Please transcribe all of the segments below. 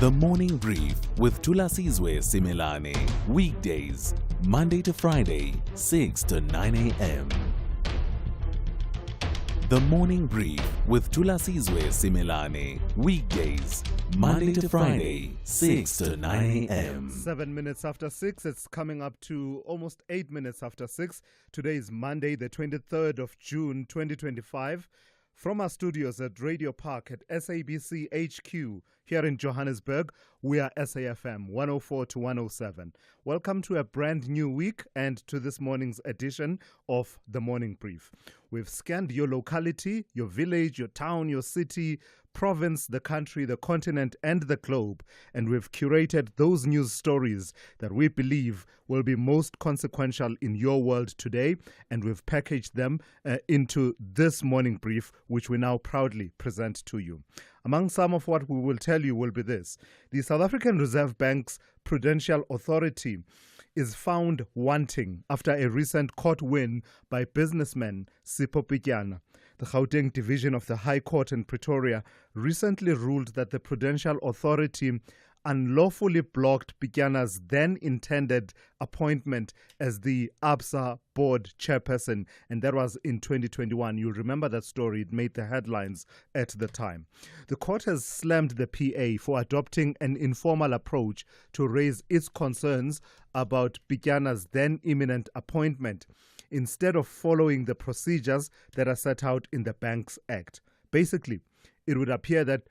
The Morning Brief with Thulasizwe Simelane. Weekdays, Monday to Friday, 6 to 9 a.m. The Morning Brief with Thulasizwe Simelane. Weekdays, Monday to Friday, 6 to 9 a.m. 7 minutes after 6. It's coming up to almost 8 minutes after 6. Today is Monday, the 23rd of June, 2025. From our studios at Radio Park at SABC HQ here in Johannesburg, we are SAFM 104 to 107. Welcome to a brand new week and to this morning's edition of The Morning Brief. We've scanned your locality, your village, your town, your city, province, the country, the continent, and the globe, and we've curated those news stories that we believe will be most consequential in your world today, and we've packaged them into this morning brief, which we now proudly present to you. Among some of what we will tell you will be this: the South African Reserve Bank's Prudential Authority is found wanting after a recent court win by businessman Sipho Pityana. The Gauteng Division of the High Court in Pretoria recently ruled that the Prudential Authority unlawfully blocked Pityana's then intended appointment as the ABSA board chairperson, and that was in 2021. You'll remember that story. It made the headlines at the time. The court has slammed the PA for adopting an informal approach to raise its concerns about Pityana's then imminent appointment, instead of following the procedures that are set out in the Banks Act. Basically, it would appear that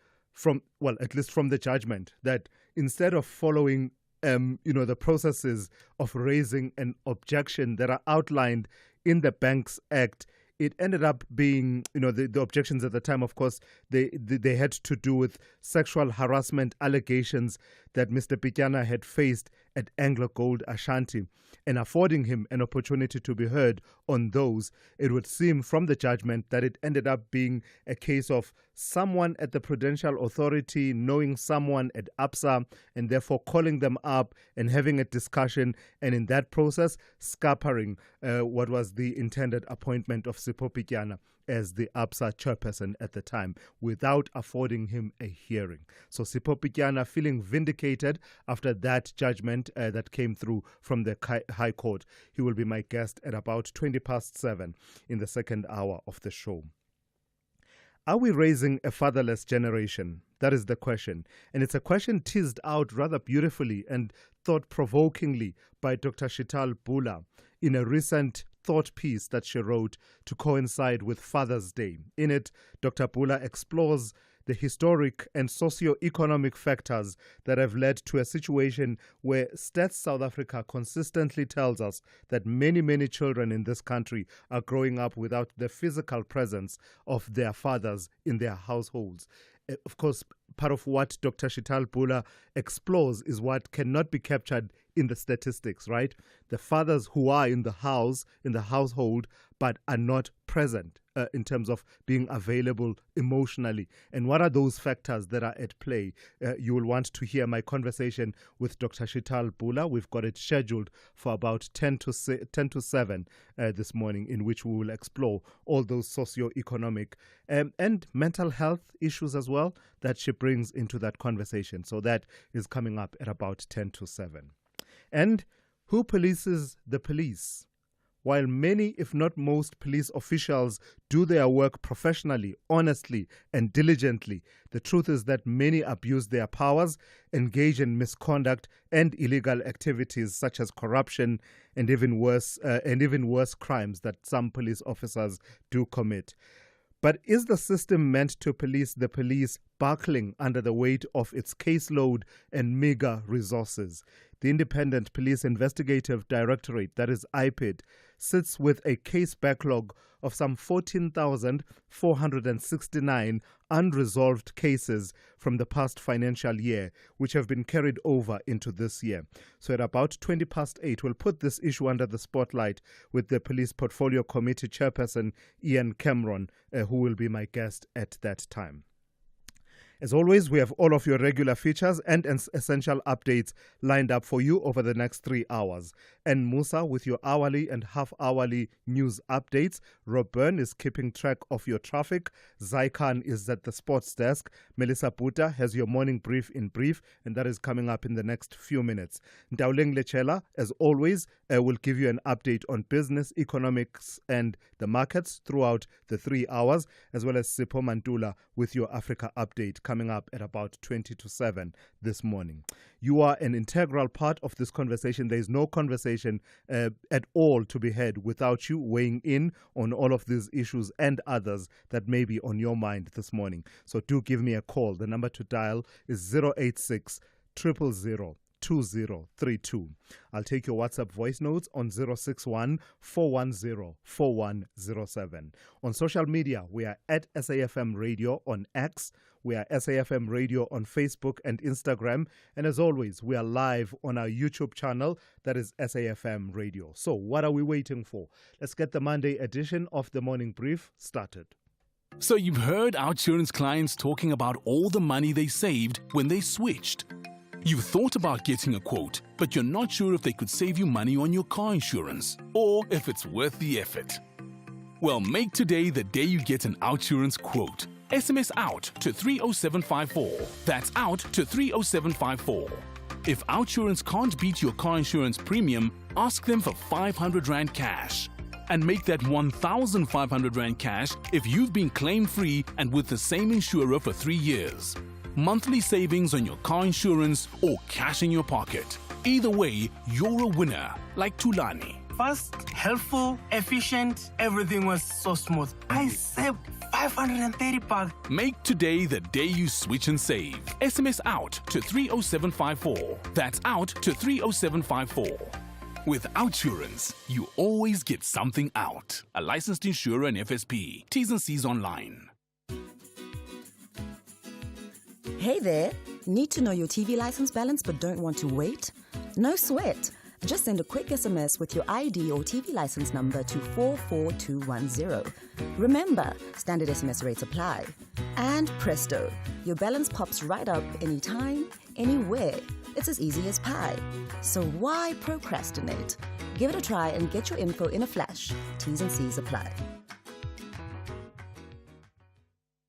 at least from the judgment, that instead of following the processes of raising an objection that are outlined in the Banks Act, it ended up being, the objections at the time, of course, they had to do with sexual harassment allegations that Mr. Pityana had faced at Anglo Gold Ashanti, and affording him an opportunity to be heard on those. It would seem from the judgment that it ended up being a case of someone at the Prudential Authority knowing someone at ABSA and therefore calling them up and having a discussion, and in that process scampering what was the intended appointment of Sipho Pityana as the ABSA chairperson at the time, without affording him a hearing. So Sipho Pityana feeling vindicated after that judgment that came through from the High Court. He will be my guest at about 20 past 7 in the second hour of the show. Are we raising a fatherless generation? That is the question. And it's a question teased out rather beautifully and thought-provokingly by Dr. Shital Bula in a recent thought piece that she wrote to coincide with Father's Day. In it, Dr. Bula explores the historic and socio-economic factors that have led to a situation where Stats South Africa consistently tells us that many, many children in this country are growing up without the physical presence of their fathers in their households. Of course, part of what Dr. Shital Bula explores is what cannot be captured in the statistics, right? The fathers who are in the house, in the household, but are not present in terms of being available emotionally. And what are those factors that are at play? You will want to hear my conversation with Dr. Shital Bula. We've got it scheduled for about 10 to 7 this morning, in which we will explore all those socio-economic and mental health issues as well that she brings into that conversation. So that is coming up at about 10 to 7. And who polices the police? While many, if not most, police officials do their work professionally, honestly, and diligently, the truth is that many abuse their powers, engage in misconduct and illegal activities such as corruption and even worse crimes that some police officers do commit. But is the system meant to police the police buckling under the weight of its caseload and meager resources? The Independent Police Investigative Directorate, that is IPID, sits with a case backlog of some 14,469 unresolved cases from the past financial year, which have been carried over into this year. So at about 20 past 8, we'll put this issue under the spotlight with the Police Portfolio Committee Chairperson, Ian Cameron, who will be my guest at that time. As always, we have all of your regular features and essential updates lined up for you over the next 3 hours. And Musa with your hourly and half-hourly news updates. Rob Byrne is keeping track of your traffic. Zaikan is at the sports desk. Melissa Buta has your morning brief in brief, and that is coming up in the next few minutes. Ndauleng Lechela, as always, will give you an update on business, economics, and the markets throughout the 3 hours, as well as Sipho Mantula with your Africa update coming up at about 20 to 7 this morning. You are an integral part of this conversation. There is no conversation at all to be had without you weighing in on all of these issues and others that may be on your mind this morning. So do give me a call. The number to dial is 086 000 2032. I'll take your WhatsApp voice notes on 061 410 4107. On social media, we are at SAFM Radio on X. We are SAFM Radio on Facebook and Instagram. And as always, we are live on our YouTube channel. That is SAFM Radio. So what are we waiting for? Let's get the Monday edition of the Morning Brief started. So you've heard OUTsurance clients talking about all the money they saved when they switched. You've thought about getting a quote, but you're not sure if they could save you money on your car insurance or if it's worth the effort. Well, make today the day you get an OUTsurance quote. SMS OUT to 30754. That's OUT to 30754. If OUTsurance can't beat your car insurance premium, ask them for 500 Rand cash. And make that 1,500 Rand cash if you've been claim-free and with the same insurer for 3 years. Monthly savings on your car insurance or cash in your pocket. Either way, you're a winner, like Thulani. Fast, helpful, efficient, everything was so smooth. I saved 530 bucks. Make today the day you switch and save. SMS OUT to 30754. That's OUT to 30754. With OUTsurance, you always get something out. A licensed insurer and FSP. T's and C's online. Hey there! Need to know your TV license balance but don't want to wait? No sweat! Just send a quick SMS with your ID or TV license number to 44210. Remember, standard SMS rates apply. And presto, your balance pops right up anytime, anywhere. It's as easy as pie. So why procrastinate? Give it a try and get your info in a flash. T's and C's apply.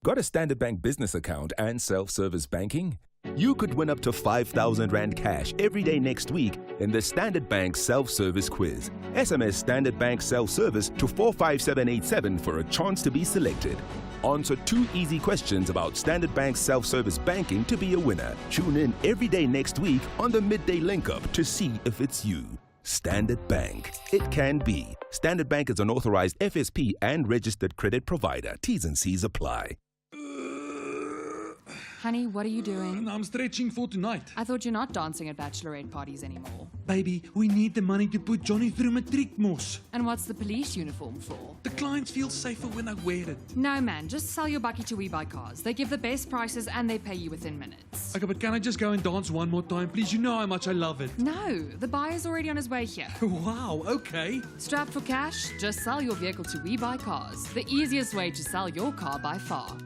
Got a Standard Bank business account and self-service banking? You could win up to 5,000 Rand cash every day next week in the Standard Bank self-service quiz. SMS Standard Bank self-service to 45787 for a chance to be selected. Answer 2 easy questions about Standard Bank self-service banking to be a winner. Tune in every day next week on the Midday Link-Up to see if it's you. Standard Bank. It can be. Standard Bank is an authorized FSP and registered credit provider. T's and C's apply. Honey, what are you doing? I'm stretching for tonight. I thought you're not dancing at bachelorette parties anymore. Baby, we need the money to put Johnny through matriek mos. And what's the police uniform for? The clients feel safer when I wear it. No, man, just sell your bucky to We Buy Cars. They give the best prices and they pay you within minutes. Okay, but can I just go and dance one more time, please? You know how much I love it. No, the buyer's already on his way here. Wow, okay. Strapped for cash? Just sell your vehicle to We Buy Cars. The easiest way to sell your car by far.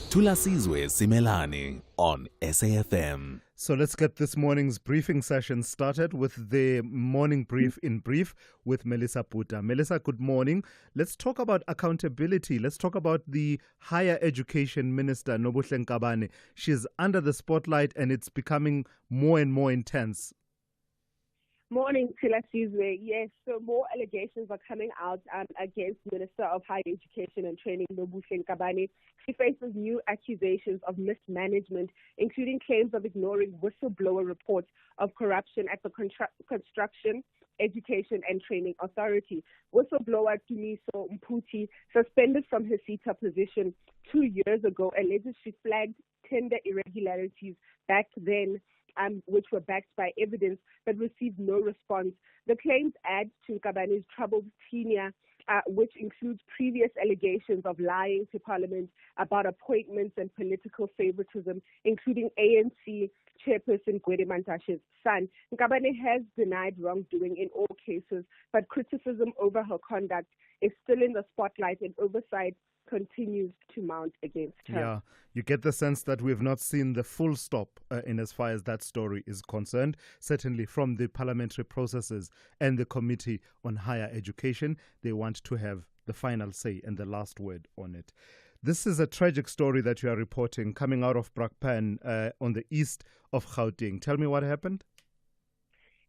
Thulasizwe Simelane on SAFM. So let's get this morning's briefing session started with the morning brief in brief with Melissa Buta. Melissa, good morning. Let's talk about accountability. Let's talk about the Higher Education Minister, Nobuhle Nkabane. She's under the spotlight and it's becoming more and more intense. Morning, Thulasizwe. Yes, so more allegations are coming out against Minister of Higher Education and Training, Nobuhle Nkabane. She faces new accusations of mismanagement, including claims of ignoring whistleblower reports of corruption at the Construction, Education and Training Authority. Whistleblower Tumiso Mputi, suspended from her SETA position 2 years ago, alleges she flagged tender irregularities back then, which were backed by evidence, but received no response. The claims add to Nkabane's troubled tenure, which includes previous allegations of lying to Parliament about appointments and political favoritism, including ANC chairperson Gwede Mantashe's son. Nkabane has denied wrongdoing in all cases, but criticism over her conduct is still in the spotlight, and oversight continues to mount against her. Yeah, you get the sense that we've not seen the full stop in as far as that story is concerned, certainly from the parliamentary processes and the Committee on Higher Education. They want to have the final say and the last word on it. This is a tragic story that you are reporting coming out of Brakpan on the east of Gauteng. Tell me what happened.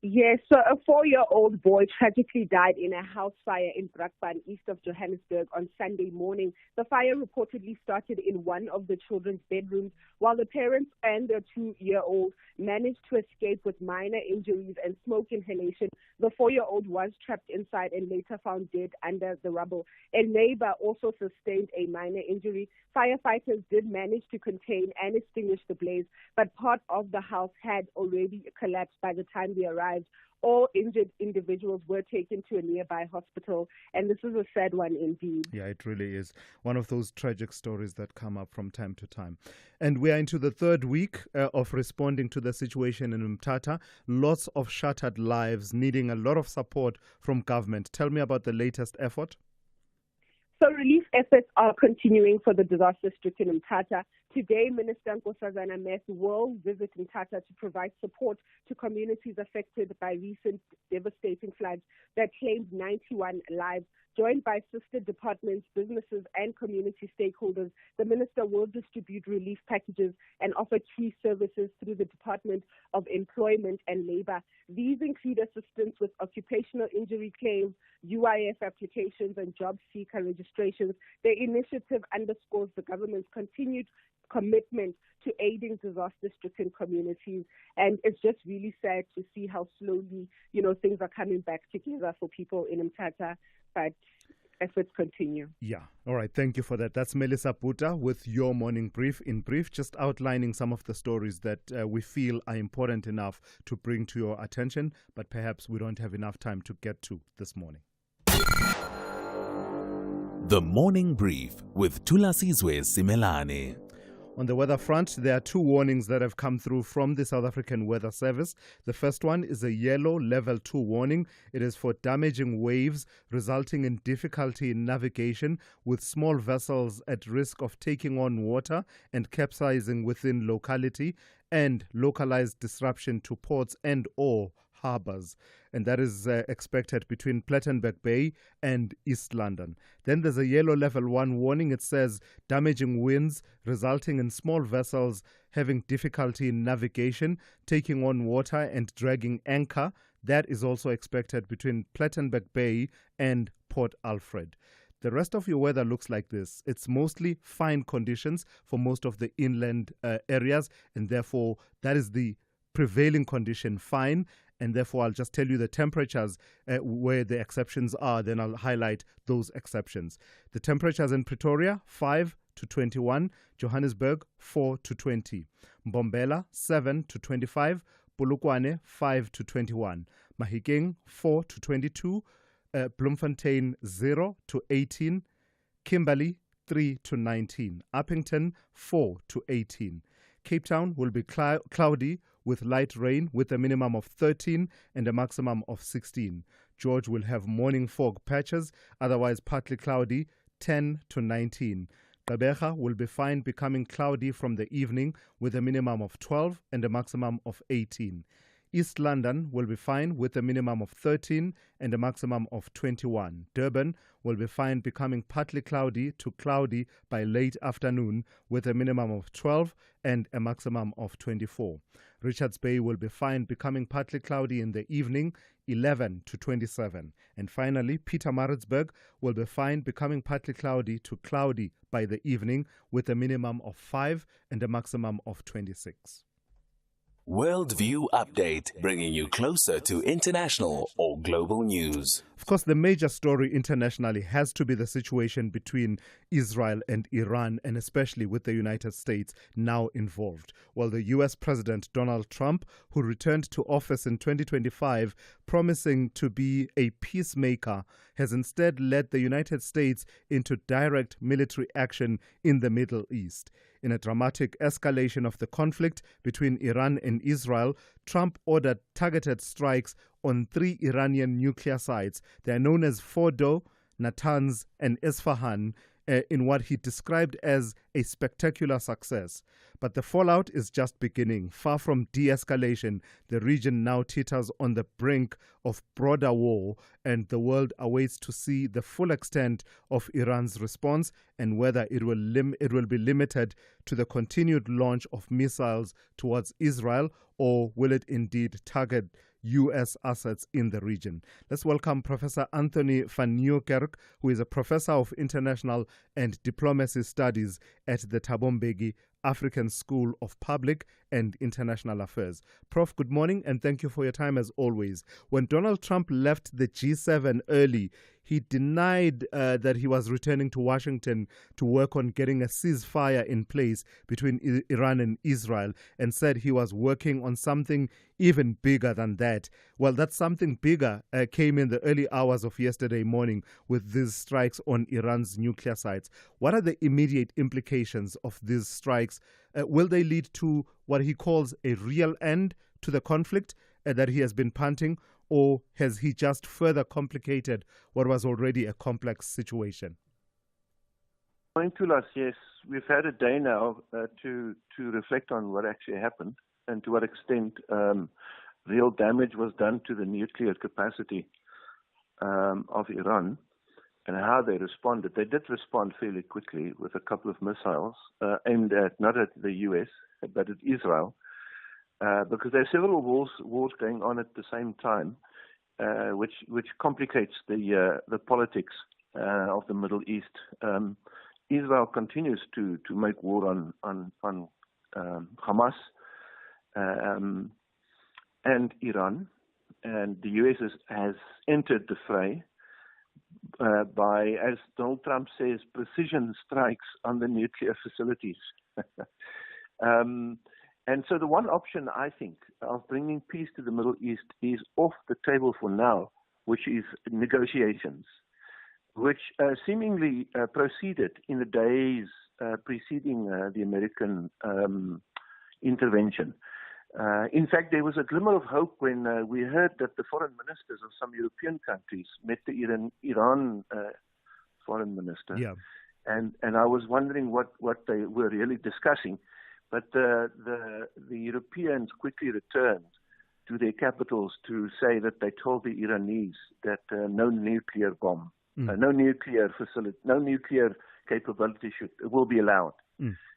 Yes, so a 4-year-old boy tragically died in a house fire in Brakpan, east of Johannesburg, on Sunday morning. The fire reportedly started in one of the children's bedrooms, while the parents and their 2-year-old managed to escape with minor injuries and smoke inhalation. The 4-year-old was trapped inside and later found dead under the rubble. A neighbor also sustained a minor injury. Firefighters did manage to contain and extinguish the blaze, but part of the house had already collapsed by the time they arrived. All injured individuals were taken to a nearby hospital, and this is a sad one indeed. Yeah, it really is. One of those tragic stories that come up from time to time. And we are into the third week of responding to the situation in Mthatha. Lots of shattered lives needing a lot of support from government. Tell me about the latest effort. So relief efforts are continuing for the disaster-stricken Mthatha. Today, Minister Nkosazana Meth will visit Mthatha to provide support to communities affected by recent devastating floods that claimed 91 lives. Joined by sister departments, businesses, and community stakeholders, the minister will distribute relief packages and offer key services through the Department of Employment and Labour. These include assistance with occupational injury claims, UIF applications, and job seeker registrations. The initiative underscores the government's continued commitment to aiding disaster-stricken communities, and it's just really sad to see how slowly, things are coming back together for people in Mthatha, but efforts continue. Yeah. All right. Thank you for that. That's Melissa Puta with your morning brief. In brief, just outlining some of the stories that we feel are important enough to bring to your attention, but perhaps we don't have enough time to get to this morning. The Morning Brief with Thulasizwe Simelane. On the weather front, there are 2 warnings that have come through from the South African Weather Service. The first one is a yellow level 2 warning. It is for damaging waves resulting in difficulty in navigation, with small vessels at risk of taking on water and capsizing within locality, and localized disruption to ports and or harbors, and that is expected between Plettenberg Bay and East London. Then there's a yellow level 1 warning. It says damaging winds resulting in small vessels having difficulty in navigation, taking on water and dragging anchor. That is also expected between Plettenberg Bay and Port Alfred. The rest of your weather looks like this. It's mostly fine conditions for most of the inland areas, and therefore that is the prevailing condition, fine. And therefore, I'll just tell you the temperatures where the exceptions are. Then I'll highlight those exceptions. The temperatures in Pretoria, 5 to 21. Johannesburg, 4 to 20. Mbombela, 7 to 25. Polokwane, 5 to 21. Mahikeng, 4 to 22. Bloemfontein, 0 to 18. Kimberley, 3 to 19. Uppington, 4 to 18. Cape Town will be cloudy with light rain with a minimum of 13 and a maximum of 16. George will have morning fog patches, otherwise partly cloudy, 10 to 19. Gqeberha will be fine, becoming cloudy from the evening with a minimum of 12 and a maximum of 18. East London will be fine with a minimum of 13 and a maximum of 21. Durban will be fine, becoming partly cloudy to cloudy by late afternoon with a minimum of 12 and a maximum of 24. Richards Bay will be fine, becoming partly cloudy in the evening, 11 to 27. And finally, Pietermaritzburg will be fine, becoming partly cloudy to cloudy by the evening with a minimum of 5 and a maximum of 26. Worldview Update, bringing you closer to international or global news. Of course, the major story internationally has to be the situation between Israel and Iran, and especially with the United States now involved. Well, the U.S. President Donald Trump, who returned to office in 2025, promising to be a peacemaker, has instead led the United States into direct military action in the Middle East. In a dramatic escalation of the conflict between Iran and Israel, Trump ordered targeted strikes on 3 Iranian nuclear sites. They are known as Fordo, Natanz, and Isfahan, in what he described as a spectacular success. But the fallout is just beginning. Far from de-escalation, the region now teeters on the brink of broader war, and the world awaits to see the full extent of Iran's response and whether it will be limited to the continued launch of missiles towards Israel, or will it indeed target U.S. assets in the region. Let's welcome Professor Anthony van Nieuwkerk, who is a professor of international and diplomacy studies at the Thabo Mbeki African School of Public and International Affairs. Prof, good morning and thank you for your time as always. When Donald Trump left the G7 early, he denied that he was returning to Washington to work on getting a ceasefire in place between Iran and Israel, and said he was working on something even bigger than that. Well, that something bigger came in the early hours of yesterday morning with these strikes on Iran's nuclear sites. What are the immediate implications of these strikes? Will they lead to what he calls a real end to the conflict that he has been punting, or has he just further complicated what was already a complex situation? Going to us, yes, we've had a day now to reflect on what actually happened and to what extent real damage was done to the nuclear capacity of Iran and how they responded. They did respond fairly quickly with a couple of missiles aimed at not at the U.S. but at Israel. Because there are several wars going on at the same time, which complicates the politics of the Middle East. Israel continues to make war on Hamas and Iran, and the U.S. has entered the fray by, as Donald Trump says, precision strikes on the nuclear facilities. And so the one option, I think, of bringing peace to the Middle East is off the table for now, which is negotiations, which seemingly proceeded in the days preceding the American intervention. In fact, there was a glimmer of hope when we heard that the foreign ministers of some European countries met the Iran foreign minister. Yeah. And I was wondering what they were really discussing. But the Europeans quickly returned to their capitals to say that they told the Iranese that no nuclear bomb, no nuclear facility, no nuclear capability will be allowed.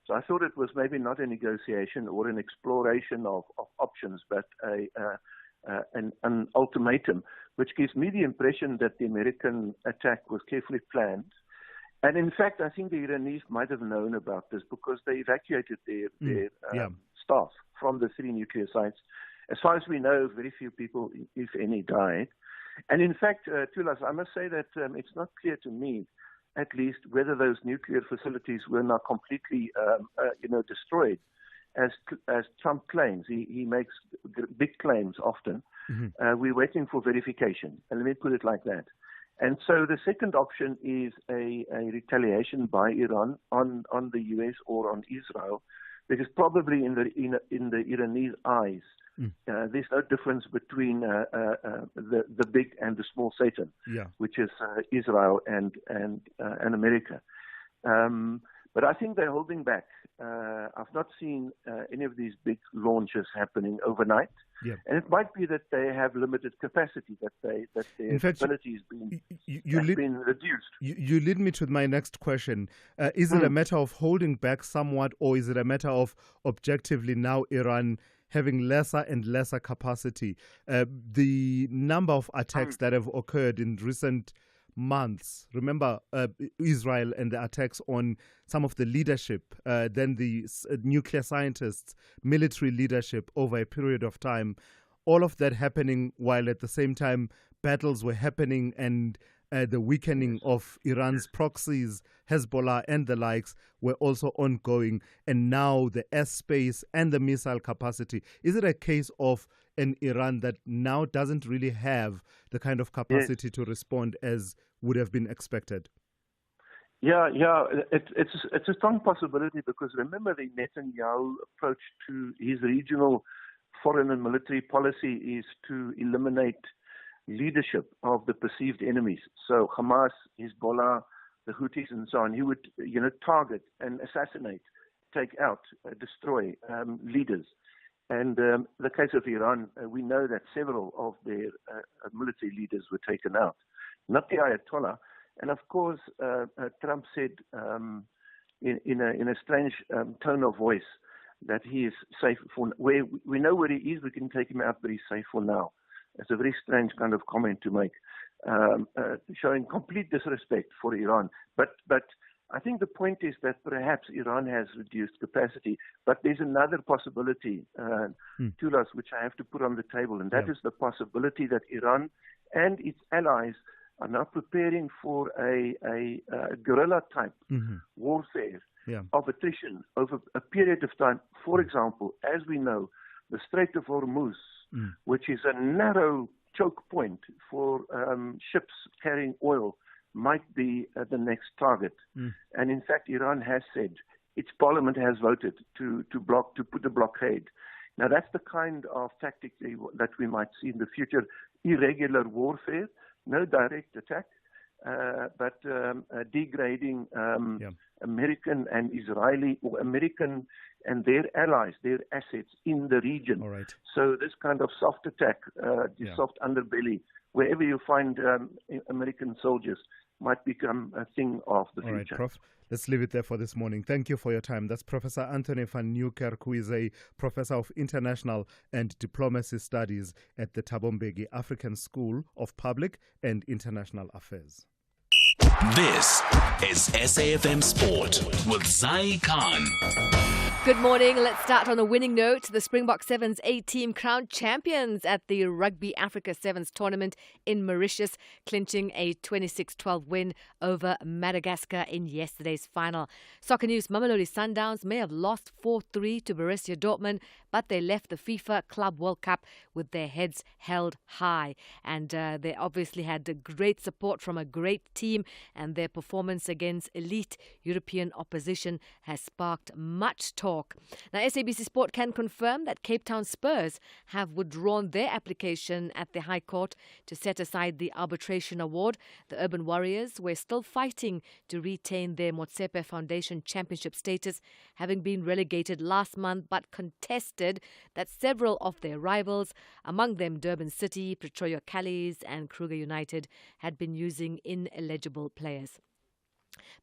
So I thought it was maybe not a negotiation or an exploration of options, but an ultimatum, which gives me the impression that the American attack was carefully planned. And in fact, I think the Iranese might have known about this because they evacuated their staff from the 3 nuclear sites. As far as we know, very few people, if any, died. And in fact, Thulas, I must say that it's not clear to me, at least, whether those nuclear facilities were not completely, destroyed, as Trump claims. He makes big claims often. We're waiting for verification, and let me put it like that. And so the second option is a retaliation by Iran on the U.S. or on Israel, because probably in the Iranese eyes, there's no difference between the big and the small Satan, which is Israel and America. But I think they're holding back. I've not seen any of these big launches happening overnight. And it might be that they have limited capacity, that their ability has been reduced. You lead me to my next question. Is it a matter of holding back somewhat, or is it a matter of objectively now Iran having lesser and lesser capacity? The number of attacks that have occurred in recent months. Remember Israel and the attacks on some of the leadership, then the nuclear scientists, military leadership over a period of time. All of that happening while at the same time battles were happening, and the weakening of Iran's proxies, Hezbollah and the likes, were also ongoing. And now the airspace and the missile capacity. Is it a case of an Iran that now doesn't really have the kind of capacity to respond as would have been expected? It's a strong possibility, because remember the Netanyahu approach to his regional foreign and military policy is to eliminate leadership of the perceived enemies. So Hamas, Hezbollah, the Houthis and so on. He would, target and assassinate, take out, destroy leaders. And the case of Iran, we know that several of their military leaders were taken out, not the Ayatollah. And of course, Trump said in a strange tone of voice that he is safe for. Where we know where he is, we can take him out, but he's safe for now. It's a very strange kind of comment to make, showing complete disrespect for Iran. But I think the point is that perhaps Iran has reduced capacity, but there's another possibility, Thulas, which I have to put on the table, and that is the possibility that Iran and its allies are now preparing for a guerrilla-type warfare of attrition over a period of time. For example, as we know, the Strait of Hormuz, which is a narrow choke point for ships carrying oil, might be the next target. And in fact, Iran has said its parliament has voted to put a blockade. Now, that's the kind of tactic that we might see in the future: irregular warfare, no direct attack, but degrading American and Israeli, or American and their allies, their assets in the region. All right. So this kind of soft attack, soft underbelly, wherever you find American soldiers, might become a thing of the future. All right, Prof. Let's leave it there for this morning. Thank you for your time. That's Professor Anthony van Nieuwkerk, who is a Professor of International and Diplomacy Studies at the Thabo Mbeki African School of Public and International Affairs. This is SAFM Sport with Zai Khan. Good morning. Let's start on a winning note. The Springbok Sevens A-team crowned champions at the Rugby Africa Sevens tournament in Mauritius, clinching a 26-12 win over Madagascar in yesterday's final. Soccer news: Mamelodi Sundowns may have lost 4-3 to Borussia Dortmund, but they left the FIFA Club World Cup with their heads held high. And they obviously had great support from a great team, and their performance against elite European opposition has sparked much talk. Now, SABC Sport can confirm that Cape Town Spurs have withdrawn their application at the High Court to set aside the arbitration award. The Urban Warriors were still fighting to retain their Motsepe Foundation championship status, having been relegated last month, but contested that several of their rivals, among them Durban City, Pretoria Callies and Kruger United, had been using ineligible players.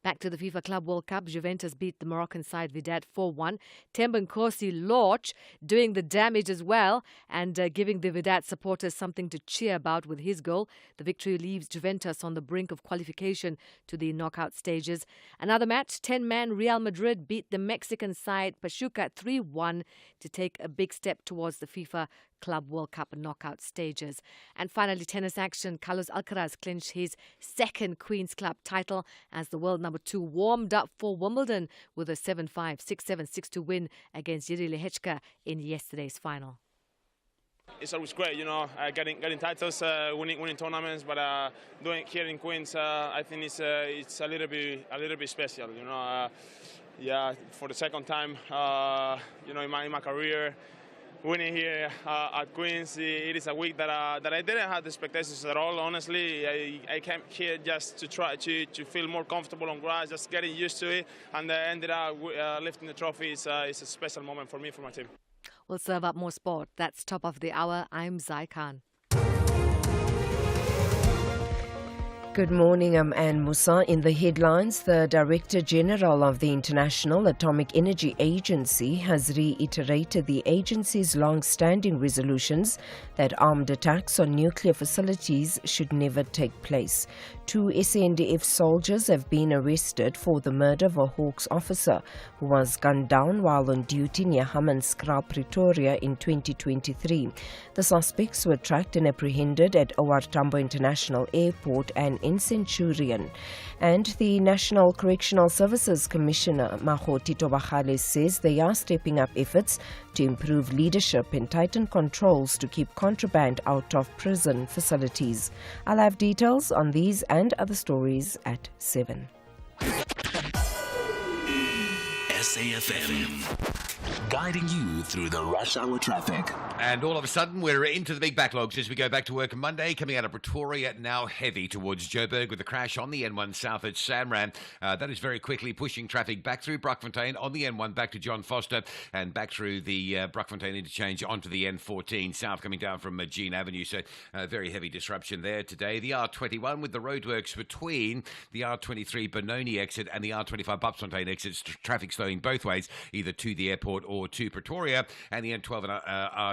Back to the FIFA Club World Cup, Juventus beat the Moroccan side Wydad 4-1. Themba Nkosi Lorch doing the damage as well and giving the Wydad supporters something to cheer about with his goal. The victory leaves Juventus on the brink of qualification to the knockout stages. Another match, 10-man Real Madrid beat the Mexican side Pachuca 3-1 to take a big step towards the FIFA Club World Cup knockout stages. And finally, tennis action. Carlos Alcaraz clinched his second Queen's Club title as the world number 2 warmed up for Wimbledon with a 7-5, 6-7, 6-2 win against Jiří Lehečka in yesterday's final. It's always great, getting titles, winning tournaments, but doing it here in Queens, I think it's a little bit special, for the second time, in my career. Winning here at Queens, it is a week that I didn't have the expectations at all. Honestly, I came here just to try to feel more comfortable on grass, just getting used to it, and ended up lifting the trophy. It's a special moment for me, for my team. We'll serve up more sport. That's top of the hour. I'm Zai Khan. Good morning, I'm Anne Musa. In the headlines, the Director General of the International Atomic Energy Agency has reiterated the agency's long-standing resolutions that armed attacks on nuclear facilities should never take place. 2 SANDF soldiers have been arrested for the murder of a Hawks officer who was gunned down while on duty near Hammanskraal, Pretoria in 2023. The suspects were tracked and apprehended at OR Tambo International Airport and in Centurion. And the National Correctional Services Commissioner Mahoti Tobagale says they are stepping up efforts to improve leadership and tighten controls to keep contraband out of prison facilities. I'll have details on these and other stories at 7. SAFM. guiding you through the rush hour traffic. And all of a sudden, we're into the big backlogs as we go back to work on Monday, coming out of Pretoria, now heavy towards Joburg with a crash on the N1 south at Samran. That is very quickly pushing traffic back through Brockfontein on the N1 back to John Foster and back through the Brockfontein interchange onto the N14 south coming down from Jean Avenue. So very heavy disruption there today. The R21 with the roadworks between the R23 Benoni exit and the R25 Bupsfontein exits, traffic slowing both ways, either to the airport or to Pretoria, and the N12 and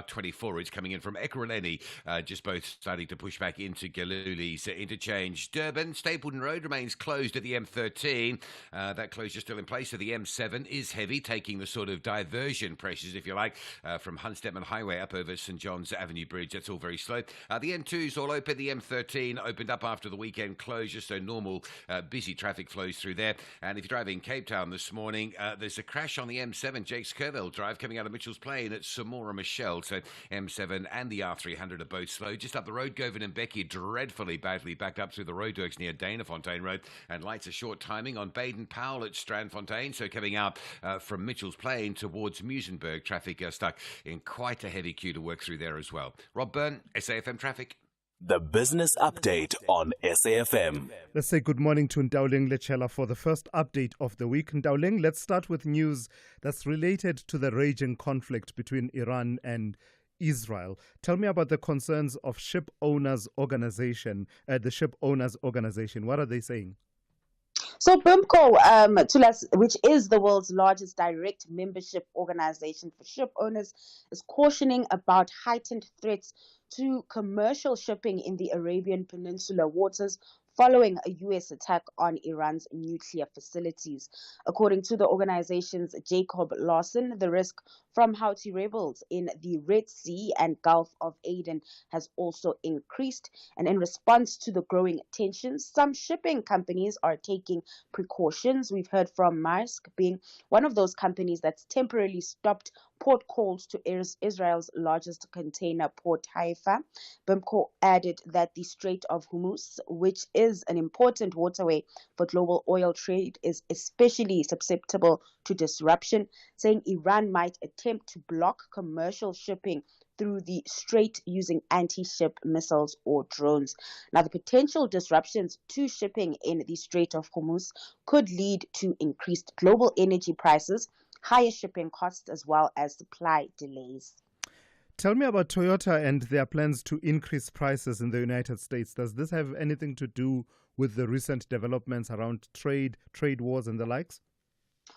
R24 is coming in from Ekurhuleni, just both starting to push back into Galuli's interchange. Durban, Stapleton Road remains closed at the M13. That closure still in place, so the M7 is heavy, taking the sort of diversion pressures, if you like, from Hunstedman Highway up over St John's Avenue Bridge. That's all very slow. The N2 is all open. The M13 opened up after the weekend closure, so normal busy traffic flows through there. And if you're driving Cape Town this morning, there's a crash on the M7, Jakes Curville Drive, coming out of Mitchell's Plain at Samora Michelle. So M7 and the R300 are both slow. Just up the road, Govan and Becky dreadfully badly backed up through the roadworks near Danafontaine Road. And lights are short timing on Baden Powell at Strandfontein. So coming out from Mitchell's Plain towards Musenberg, traffic stuck in quite a heavy queue to work through there as well. Rob Byrne, SAFM Traffic. The business update on SAFM. Let's say good morning to Ndauling Lechela for the first update of the week. Ndauling, let's start with news that's related to the raging conflict between Iran and Israel. Tell me about the concerns of ship owners organization, the ship owners organization. What are they saying? So BIMCO, which is the world's largest direct membership organization for ship owners, is cautioning about heightened threats to commercial shipping in the Arabian Peninsula waters following a U.S. attack on Iran's nuclear facilities. According to the organization's Jacob Lawson, the risk from Houthi rebels in the Red Sea and Gulf of Aden has also increased. And in response to the growing tensions, some shipping companies are taking precautions. We've heard from Maersk being one of those companies that's temporarily stopped port calls to Israel's largest container port, Haifa. BIMCO added that the Strait of Hormuz, which is an important waterway for global oil trade, is especially susceptible to disruption, saying Iran might attempt to block commercial shipping through the strait using anti-ship missiles or drones. Now, the potential disruptions to shipping in the Strait of Hormuz could lead to increased global energy prices, higher shipping costs, as well as supply delays. Tell me about Toyota and their plans to increase prices in the United States. Does this have anything to do with the recent developments around trade wars and the likes?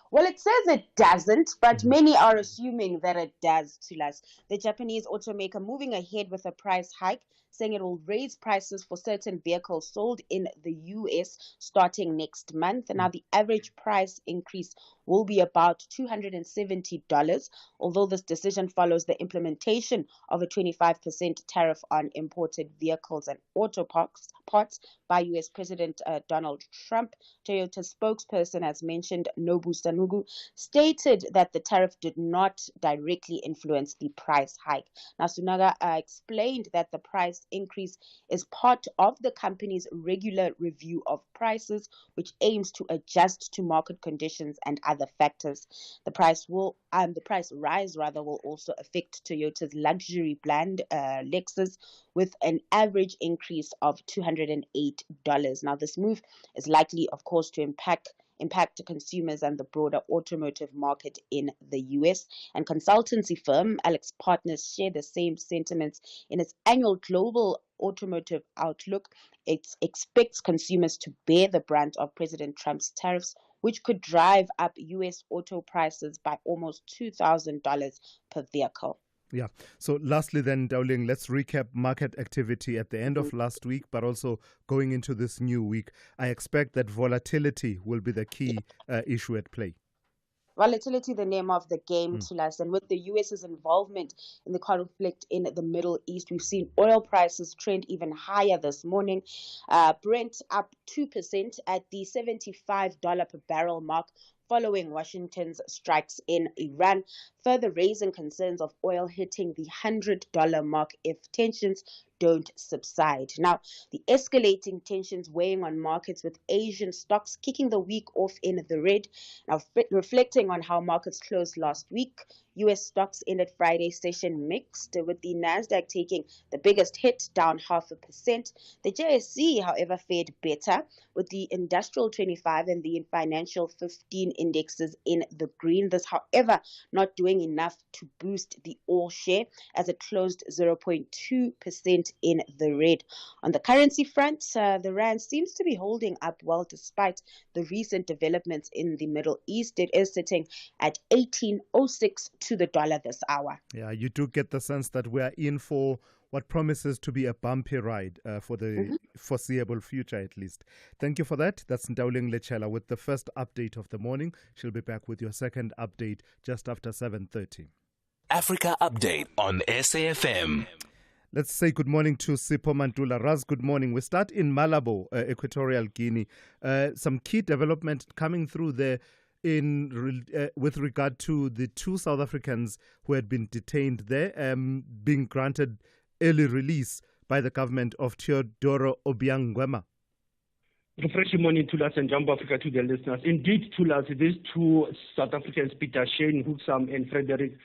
Well, it says it doesn't, but many are assuming that it does, Thulas. The Japanese automaker moving ahead with a price hike, saying it will raise prices for certain vehicles sold in the U.S. starting next month. And now the average price increase will be about $270, although this decision follows the implementation of a 25% tariff on imported vehicles and auto parts by U.S. President Donald Trump. Toyota's spokesperson, as mentioned, Nobu Sanugu, stated that the tariff did not directly influence the price hike. Now, Sunaga explained that the price increase is part of the company's regular review of prices, which aims to adjust to market conditions and other factors. The price rise will also affect Toyota's luxury brand Lexus, with an average increase of $208. Now, this move is likely, of course, to impact consumers and the broader automotive market in the U.S. And consultancy firm Alex Partners share the same sentiments. In its annual global automotive outlook, it expects consumers to bear the brunt of President Trump's tariffs, which could drive up U.S. auto prices by almost $2,000 per vehicle. Yeah. So lastly then, Dowling, let's recap market activity at the end of last week, but also going into this new week. I expect that volatility will be the key issue at play. Volatility, the name of the game, Thulas. And with the U.S.'s involvement in the conflict in the Middle East, we've seen oil prices trend even higher this morning. Brent up 2% at the $75 per barrel mark, following Washington's strikes in Iran, further raising concerns of oil hitting the $100 mark if tensions don't subside. Now, the escalating tensions weighing on markets with Asian stocks kicking the week off in the red. Now, reflecting on how markets closed last week, U.S. stocks ended Friday's session mixed, with the Nasdaq taking the biggest hit, down 0.5%. The JSE, however, fared better, with the Industrial 25 and the Financial 15 indexes in the green. This, however, not doing enough to boost the all share, as it closed 0.2% in the red. On the currency front, the rand seems to be holding up well despite the recent developments in the Middle East. It is sitting at 18.06 to the dollar this hour. Yeah, you do get the sense that we are in for what promises to be a bumpy ride for the foreseeable future, at least. Thank you for that. That's Ndauling Lechela with the first update of the morning. She'll be back with your second update just after 7:30. Africa Update on SAFM. Let's say good morning to Sipho Mantula. Raz, good morning. We start in Malabo, Equatorial Guinea. Some key development coming through there with regard to the two South Africans who had been detained there, being granted early release by the government of Teodoro Obiang Nguema. Refreshing morning, Thulas, and Jumbo Africa to the listeners. Indeed, Thulas, these two South Africans, Peter Shane, Huxam, and Frederick,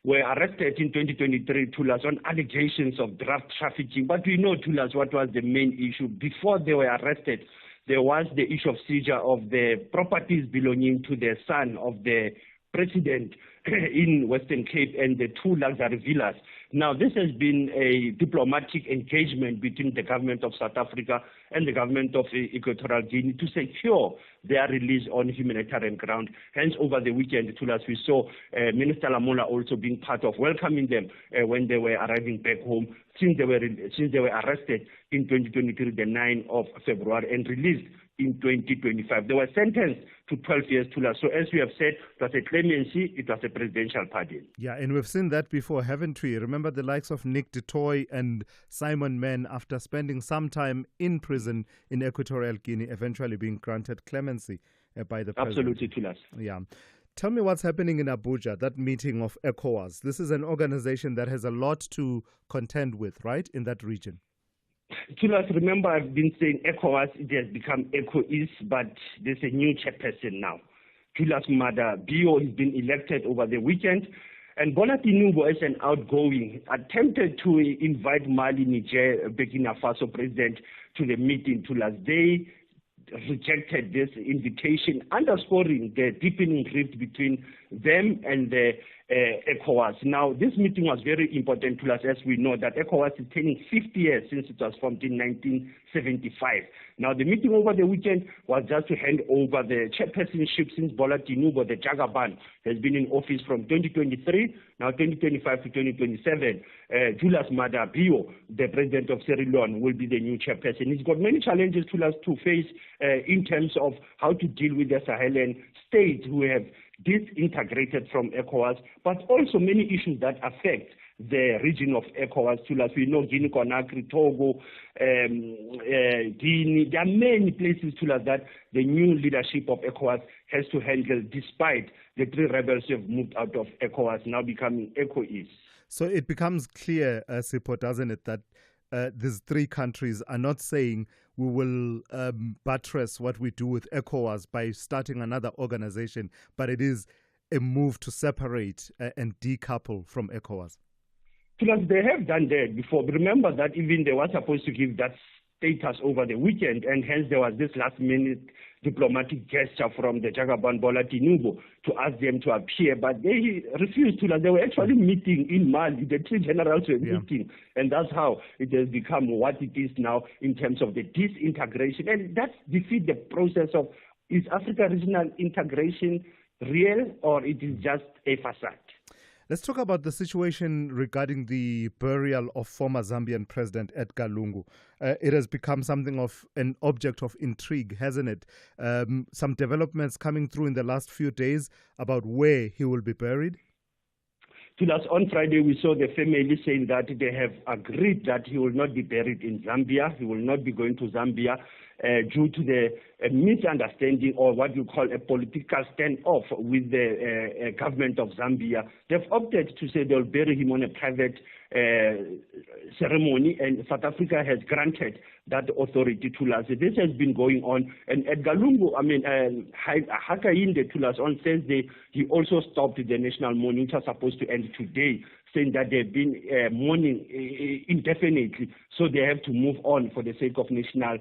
were arrested in 2023, Thulas, on allegations of drug trafficking. But we know, Thulas, what was the main issue. Before they were arrested, there was the issue of seizure of the properties belonging to the son of the president in Western Cape and the two luxury villas. Now, this has been a diplomatic engagement between the government of South Africa and the government of Equatorial Guinea to secure their release on humanitarian ground. Hence, over the weekend, Thulas, we saw Minister Lamola also being part of welcoming them when they were arriving back home, since they were arrested in 2023, the 9th of February, and released in 2025. They were sentenced to 12 years, Thulas. So as we have said, it was a clemency, it was a presidential pardon. Yeah, and we've seen that before, haven't we? Remember the likes of Nick du Toit and Simon Mann, after spending some time in prison in Equatorial Guinea, eventually being granted clemency by the president. Absolutely, Thulas. Yeah. Tell me what's happening in Abuja, that meeting of ECOWAS. This is an organization that has a lot to contend with, right, in that region? Thulas, remember I've been saying ECOWAS, it has become ECOIS, but there's a new chairperson now. Thulas Mada Bio has been elected over the weekend, and Bola Tinubu, as an outgoing, attempted to invite Mali, Niger, Burkina Faso president to the meeting. Thulas, they rejected this invitation, underscoring the deepening rift between them and the ECOWAS. Now, this meeting was very important to us, as we know that ECOWAS is turning 50 years since it was formed in 1975. Now, the meeting over the weekend was just to hand over the chairpersonship, since Bola Tinubu, the Jagaban, has been in office from 2023, now 2025 to 2027. Julius Maada Bio, the president of Sierra Leone, will be the new chairperson. He's got many challenges to face in terms of how to deal with the Sahelian states who have disintegrated from ECOWAS, but also many issues that affect the region of ECOWAS. As we know, Guinea-Conakry, Togo, Guinea, there are many places that the new leadership of ECOWAS has to handle, despite the three rebels who have moved out of ECOWAS, now becoming ECOIS. So it becomes clear, Sipho, doesn't it, that these three countries are not saying we will buttress what we do with ECOWAS by starting another organization, but it is a move to separate and decouple from ECOWAS. Plus, they have done that before. But remember that even they were supposed to give that status over the weekend, and hence there was this last-minute diplomatic gesture from the Jagaban Bola Tinubu to ask them to appear, but they refused to. They were actually meeting in Mali. The three generals were meeting, and that's how it has become what it is now in terms of the disintegration. And that defeats the process of, is Africa regional integration real, or it is just a facade? Let's talk about the situation regarding the burial of former Zambian President Edgar Lungu. It has become something of an object of intrigue, hasn't it? Some developments coming through in the last few days about where he will be buried. On Friday, we saw the family saying that they have agreed that he will not be buried in Zambia. He will not be going to Zambia. due to the misunderstanding or what you call a political standoff with the government of Zambia. They've opted to say they'll bury him on a private ceremony, and South Africa has granted that authority to us. This has been going on, and Edgar Lungu, Hakainde Thulas on Thursday, he also stopped the national mourning, which was supposed to end today, saying that they've been mourning indefinitely, so they have to move on for the sake of national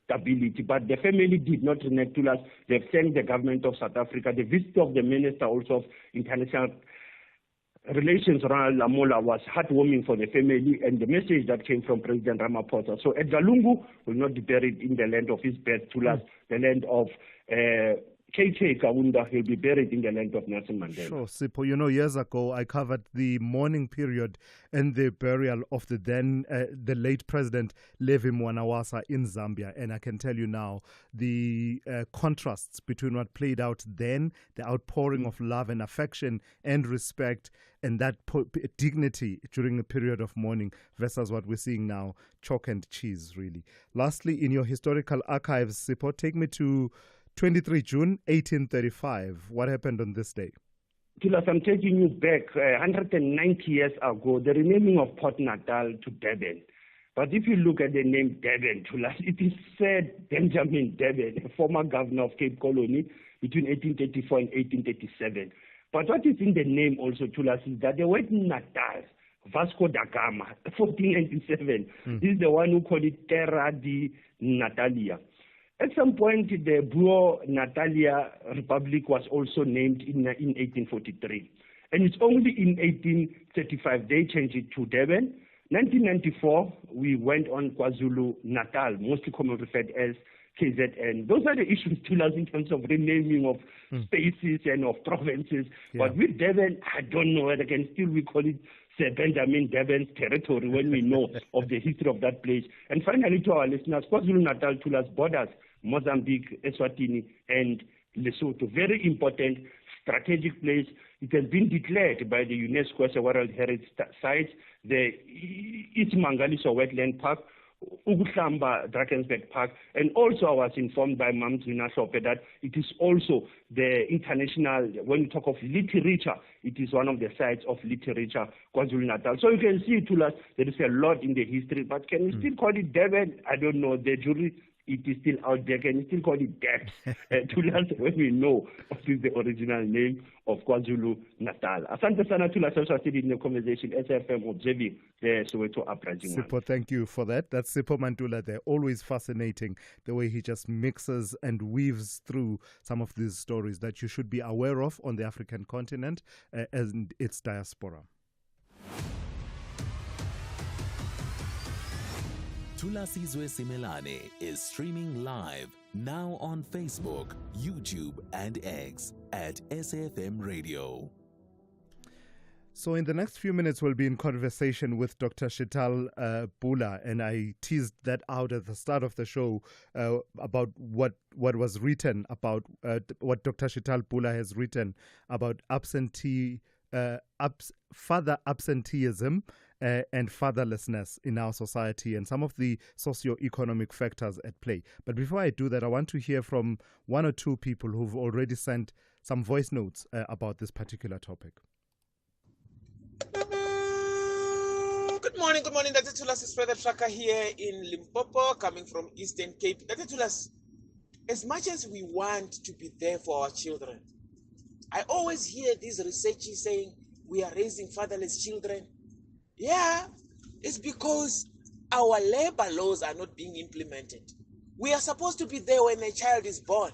stability. But the family did not renege to us. They've thanked the government of South Africa. The visit of the Minister also of International Relations, Ronald Lamola, was heartwarming for the family, and the message that came from President Ramaphosa. So Edgar Lungu will not be buried in the land of his birth, Thulas, the land of KK Kaunda. He'll be buried in the land of Nelson Mandela. Sure, Sipho. You know, years ago, I covered the mourning period and the burial of the late President Levi Mwanawasa in Zambia. And I can tell you now, the contrasts between what played out then, the outpouring of love and affection and respect, and that dignity during a period of mourning versus what we're seeing now, chalk and cheese, really. Lastly, in your historical archives, Sipho, take me to 23 June 1835. What happened on this day? Thulas, I'm taking you back 190 years ago, the renaming of Port Natal to Durban. But if you look at the name Durban, Thulas, it is said Benjamin Durban, a former governor of Cape Colony between 1834 and 1837. But what is in the name also, Thulas, is that the word Natal, Vasco da Gama, 1497, is the one who called it Terra di Natalia. At some point, the Buo Natalia Republic was also named in 1843. And it's only in 1835 they changed it to Durban. 1994, we went on KwaZulu Natal, mostly commonly referred as KZN. Those are the issues to us in terms of renaming of spaces and of provinces. Yeah. But with Durban, I don't know whether can still we call it Sir Benjamin Durban's territory when we know of the history of that place. And finally, to our listeners, KwaZulu Natal to us borders Mozambique, Eswatini, and Lesotho. Very important strategic place. It has been declared by the UNESCO as a World Heritage Site. The Isimangaliso Wetland Park, Uguhlamba Drakensberg Park, and also I was informed by Mamzina Shope that it is also the international, when we talk of literature, it is one of the sites of literature, KwaZulu-Natal. So you can see, Thulas, there is a lot in the history, but can we still call it Durban? I don't know. The jury, it is still out there. Can you still call it that? Thulas, when we know what is the original name of KwaZulu-Natal. Asante sana Thulas, also still in the conversation, SFM observing the Soweto uprising. Sipho, thank you for that. That's Sipho Mantula there. Always fascinating the way he just mixes and weaves through some of these stories that you should be aware of on the African continent and its diaspora. Thulasizwe Simelane is streaming live now on Facebook, YouTube, and X at SAFM Radio. So in the next few minutes, we'll be in conversation with Dr. Shital Pula, and I teased that out at the start of the show about what was written about what Dr. Shital Pula has written about father absenteeism and fatherlessness in our society and some of the socio-economic factors at play. But before I do that, I want to hear from one or two people who've already sent some voice notes about this particular topic. Good morning. Dr. Thulas Weather Tracker here in Limpopo, coming from Eastern Cape. Dr. Thulas, as much as we want to be there for our children, I always hear these researchers saying we are raising fatherless children. Yeah, it's because our labor laws are not being implemented. We are supposed to be there when a child is born,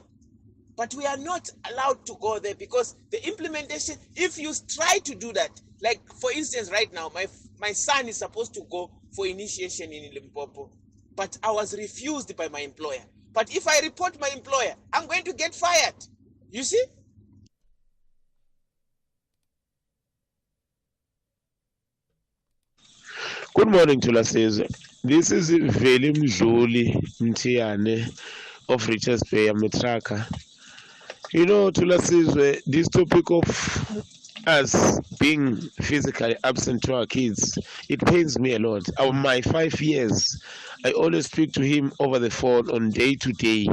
but we are not allowed to go there because the implementation, if you try to do that, like for instance right now, my son is supposed to go for initiation in Limpopo, but I was refused by my employer. But if I report my employer, I'm going to get fired. You see? Good morning, Thulasizwe. This is Veli Mjuli Mtiane of Richards Bay. I'm a tracker. You know, Thulasizwe, this topic of us being physically absent to our kids, it pains me a lot. My 5 years, I always speak to him over the phone on day to day.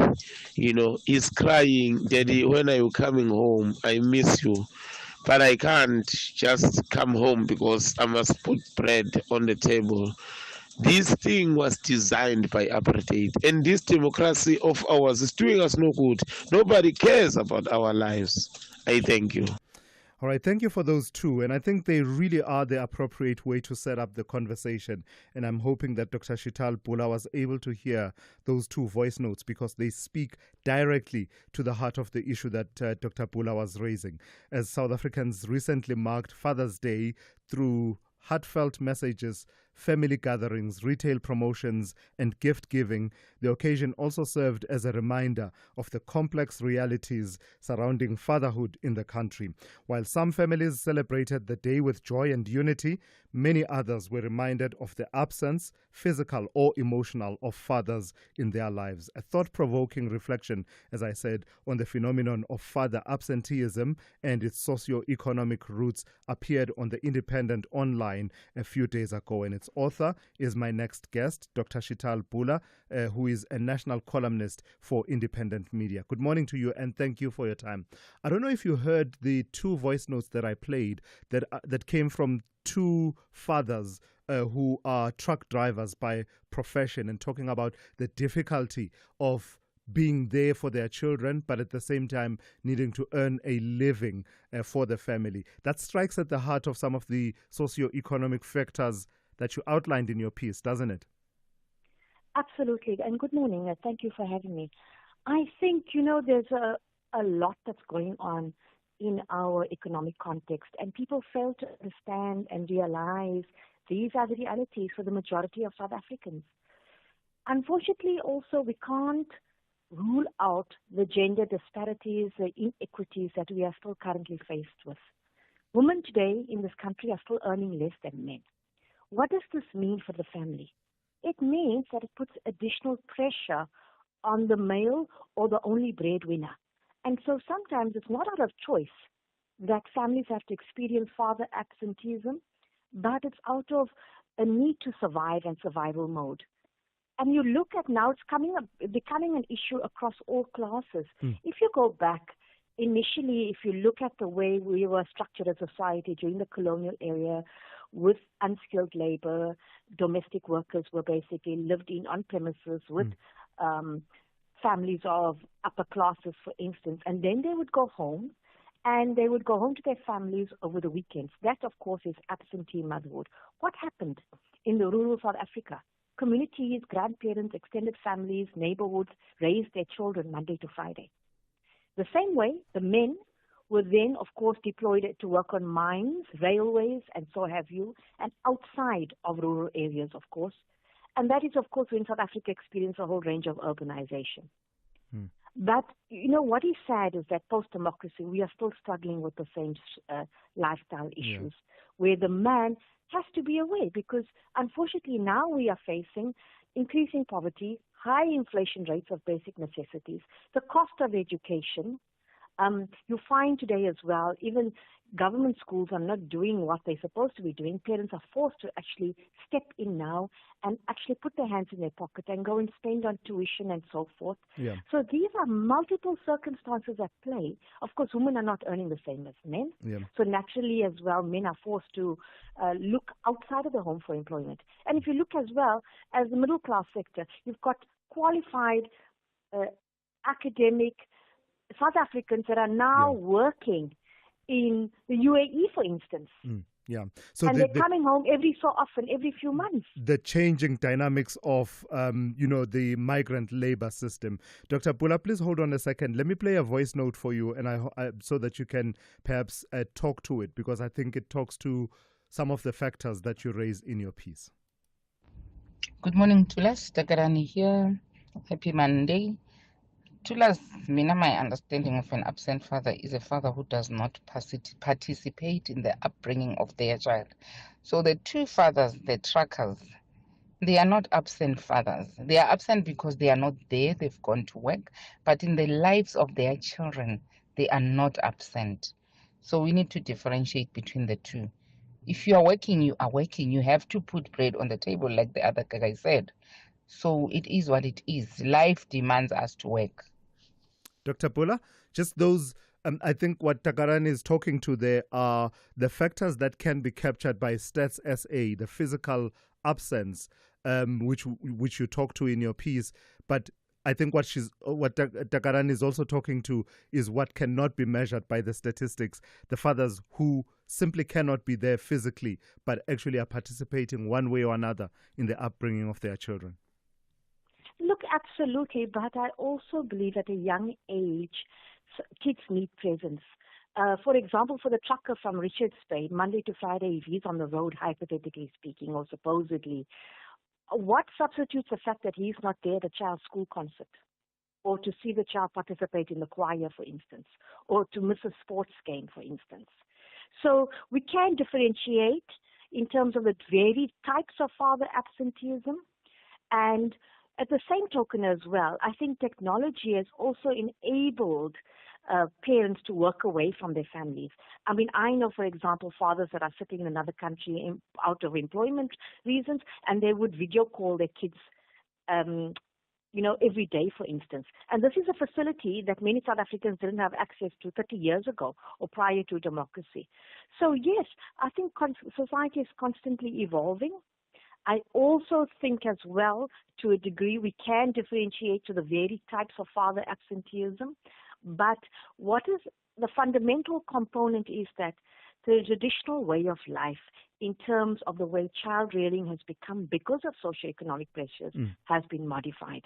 He's crying, Daddy, when are you coming home? I miss you. But I can't just come home because I must put bread on the table. This thing was designed by apartheid, and this democracy of ours is doing us no good. Nobody cares about our lives. I thank you. All right, thank you for those two. And I think they really are the appropriate way to set up the conversation. And I'm hoping that Dr. Shital Pula was able to hear those two voice notes because they speak directly to the heart of the issue that Dr. Pula was raising. As South Africans recently marked Father's Day through heartfelt messages, family gatherings, retail promotions, and gift giving, the occasion also served as a reminder of the complex realities surrounding fatherhood in the country. While some families celebrated the day with joy and unity, many others were reminded of the absence, physical or emotional, of fathers in their lives. A thought-provoking reflection, as I said, on the phenomenon of father absenteeism and its socio-economic roots appeared on the Independent online a few days ago, and its author is my next guest, Dr. Shital Pula, who is a national columnist for Independent Media. Good morning to you, and thank you for your time. I don't know if you heard the two voice notes that I played that came from two fathers who are truck drivers by profession and talking about the difficulty of being there for their children, but at the same time needing to earn a living for the family. That strikes at the heart of some of the socio-economic factors that you outlined in your piece, doesn't it? Absolutely. And good morning. Thank you for having me. I think, there's a lot that's going on in our economic context, and people fail to understand and realize these are the realities for the majority of South Africans. Unfortunately, also, we can't rule out the gender disparities, the inequities that we are still currently faced with. Women today in this country are still earning less than men. What does this mean for the family? It means that it puts additional pressure on the male or the only breadwinner. And so sometimes it's not out of choice that families have to experience father absenteeism, but it's out of a need to survive and survival mode. And you look at now, it's becoming an issue across all classes. If you go back, initially, if you look at the way we were structured as a society during the colonial era, with unskilled labor, domestic workers were basically lived in on premises with families of upper classes, for instance, and then they would go home, and they would go home to their families over the weekends. That, of course, is absentee motherhood. What happened in the rural South Africa? Communities, grandparents, extended families, neighborhoods raised their children Monday to Friday. The same way, the men were then, of course, deployed to work on mines, railways, and so have you, and outside of rural areas, of course. And that is, of course, when South Africa experienced a whole range of urbanization. But, what is sad is that post-democracy, we are still struggling with the same lifestyle issues, where the man has to be away because, unfortunately, now we are facing increasing poverty, high inflation rates of basic necessities, the cost of education. You find today as well, even government schools are not doing what they're supposed to be doing. Parents are forced to actually step in now and actually put their hands in their pocket and go and spend on tuition and so forth. Yeah. So these are multiple circumstances at play. Of course, women are not earning the same as men. Yeah. So naturally as well, men are forced to look outside of the home for employment. And if you look as well as the middle class sector, you've got qualified academic South Africans that are now working in the UAE, for instance. Yeah. So and they're coming home every so often, every few months. The changing dynamics of, the migrant labor system. Dr. Pula, please hold on a second. Let me play a voice note for you, and so that you can perhaps talk to it, because I think it talks to some of the factors that you raise in your piece. Good morning, Thulas. Takarani here. Happy Monday. Thulas, my understanding of an absent father is a father who does not participate in the upbringing of their child. So the two fathers, the truckers, they are not absent fathers. They are absent because they are not there, they've gone to work, but in the lives of their children, they are not absent. So we need to differentiate between the two. If you are working, you are working. You have to put bread on the table, like the other guy said. So it is what it is. Life demands us to work. Dr. Pula, just those, I think what Takarani is talking to there are the factors that can be captured by Stats SA, the physical absence, which you talk to in your piece. But I think what Takarani is also talking to is what cannot be measured by the statistics. The fathers who simply cannot be there physically, but actually are participating one way or another in the upbringing of their children. Look, absolutely, but I also believe at a young age, kids need presence. For example, for the trucker from Richards Bay, Monday to Friday, if he's on the road, hypothetically speaking, or supposedly, what substitutes the fact that he's not there at a child's school concert, or to see the child participate in the choir, for instance, or to miss a sports game, for instance? So we can differentiate in terms of the varied types of father absenteeism. And at the same token as well, I think technology has also enabled parents to work away from their families. I mean, I know, for example, fathers that are sitting in another country out of employment reasons, and they would video call their kids, every day, for instance. And this is a facility that many South Africans didn't have access to 30 years ago or prior to democracy. So, yes, I think society is constantly evolving. I also think as well, to a degree, we can differentiate to the varied types of father absenteeism. But what is the fundamental component is that the traditional way of life in terms of the way child rearing has become because of socioeconomic pressures has been modified.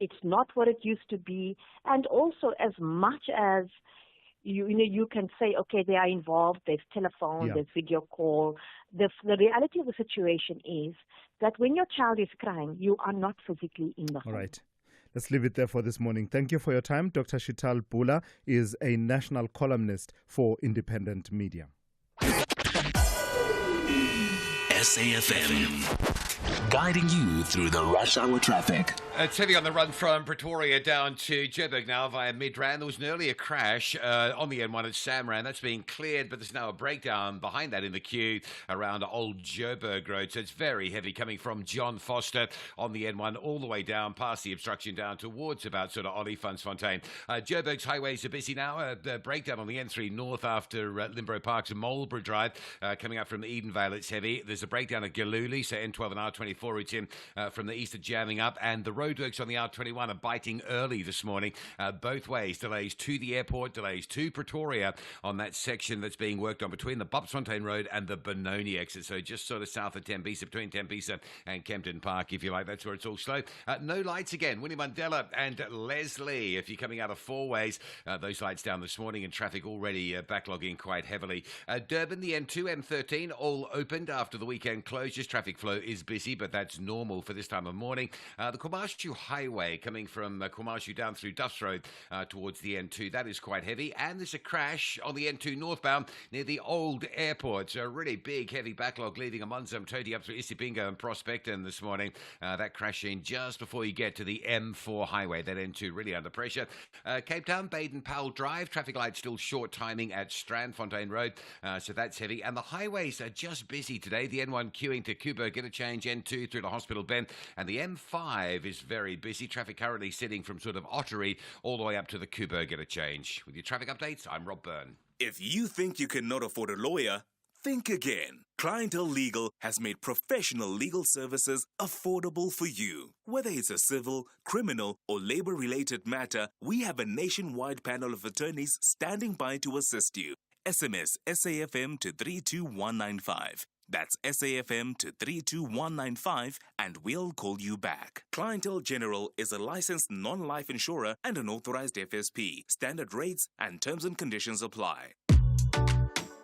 It's not what it used to be. And also, as much as you can say, okay, they are involved, there's telephone, there's video call. The reality of the situation is that when your child is crying, you are not physically in the home. All right. Let's leave it there for this morning. Thank you for your time. Dr. Shital Pula is a national columnist for independent media. SAFM, guiding you through the rush hour traffic. It's heavy on the run from Pretoria down to Joburg now via Midrand. There was an earlier crash on the N1 at Samran. That's being cleared, but there's now a breakdown behind that in the queue around Old Joburg Road. So it's very heavy coming from John Foster on the N1 all the way down past the obstruction down towards about sort of Olifantsfontein. Joburg's highways are busy now. The breakdown on the N3 north after Limborough Parks and Marlborough Drive. Coming up from Edenvale, it's heavy. There's a breakdown at Galuli, so N12 and R24 routes in from the east are jamming up, and the roadworks on the R21 are biting early this morning. Both ways, delays to the airport, delays to Pretoria on that section that's being worked on between the Bobsfontein Road and the Benoni exit. So just sort of south of Tembisa, between Tembisa and Kempton Park, if you like. That's where it's all slow. No lights again. Winnie Mandela and Leslie, if you're coming out of Four Ways, those lights down this morning and traffic already backlogging quite heavily. Durban, the N2, M13, all opened after the weekend closures. Traffic flow is busy, but that's normal for this time of morning. The Kwamashu Highway coming from Kwamashu down through Duffs Road towards the N2, that is quite heavy. And there's a crash on the N2 northbound near the old airport. So a really big, heavy backlog leaving Amanza Mtoti up through Isipingo and Prospecton this morning. That crash in just before you get to the M4 highway. That N2 really under pressure. Cape Town, Baden-Powell Drive, traffic lights still short timing at Strandfontein Road. So that's heavy. And the highways are just busy today. The N1 queuing to Kubo Interchange, N2 through to Hospital Bend, and the M5 is very busy. Traffic currently sitting from sort of Ottery all the way up to the Kubo Interchange. With your traffic updates, I'm Rob Byrne. If you think you cannot afford a lawyer, think again. Clientele Legal has made professional legal services affordable for you. Whether it's a civil, criminal, or labor-related matter, we have a nationwide panel of attorneys standing by to assist you. SMS SAFM to 32195. That's SAFM to 32195 and we'll call you back. Clientele General is a licensed non-life insurer and an authorized FSP. Standard rates and terms and conditions apply.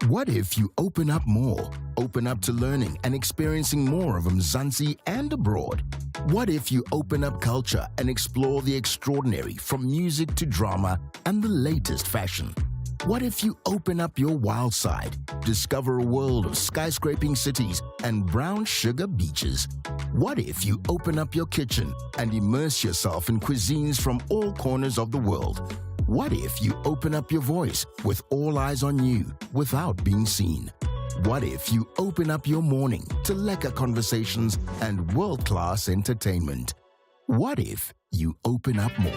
What if you open up more? Open up to learning and experiencing more of Mzansi and abroad? What if you open up culture and explore the extraordinary from music to drama and the latest fashion? What if you open up your wild side, discover a world of skyscraping cities and brown sugar beaches? What if you open up your kitchen and immerse yourself in cuisines from all corners of the world? What if you open up your voice with all eyes on you without being seen? What if you open up your morning to lekker conversations and world-class entertainment? What if you open up more?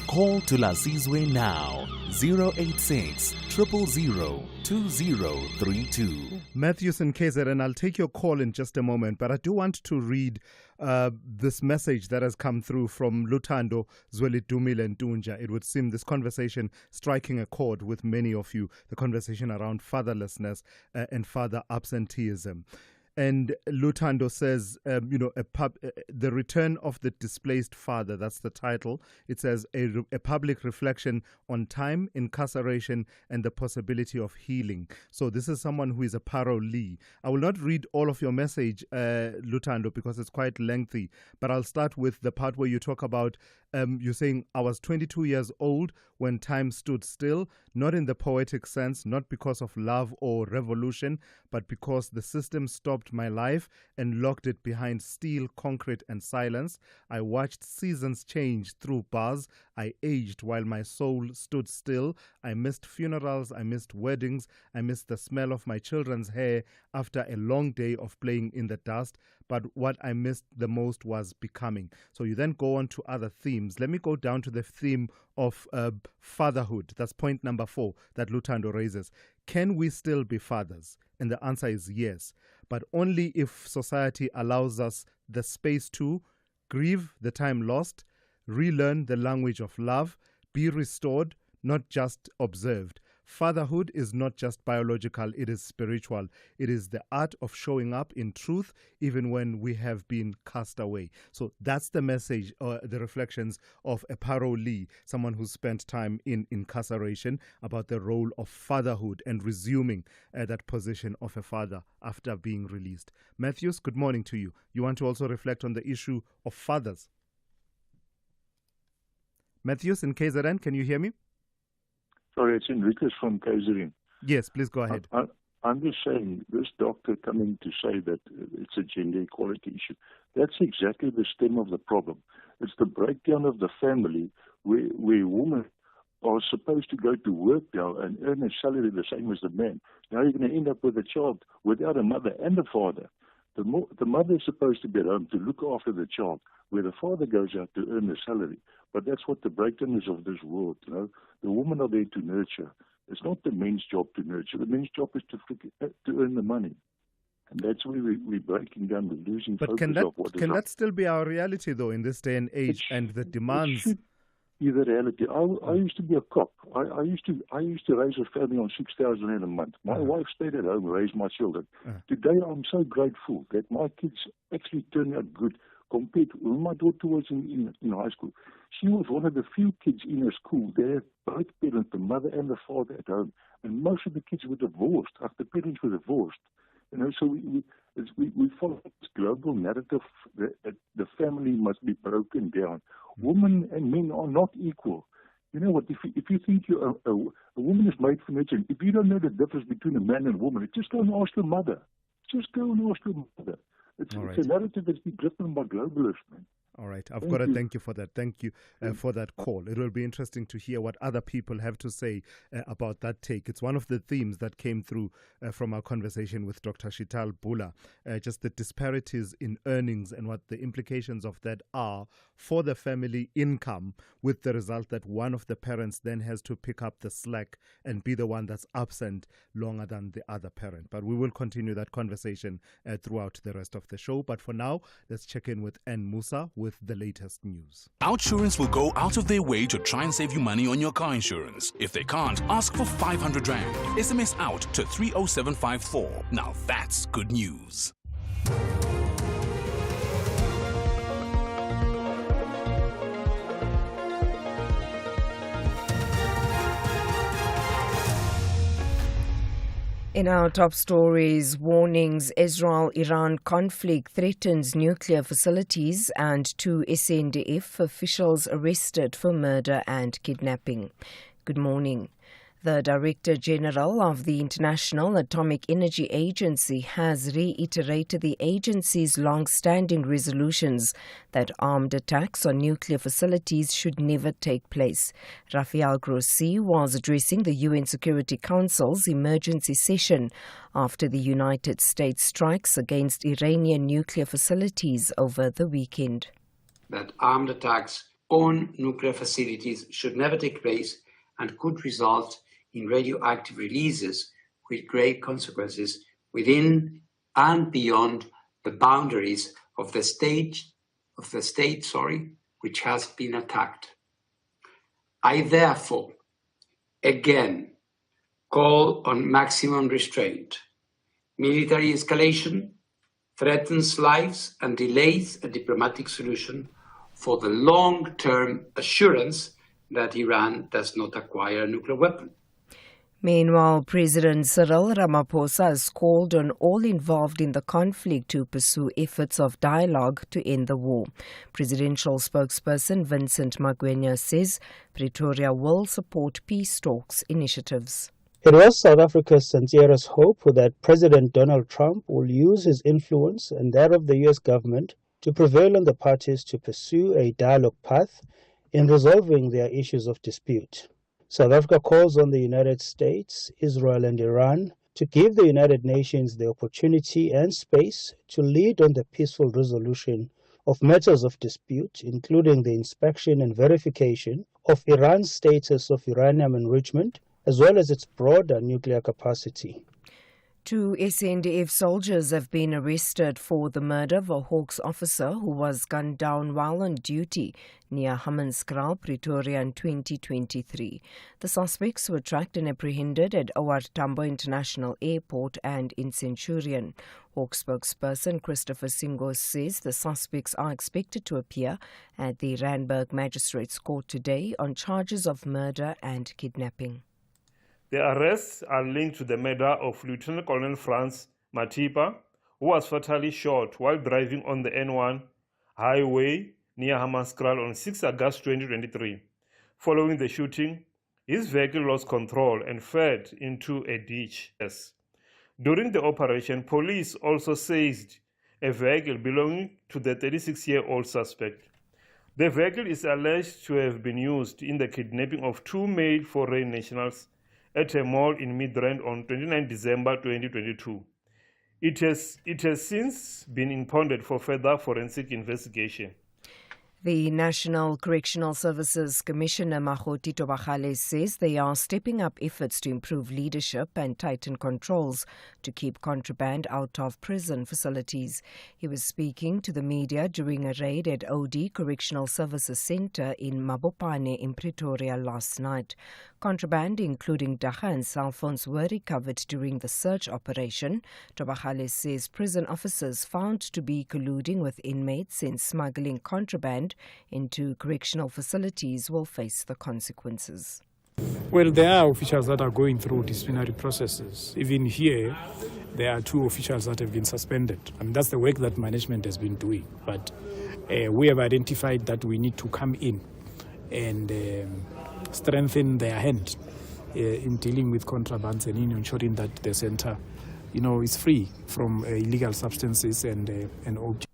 Call Thulasizwe now, 086 000 2032. Matthews and KZN, I'll take your call in just a moment, but I do want to read this message that has come through from Lutando Zwelidumile Ntunja. It would seem this conversation striking a chord with many of you, the conversation around fatherlessness and father absenteeism. And Lutando says, the return of the displaced father, that's the title. It says, a public reflection on time, incarceration, and the possibility of healing. So this is someone who is a parolee. I will not read all of your message, Lutando, because it's quite lengthy, but I'll start with the part where you talk about, you're saying, I was 22 years old when time stood still, not in the poetic sense, not because of love or revolution, but because the system stopped my life and locked it behind steel, concrete, and silence. I watched seasons change through bars. I aged while my soul stood still. I missed funerals. I missed weddings. I missed the smell of my children's hair after a long day of playing in the dust. But what I missed the most was becoming. So you then go on to other themes. Let me go down to the theme of fatherhood. That's point number 4 that Lutando raises. Can we still be fathers? And the answer is yes, but only if society allows us the space to grieve the time lost, relearn the language of love, be restored, not just observed. Fatherhood is not just biological, it is spiritual. It is the art of showing up in truth even when we have been cast away. So that's the message, the reflections of a parolee, someone who spent time in incarceration, about the role of fatherhood and resuming that position of a father after being released. Matthews, good morning to you. You want to also reflect on the issue of fathers? Matthews in KZN, can you hear me? Sorry, it's Enriquez from KZN. Yes, please go ahead. I'm just saying, this doctor coming to say that it's a gender equality issue, that's exactly the stem of the problem. It's the breakdown of the family where women are supposed to go to work now and earn a salary the same as the man. Now you're going to end up with a child without a mother and a father. The mother is supposed to be at home to look after the child, where the father goes out to earn a salary. But that's what the breakdown is of this world. The women are there to nurture. It's not the men's job to nurture. The men's job is to earn the money. And that's where we're breaking down, we're losing focus of what is. Can that still be our reality, though, in this day and age, and the demands? It should be the reality. I used to be a cop. I used to raise a family on 6,000 rand a month. My wife stayed at home, raised my children. Today, I'm so grateful that my kids actually turned out good compared to when my daughter was in high school. She was one of the few kids in her school. They had both parents, the mother and the father, at home. And most of the kids were divorced after parents were divorced. So we follow this global narrative that the family must be broken down. Women and men are not equal. You know what? If you think a woman is made for nurturing, if you don't know the difference between a man and a woman, just go and ask the mother. Just go and ask the mother. It's a narrative that's been driven by globalists, man. All right. I've got to thank you for that. Thank you for that call. It will be interesting to hear what other people have to say about that take. It's one of the themes that came through from our conversation with Dr. Shital Bula, just the disparities in earnings and what the implications of that are for the family income, with the result that one of the parents then has to pick up the slack and be the one that's absent longer than the other parent. But we will continue that conversation throughout the rest of the show. But for now, let's check in with N. Musa with the latest news. Outsurance will go out of their way to try and save you money on your car insurance. If they can't, ask for 500 Rand. SMS out to 30754. Now that's good news. In our top stories, warnings: Israel-Iran conflict threatens nuclear facilities, and 2 SANDF officials arrested for murder and kidnapping. Good morning. The Director General of the International Atomic Energy Agency has reiterated the agency's long-standing resolutions that armed attacks on nuclear facilities should never take place. Rafael Grossi was addressing the UN Security Council's emergency session after the United States strikes against Iranian nuclear facilities over the weekend. That armed attacks on nuclear facilities should never take place and could result in radioactive releases with grave consequences within and beyond the boundaries of the state, which has been attacked. I therefore again call on maximum restraint. Military escalation threatens lives and delays a diplomatic solution for the long-term assurance that Iran does not acquire a nuclear weapon. Meanwhile, President Cyril Ramaphosa has called on all involved in the conflict to pursue efforts of dialogue to end the war. Presidential spokesperson Vincent Magwenya says Pretoria will support peace talks initiatives. It was South Africa's sincerest hope that President Donald Trump will use his influence and that of the U.S. government to prevail on the parties to pursue a dialogue path in resolving their issues of dispute. South Africa calls on the United States, Israel and Iran to give the United Nations the opportunity and space to lead on the peaceful resolution of matters of dispute, including the inspection and verification of Iran's status of uranium enrichment, as well as its broader nuclear capacity. 2 SANDF soldiers have been arrested for the murder of a Hawks officer who was gunned down while on duty near Hammanskraal, Pretoria in 2023. The suspects were tracked and apprehended at OR Tambo International Airport and in Centurion. Hawks spokesperson Christopher Singo says the suspects are expected to appear at the Randburg Magistrates Court today on charges of murder and kidnapping. The arrests are linked to the murder of Lieutenant Colonel Franz Matipa, who was fatally shot while driving on the N1 highway near Hammanskraal on 6 August 2023. Following the shooting, his vehicle lost control and fell into a ditch. During the operation, police also seized a vehicle belonging to the 36-year-old suspect. The vehicle is alleged to have been used in the kidnapping of 2 male foreign nationals at a mall in Midrand on 29 December 2022. It has since been impounded for further forensic investigation. The National Correctional Services Commissioner Mahoti Tobagale says they are stepping up efforts to improve leadership and tighten controls to keep contraband out of prison facilities. He was speaking to the media during a raid at OD Correctional Services Centre in Mabopane in Pretoria last night. Contraband, including dagga and cell phones, were recovered during the search operation. Tobagale says prison officers found to be colluding with inmates in smuggling contraband into correctional facilities will face the consequences. Well, there are officials that are going through disciplinary processes. Even here, there are 2 officials that have been suspended. I mean, that's the work that management has been doing. But we have identified that we need to come in and strengthen their hand in dealing with contrabands and in ensuring that the centre, is free from illegal substances and objects.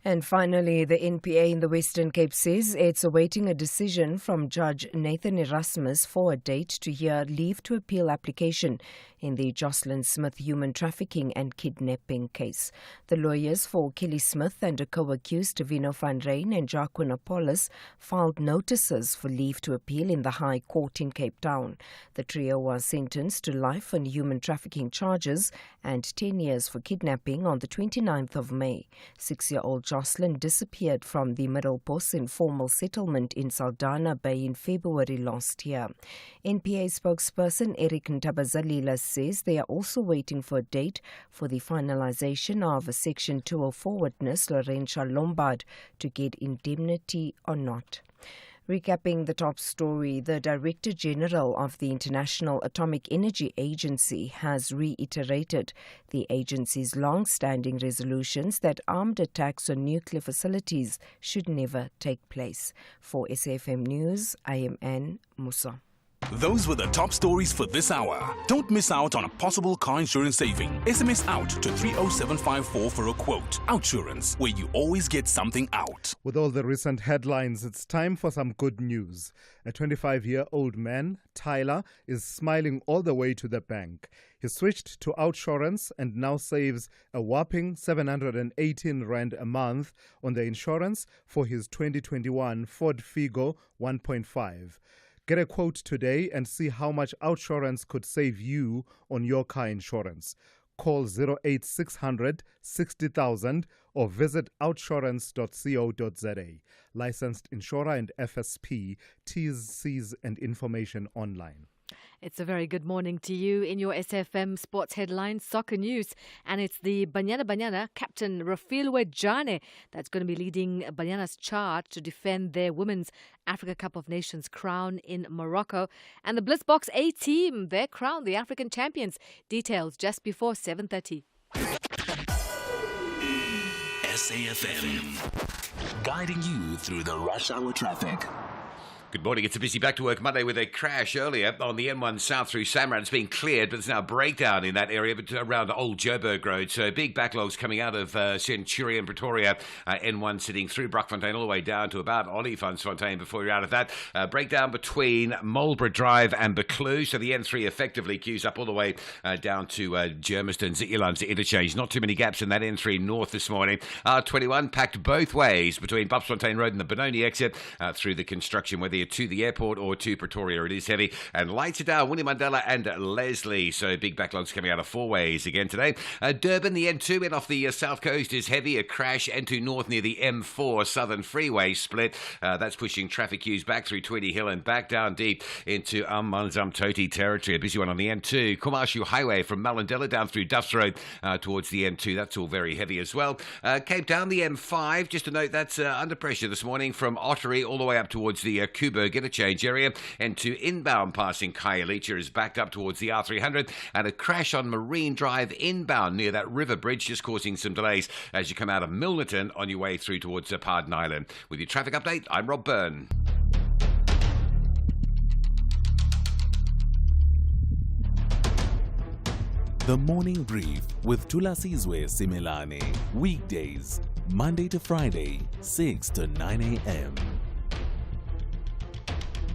And finally, the NPA in the Western Cape says it's awaiting a decision from Judge Nathan Erasmus for a date to hear leave to appeal application in the Jocelyn Smith human trafficking and kidnapping case. The lawyers for Kelly Smith and a co-accused Vino van Ryn and Jacqueline Apollos filed notices for leave to appeal in the High Court in Cape Town. The trio was sentenced to life on human trafficking charges and 10 years for kidnapping on the 29th of May. 6-year-old Jocelyn disappeared from the Middle Post informal settlement in Saldanha Bay in February last year. NPA spokesperson Eric Ntabazalila says they are also waiting for a date for the finalization of a Section 204 witness, Laurentia Lombard, to get indemnity or not. Recapping the top story, the Director General of the International Atomic Energy Agency has reiterated the agency's long-standing resolutions that armed attacks on nuclear facilities should never take place. For SAFM News, I am Anne Musa. Those were the top stories for this hour. Don't miss out on a possible car insurance saving. SMS out to 30754 for a quote. Outsurance, where you always get something out. With all the recent headlines, it's time for some good news. A 25-year-old man, Tyler, is smiling all the way to the bank. He switched to Outsurance and now saves a whopping 718 Rand a month on the insurance for his 2021 Ford Figo 1.5. Get a quote today and see how much Outsurance could save you on your car insurance. Call 08600 60,000 or visit outsurance.co.za. Licensed insurer and FSP. T's, C's and information online. It's a very good morning to you in your SFM Sports Headlines Soccer News. And it's the Banyana captain Rafilwe Jane that's going to be leading Banyana's charge to defend their Women's Africa Cup of Nations crown in Morocco. And the Blitzbox A team, their crown, the African champions. Details just before 7:30. SAFM, guiding you through the rush hour traffic. Good morning. It's a busy back to work Monday with a crash earlier on the N1 south through Samran. It's been cleared, but there's now a breakdown in that area but around Old Joburg Road. So big backlogs coming out of Centurion, Pretoria. N1 sitting through Brockfontein all the way down to about Olifantsfontein before you're out of that. Breakdown between Marlborough Drive and Buccleuch. So the N3 effectively queues up all the way down to Germiston's Elands interchange. Not too many gaps in that N3 north this morning. R21 packed both ways between Bupsfontein Road and the Benoni exit through the construction, whether you're to the airport or to Pretoria. It is heavy. And lights are down, Winnie Mandela and Leslie. So big backlogs coming out of four ways again today. Durban, the N2 in off the south coast is heavy. A crash N2 north near the M4 Southern Freeway split. That's pushing traffic queues back through Tweedy Hill and back down deep into Amanzamtoti territory. A busy one on the N2. Kumashu Highway from Malindela down through Duffs Road towards the N2. That's all very heavy as well. Cape Town, the M5. Just to note, that's under pressure this morning from Ottery all the way up towards the Kuburg interchange area. N2 inbound passing Khayelitsha is backed up towards the R300. And a crash on Marine Drive inbound near that river bridge, just causing some delays as you come out of Milnerton on your way through towards Pardon Island. With your traffic update, I'm Rob Byrne. The Morning Brief with Thulasizwe Simelane. Weekdays, Monday to Friday, 6 to 9 a.m.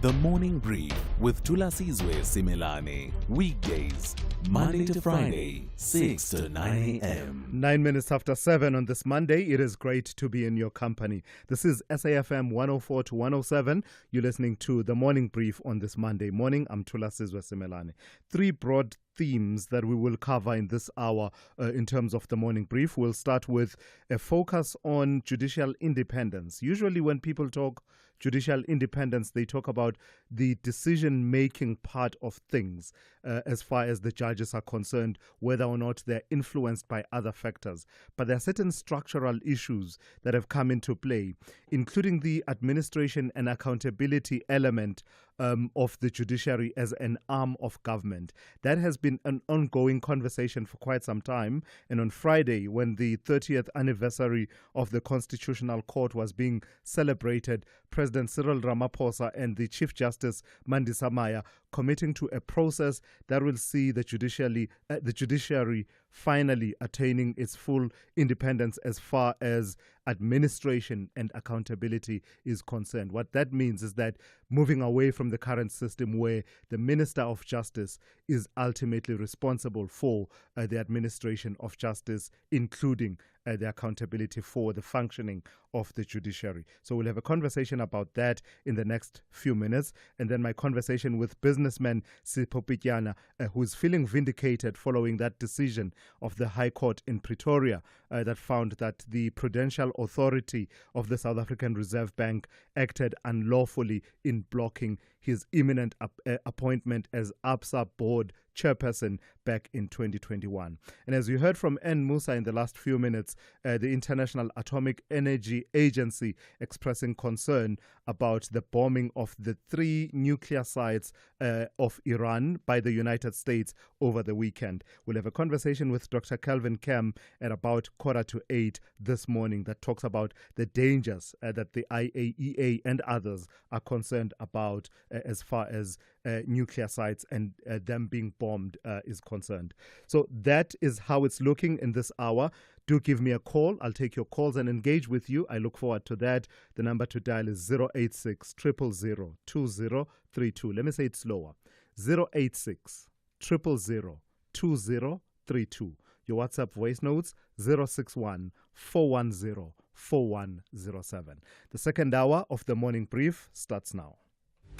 The Morning Brief with Thulasizwe Simelane. Weekdays, Monday to Friday, 6 to 9 a.m. 9 minutes after 7 on this Monday. It is great to be in your company. This is SAFM 104 to 107. You're listening to The Morning Brief on this Monday morning. I'm Thulasizwe Simelane. Three broad themes that we will cover in this hour in terms of The Morning Brief. We'll start with a focus on judicial independence. Usually when people talk judicial independence, they talk about the decision-making part of things as far as the judges are concerned, whether or not they're influenced by other factors. But there are certain structural issues that have come into play, including the administration and accountability element of the judiciary as an arm of government. That has been an ongoing conversation for quite some time. And on Friday, when the 30th anniversary of the Constitutional Court was being celebrated, President Cyril Ramaphosa and the Chief Justice Mandisa Maya committing to a process that will see the judiciary finally attaining its full independence as far as administration and accountability is concerned. What that means is that moving away from the current system where the Minister of Justice is ultimately responsible for the administration of justice, including the accountability for the functioning of the judiciary. So we'll have a conversation about that in the next few minutes. And then my conversation with businessman Sipho Pityana, who is feeling vindicated following that decision of the High Court in Pretoria that found that the Prudential Authority of the South African Reserve Bank acted unlawfully in blocking his imminent appointment as ABSA board chairperson back in 2021. And as you heard from N. Musa in the last few minutes, the International Atomic Energy Agency expressing concern about the bombing of the 3 nuclear sites of Iran by the United States over the weekend. We'll have a conversation with Dr. Kelvin Kem at about 7:45 this morning that talks about the dangers that the IAEA and others are concerned about as far as nuclear sites and them being bombed is concerned. So that is how it's looking in this hour. Do give me a call. I'll take your calls and engage with you. I look forward to that. The number to dial is 086 000 2032. Let me say it slower. 086 000 2032. Your WhatsApp voice notes 061 410 4107. The second hour of the morning brief starts now.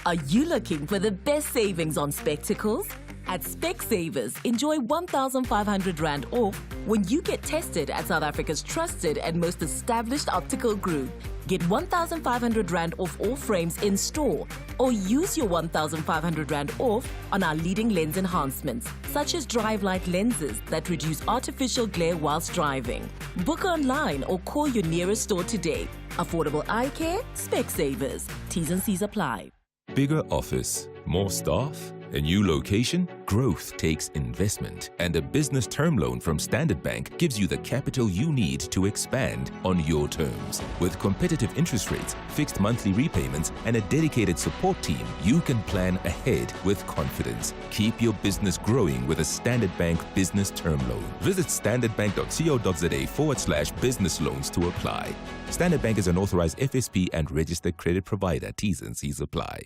Are you looking for the best savings on spectacles? At Specsavers, enjoy 1,500 Rand off when you get tested at South Africa's trusted and most established optical group. Get 1,500 Rand off all frames in store, or use your 1,500 Rand off on our leading lens enhancements, such as drive light lenses that reduce artificial glare whilst driving. Book online or call your nearest store today. Affordable eye care, Specsavers. T's and C's apply. Bigger office, more staff, a new location? Growth takes investment, and a business term loan from Standard Bank gives you the capital you need to expand on your terms. With competitive interest rates, fixed monthly repayments, and a dedicated support team, you can plan ahead with confidence. Keep your business growing with a Standard Bank business term loan. Visit standardbank.co.za/business loans to apply. Standard Bank is an authorized FSP and registered credit provider. T's and C's apply.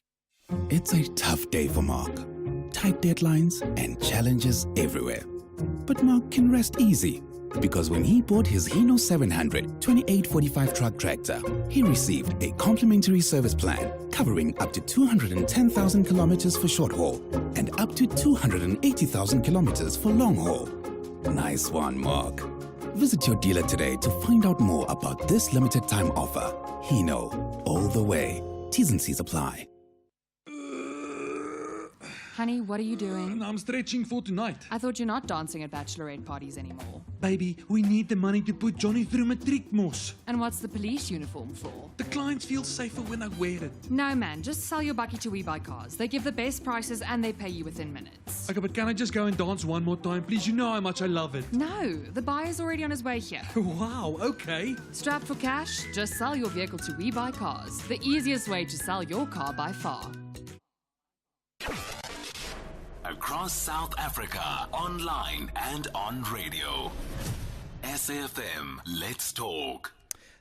It's a tough day for Mark. Tight deadlines and challenges everywhere. But Mark can rest easy, because when he bought his Hino 700 2845 truck tractor, he received a complimentary service plan covering up to 210,000 kilometers for short haul and up to 280,000 kilometers for long haul. Nice one, Mark. Visit your dealer today to find out more about this limited time offer. Hino, all the way. T's and C's apply. Honey, what are you doing? I'm stretching for tonight. I thought you're not dancing at bachelorette parties anymore. Baby, we need the money to put Johnny through matric mos. And what's the police uniform for? The clients feel safer when I wear it. No, man, just sell your bucky to We Buy Cars. They give the best prices and they pay you within minutes. Okay, but can I just go and dance one more time, please? You know how much I love it. No, the buyer's already on his way here. Wow, okay. Strapped for cash? Just sell your vehicle to We Buy Cars. The easiest way to sell your car by far. Across South Africa, online and on radio. SAFM, let's talk.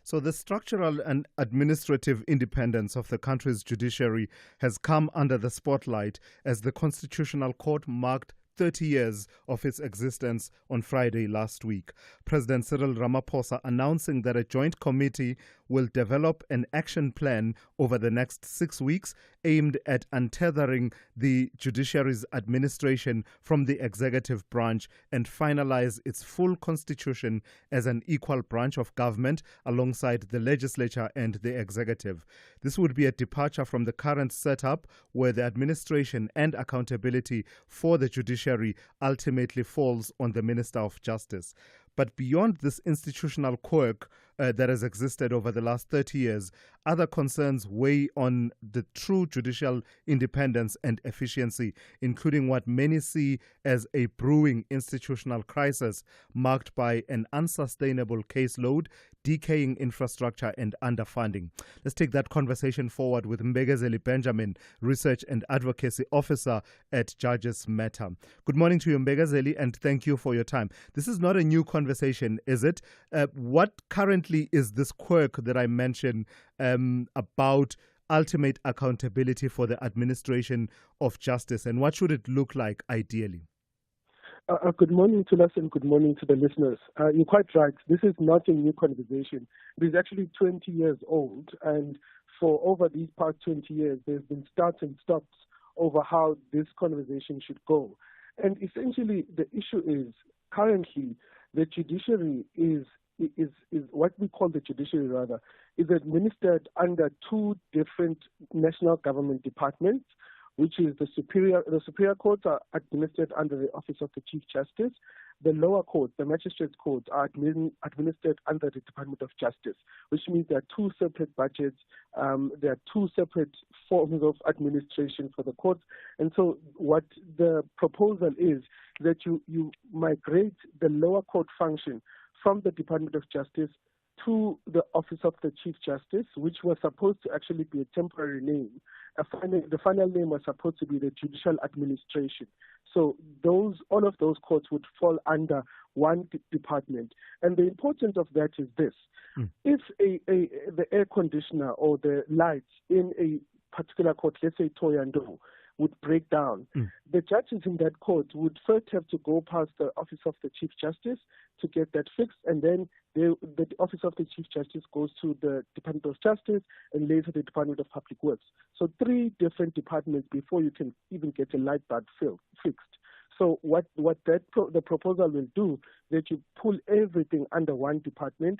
So the structural and administrative independence of the country's judiciary has come under the spotlight as the Constitutional Court marked 30 years of its existence on Friday last week. President Cyril Ramaphosa announcing that a joint committee will develop an action plan over the next 6 weeks aimed at untethering the judiciary's administration from the executive branch and finalize its full constitution as an equal branch of government alongside the legislature and the executive. This would be a departure from the current setup where the administration and accountability for the judiciary ultimately falls on the Minister of Justice. But beyond this institutional quirk that has existed over the last 30 years, other concerns weigh on the true judicial independence and efficiency, including what many see as a brewing institutional crisis marked by an unsustainable caseload, decaying infrastructure and underfunding. Let's take that conversation forward with Mbegazeli Benjamin, Research and Advocacy Officer at Judges Matter. Good morning to you, Mbegazeli, and thank you for your time. This is not a new conversation, is it? What currently is this quirk that I mentioned about ultimate accountability for the administration of justice, and what should it look like ideally? Good morning to us and good morning to the listeners. You're quite right. This is not a new conversation. It is actually 20 years old, and for over these past 20 years, there's been starts and stops over how this conversation should go. And essentially, the issue is currently the judiciary is what we call the judiciary rather, is administered under two different national government departments, which is the superior courts are administered under the Office of the Chief Justice. The lower courts, the magistrates' courts, are administered under the Department of Justice, which means there are two separate budgets, there are two separate forms of administration for the courts. And so what the proposal is that you migrate the lower court function from the Department of Justice to the Office of the Chief Justice, which was supposed to actually be a temporary name. The final name was supposed to be the Judicial Administration. So all of those courts would fall under one department. And the importance of that is this. If the air conditioner or the lights in a particular court, let's say Toyando, would break down, the judges in that court would first have to go past the Office of the Chief Justice to get that fixed, and then the Office of the Chief Justice goes to the Department of Justice and later the Department of Public Works. So 3 different departments before you can even get a light bulb fixed. So what the proposal will do, that you pull everything under one department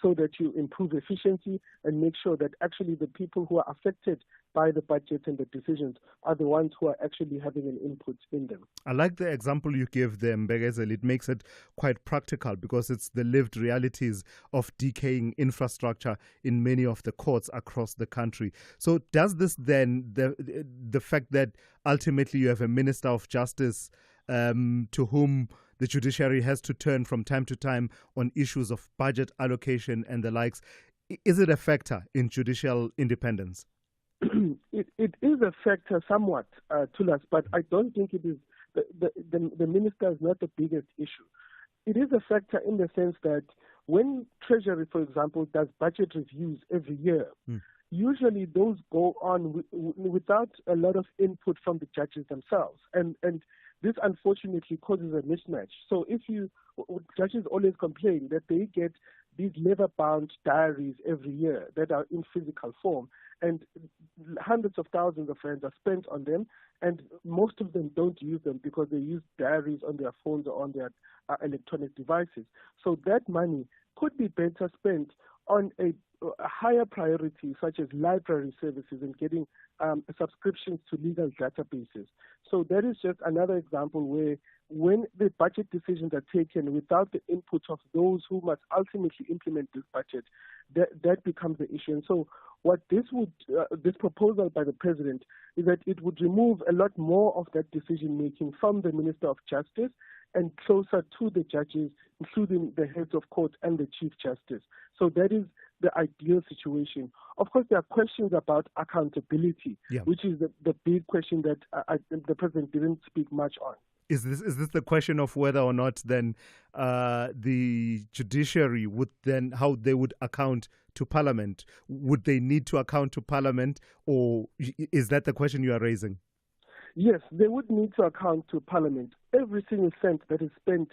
so that you improve efficiency and make sure that actually the people who are affected by the budget and the decisions are the ones who are actually having an input in them. I like the example you give them, Mbegezeli. It makes it quite practical because it's the lived realities of decaying infrastructure in many of the courts across the country. So does this then, the fact that ultimately you have a Minister of Justice to whom the judiciary has to turn from time to time on issues of budget allocation and the likes, is it a factor in judicial independence? It is a factor somewhat, Thulas, but I don't think it is. The minister is not the biggest issue. It is a factor in the sense that when Treasury, for example, does budget reviews every year, usually those go on without a lot of input from the judges themselves. And this unfortunately causes a mismatch. So judges always complain that they get these labor-bound diaries every year that are in physical form, and hundreds of thousands of rands are spent on them, and most of them don't use them because they use diaries on their phones or on their electronic devices. So that money could be better spent on a higher priority, such as library services and getting subscriptions to legal databases. So that is just another example where when the budget decisions are taken without the input of those who must ultimately implement this budget, that becomes the issue. And so what this proposal by the president is that it would remove a lot more of that decision-making from the Minister of Justice and closer to the judges, including the heads of court and the Chief Justice. So that is the ideal situation. Of course, there are questions about accountability, which is the big question that the president didn't speak much on. Is this the question of whether or not then the judiciary would then, how they would account to Parliament? Would they need to account to Parliament, or is that the question you are raising? Yes, they would need to account to Parliament. Every single cent that is spent,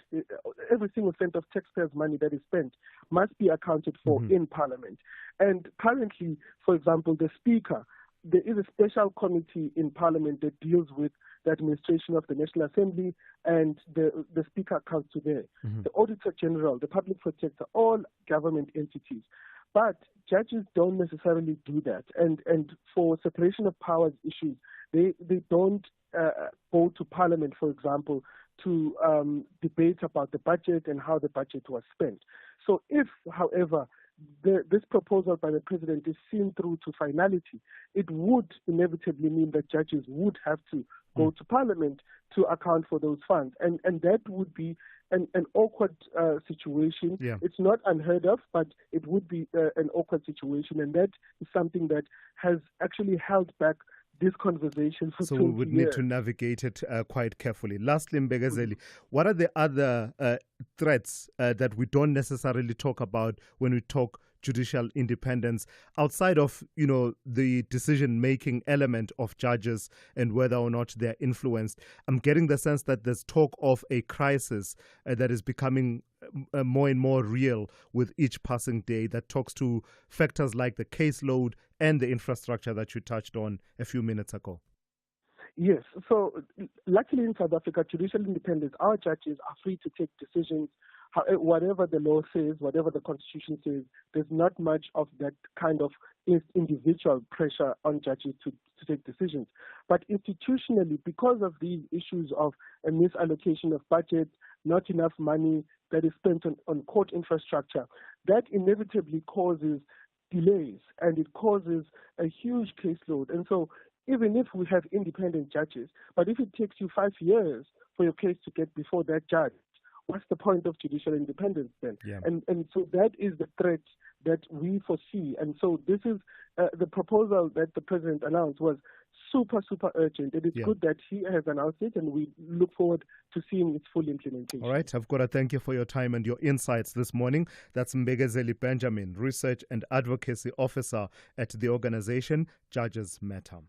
every single cent of taxpayers' money that is spent must be accounted for in Parliament. And currently, for example, the Speaker, there is a special committee in Parliament that deals with the administration of the National Assembly, and the Speaker accounts to there. The Auditor General, the Public Protector, all government entities. But judges don't necessarily do that. And for separation of powers issues, they don't go to Parliament, for example, to debate about the budget and how the budget was spent. So if, however, this proposal by the president is seen through to finality, it would inevitably mean that judges would have to go to Parliament to account for those funds. And that would be an awkward situation. It's not unheard of, but it would be an awkward situation. And that is something that has actually held back this conversation for 20 years. So we would need to navigate it quite carefully. Lastly, Mbegezeli, what are the other threats that we don't necessarily talk about when we talk judicial independence, outside of, the decision-making element of judges and whether or not they're influenced? I'm getting the sense that there's talk of a crisis that is becoming more and more real with each passing day, that talks to factors like the caseload and the infrastructure that you touched on a few minutes ago. Yes. So luckily in South Africa, judicial independence, our judges are free to take decisions. Whatever the law says, whatever the Constitution says, there's not much of that kind of individual pressure on judges to take decisions. But institutionally, because of these issues of a misallocation of budget, not enough money that is spent on court infrastructure, that inevitably causes delays and it causes a huge caseload. And so even if we have independent judges, but if it takes you 5 years for your case to get before that judge, what's the point of judicial independence then? Yeah. And so that is the threat that we foresee. And so this is the proposal that the president announced was super urgent. It is good that he has announced it, and we look forward to seeing its full implementation. All right, I've got to thank you for your time and your insights this morning. That's Mbegezeli Benjamin, Research and Advocacy Officer at the organization Judges Matter.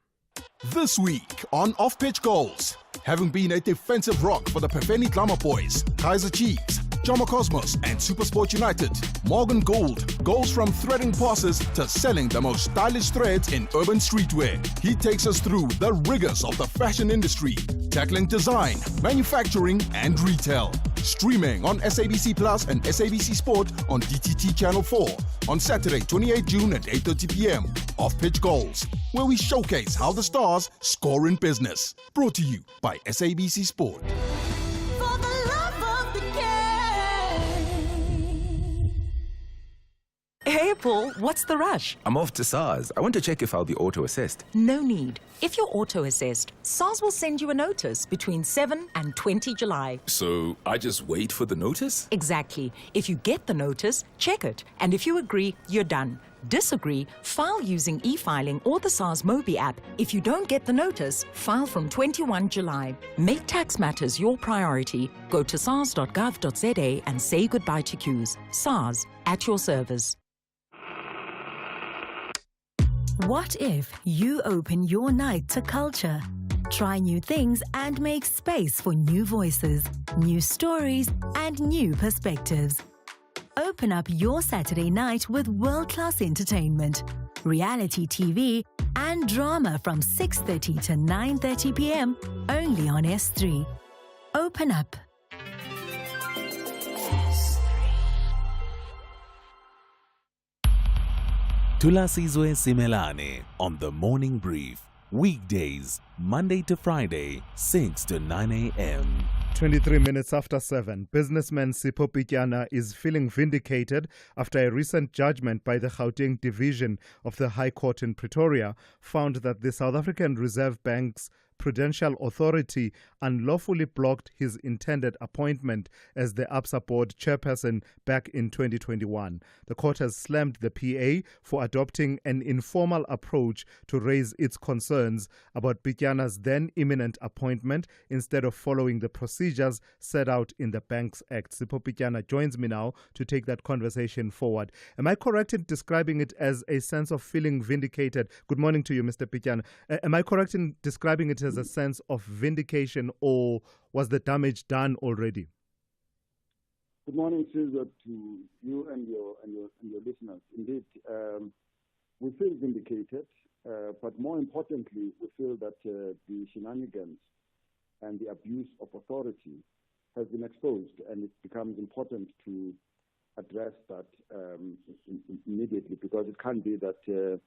This week on Off Pitch Goals, having been a defensive rock for the Pefeni Glamour Boys, Kaizer Chiefs, Jomo Cosmos and Supersport United, Morgan Gould goes from threading passes to selling the most stylish threads in urban streetwear. He takes us through the rigors of the fashion industry, tackling design, manufacturing and retail. Streaming on SABC Plus and SABC Sport on DTT Channel 4 on Saturday, 28 June at 8:30 p.m. Off Pitch Goals, where we showcase how the stars score in business. Brought to you by SABC Sport. Hey, Paul, what's the rush? I'm off to SARS. I want to check if I'll be auto-assessed. No need. If you're auto-assessed, SARS will send you a notice between 7 and 20 July. So I just wait for the notice? Exactly. If you get the notice, check it. And if you agree, you're done. Disagree, file using e-filing or the SARS Mobi app. If you don't get the notice, file from 21 July. Make tax matters your priority. Go to sars.gov.za and say goodbye to queues. SARS, at your service. What if you open your night to culture? Try new things and make space for new voices, new stories, and new perspectives. Open up your Saturday night with world-class entertainment, reality TV, and drama from 6:30 to 9:30 p.m. only on S3. Open up. Thulasizwe Simelane on the Morning Brief. Weekdays, Monday to Friday, 6 to 9 a.m. 23 minutes after 7, businessman Sipho Pityana is feeling vindicated after a recent judgment by the Gauteng Division of the High Court in Pretoria found that the South African Reserve Bank's Prudential Authority unlawfully blocked his intended appointment as the ABSA board chairperson back in 2021. The court has slammed the PA for adopting an informal approach to raise its concerns about Pityana's then imminent appointment instead of following the procedures set out in the Banks Act. Sipho Pityana joins me now to take that conversation forward. Am I correct in describing it as a sense of feeling vindicated? Good morning to you, Mr. Pityana. Am I correct in describing it as a sense of vindication, or was the damage done already? Good morning, Caesar, to you and your listeners. Indeed, we feel vindicated, but more importantly, we feel that the shenanigans and the abuse of authority has been exposed, and it becomes important to address that immediately, because it can't be that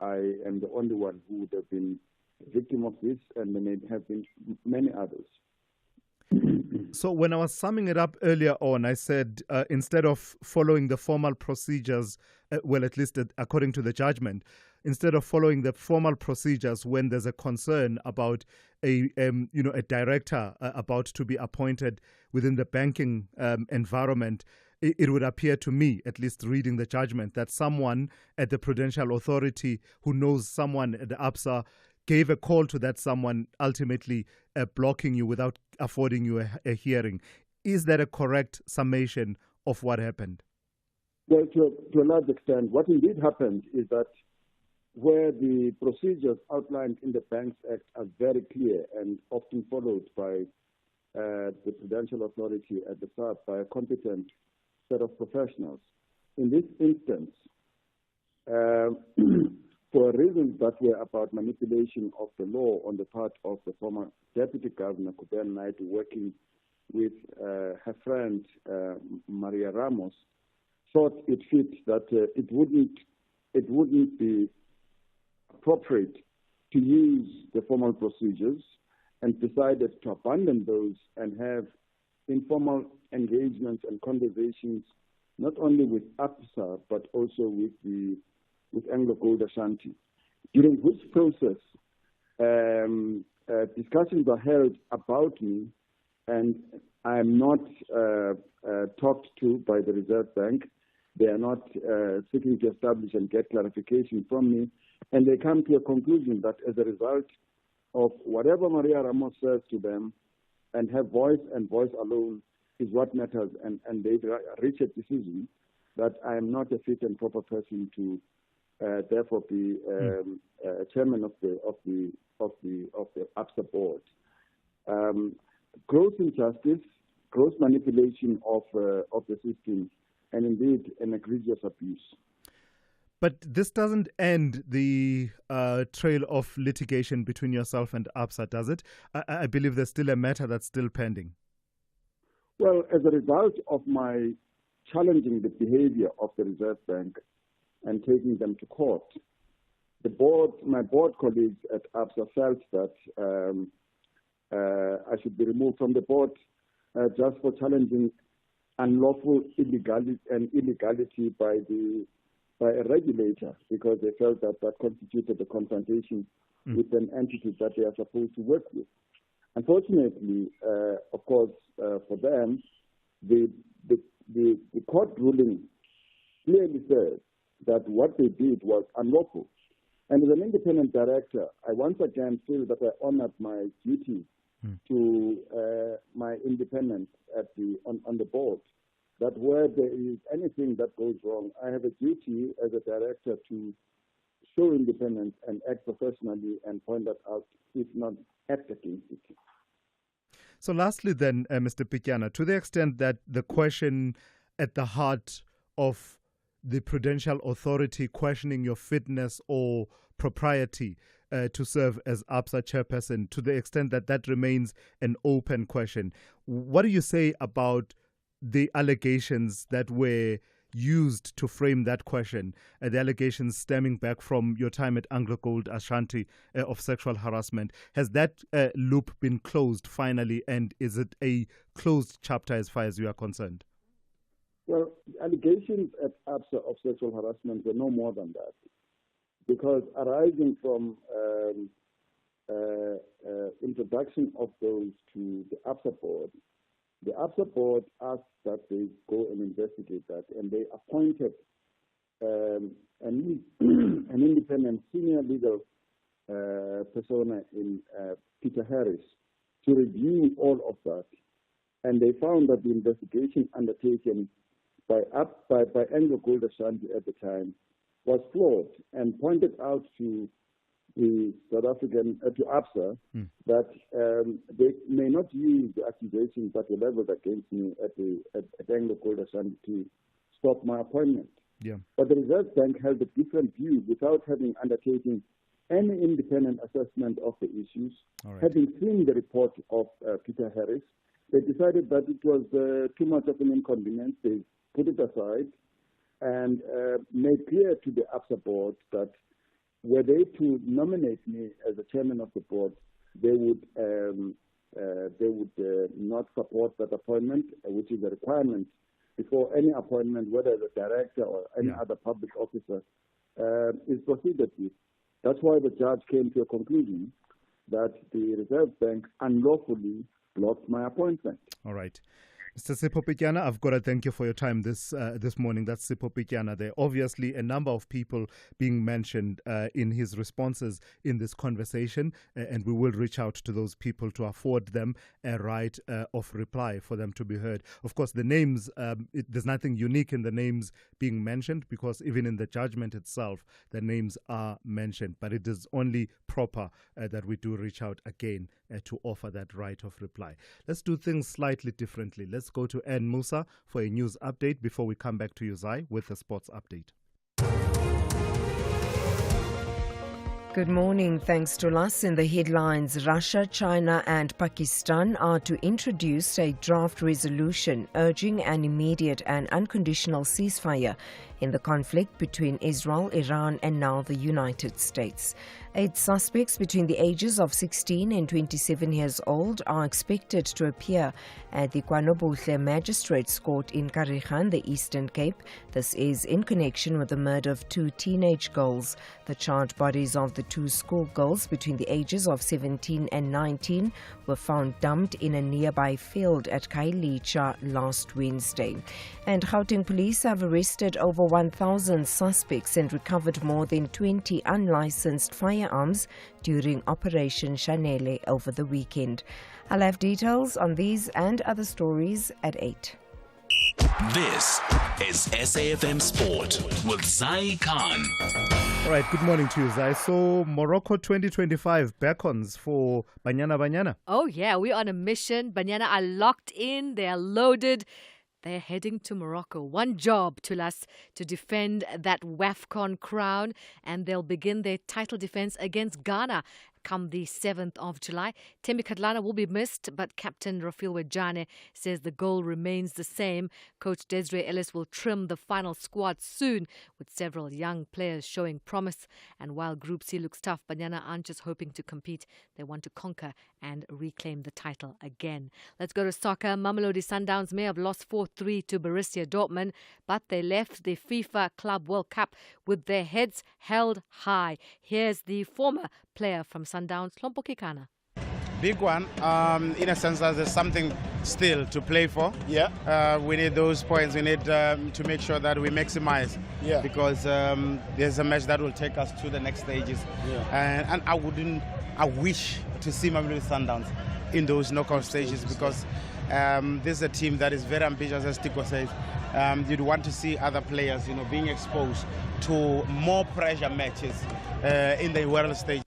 I am the only one who would have been a victim of this, and there may have been many others. So when I was summing it up earlier on, I said instead of following the formal procedures, well, at least according to the judgment, instead of following the formal procedures when there's a concern about a director about to be appointed within the banking environment, it would appear to me, at least reading the judgment, that someone at the Prudential Authority who knows someone at the ABSA gave a call to that someone, ultimately blocking you without affording you a hearing. Is that a correct summation of what happened? Well, to a large extent, what indeed happened is that where the procedures outlined in the Banks Act are very clear and often followed by the Prudential Authority at the start by a competent set of professionals. In this instance, for reasons that were about manipulation of the law on the part of the former Deputy Governor, Kubel Knight, working with her friend, Maria Ramos, thought it fit that it wouldn't be appropriate to use the formal procedures, and decided to abandon those and have informal engagements and conversations, not only with ABSA, but also with Anglo Gold Ashanti, during which process discussions are held about me, and I am not talked to by the Reserve Bank. They are not seeking to establish and get clarification from me. And they come to a conclusion that as a result of whatever Maria Ramos says to them, and have voice and voice alone is what matters, and they reach a decision that I am not a fit and proper person to therefore be chairman of the ABSA board. Gross injustice, gross manipulation of the system, and indeed an egregious abuse. But this doesn't end the trail of litigation between yourself and ABSA, does it? I believe there's still a matter that's still pending. Well, as a result of my challenging the behavior of the Reserve Bank and taking them to court, my board colleagues at ABSA felt that I should be removed from the board just for challenging unlawful illegality by a regulator, because they felt that that constituted a confrontation with an entity that they are supposed to work with. Unfortunately, of course, for them, the court ruling clearly says that what they did was unlawful. And as an independent director, I once again feel that I honored my duty to my independence on the board, that where there is anything that goes wrong, I have a duty as a director to show independence and act professionally and point that out, if not act against it. So lastly then, Mr. Pityana, to the extent that the question at the heart of the Prudential Authority questioning your fitness or propriety to serve as ABSA chairperson, to the extent that that remains an open question, what do you say about the allegations that were used to frame that question, the allegations stemming back from your time at Anglo Gold Ashanti of sexual harassment? Has that loop been closed finally, and is it a closed chapter as far as you are concerned? Well, allegations at ABSA of sexual harassment were no more than that, because arising from introduction of those to the ABSA board, the ABSA board asked that they go and investigate that, and they appointed an independent senior legal persona in Peter Harris to review all of that. And they found that the investigation undertaken by Anglo Gold Ashanti at the time was flawed, and pointed out to the South African, to ABSA, that they may not use the accusations that were leveled against me at Anglo Gold Ashanti to stop my appointment. Yeah. But the Reserve Bank held a different view without having undertaken any independent assessment of the issues. Right. Having seen the report of Peter Harris, they decided that it was too much of an inconvenience. They put it aside and made clear to the ABSA board that were they to nominate me as the chairman of the board, they would not support that appointment, which is a requirement before any appointment, whether as a director or any other public officer, is proceeded with. That's why the judge came to a conclusion that the Reserve Bank unlawfully blocked my appointment. All right. Mr. Sipho Pityana, I've got to thank you for your time this morning. That's Sipho Pityana. There are obviously a number of people being mentioned in his responses in this conversation, and we will reach out to those people to afford them a right of reply for them to be heard. Of course, the names, there's nothing unique in the names being mentioned, because even in the judgment itself, the names are mentioned. But it is only proper that we do reach out again to offer that right of reply. Let's do things slightly differently. Let's go to Ann Musa for a news update before we come back to you, Zai, with a sports update. Good morning. Thanks to us. In the headlines, Russia, China and Pakistan are to introduce a draft resolution urging an immediate and unconditional ceasefire in the conflict between Israel, Iran and now the United States. 8 suspects between the ages of 16 and 27 years old are expected to appear at the KwaNobuhle Magistrates Court in Karigan, the Eastern Cape. This is in connection with the murder of 2 teenage girls. The charred bodies of the 2 schoolgirls between the ages of 17 and 19 were found dumped in a nearby field at Kailicha last Wednesday. And Gauteng police have arrested over 1,000 suspects and recovered more than 20 unlicensed firearms during Operation Chanele over the weekend. I'll have details on these and other stories at 8. This is SAFM Sport with Zai Khan. All right, good morning to you, Zai. So, Morocco 2025 beckons for Banyana Banyana. Oh, yeah, we're on a mission. Banyana are locked in, they're loaded. They're heading to Morocco. One job, Thulas, to defend that WAFCON crown, and they'll begin their title defense against Ghana come the 7th of July. Thembi Kgatlana will be missed, but Captain Rafiel Wejane says the goal remains the same. Coach Desiree Ellis will trim the final squad soon, with several young players showing promise. And while Group C looks tough, Banyana aren't just hoping to compete. They want to conquer and reclaim the title again. Let's go to soccer. Mamelodi Sundowns may have lost 4-3 to Borussia Dortmund, but they left the FIFA Club World Cup with their heads held high. Here's the former player from Sundowns, Hlompo Kekana. Big one, in a sense that there's something still to play for. Yeah. We need those points. We need to make sure that we maximize. Yeah. Because there's a match that will take us to the next stages. Yeah. And I wish to see Mamelodi Sundowns in those knockout stages because this is a team that is very ambitious, as Tiko says. You'd want to see other players, being exposed to more pressure matches in the world stage.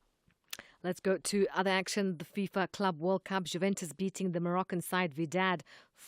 Let's go to other action. The FIFA Club World Cup. Juventus beating the Moroccan side Wydad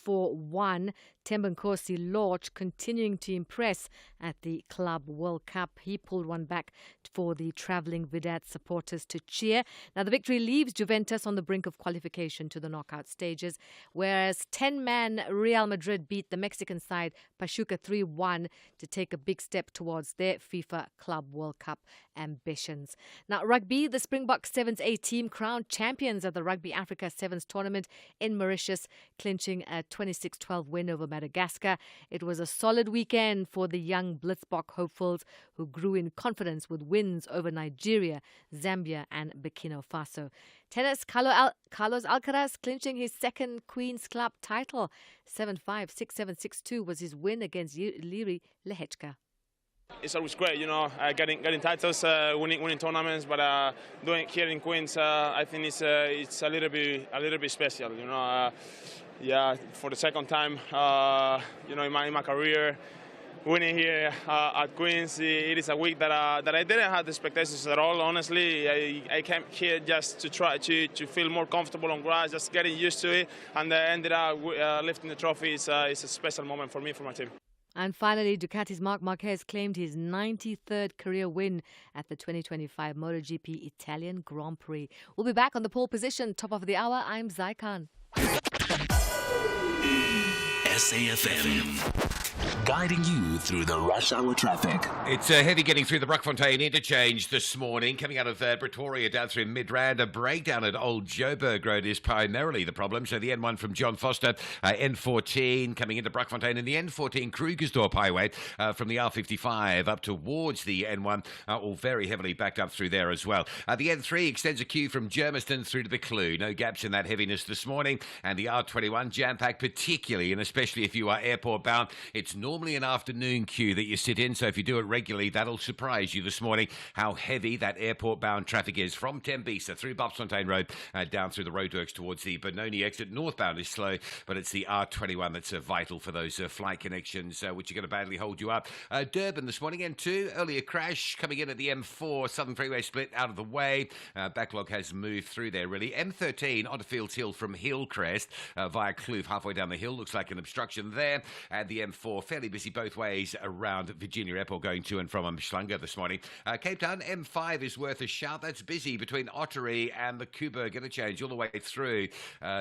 4-1. Themba Nkosi Lorch continuing to impress at the Club World Cup. He pulled one back for the travelling Wydad supporters to cheer. Now the victory leaves Juventus on the brink of qualification to the knockout stages, whereas 10-man Real Madrid beat the Mexican side Pachuca 3-1 to take a big step towards their FIFA Club World Cup ambitions. Now rugby, the Springbok Sevens A team crowned champions at the Rugby Africa Sevens tournament in Mauritius, clinching a 26-12 win over Madagascar. It was a solid weekend for the young Blitzbok hopefuls who grew in confidence with wins over Nigeria, Zambia and Burkina Faso. Tennis, Carlos Alcaraz clinching his second Queen's Club title. 7-5, 6-7, 6-2 was his win against Yuri Lehechka. It's always great, getting titles, winning tournaments, but doing it here in Queens, I think it's a little bit special, Yeah, for the second time, in my career, winning here at Queens, it is a week that I didn't have the expectations at all. Honestly, I came here just to try to feel more comfortable on grass, just getting used to it, and ended up lifting the trophy. It's a special moment for me, for my team. And finally, Ducati's Marc Marquez claimed his 93rd career win at the 2025 MotoGP Italian Grand Prix. We'll be back on the pole position, top of the hour. I'm Zai Khan. SAFM, guiding you through the rush hour traffic. It's heavy getting through the Brockfontein interchange this morning, coming out of Pretoria down through Midrand. A breakdown at Old Joburg Road is primarily the problem. So the N1 from John Foster, N14 coming into Brockfontein, and the N14 Krugersdorp Highway from the R55 up towards the N1, all very heavily backed up through there as well. The N3 extends a queue from Germiston through to the Clue. No gaps in that heaviness this morning. And the R21 jam-packed, particularly and especially if you are airport bound. It's normally an afternoon queue that you sit in, so if you do it regularly, that'll surprise you this morning how heavy that airport-bound traffic is from Tembisa through Bobsfontein Road down through the roadworks towards the Benoni exit. Northbound is slow, but it's the R21 that's vital for those flight connections, which are going to badly hold you up. Durban this morning, N2, earlier crash coming in at the M4, Southern Freeway split out of the way. Backlog has moved through there, really. M13 onto Fields Hill from Hillcrest via Kloof halfway down the hill. Looks like an obstruction there. And the M4 fairly fairly busy both ways around Virginia Airport going to and from Umhlanga this morning. Cape Town M5 is worth a shout. That's busy between Ottery and the Kuberg Interchange all the way through.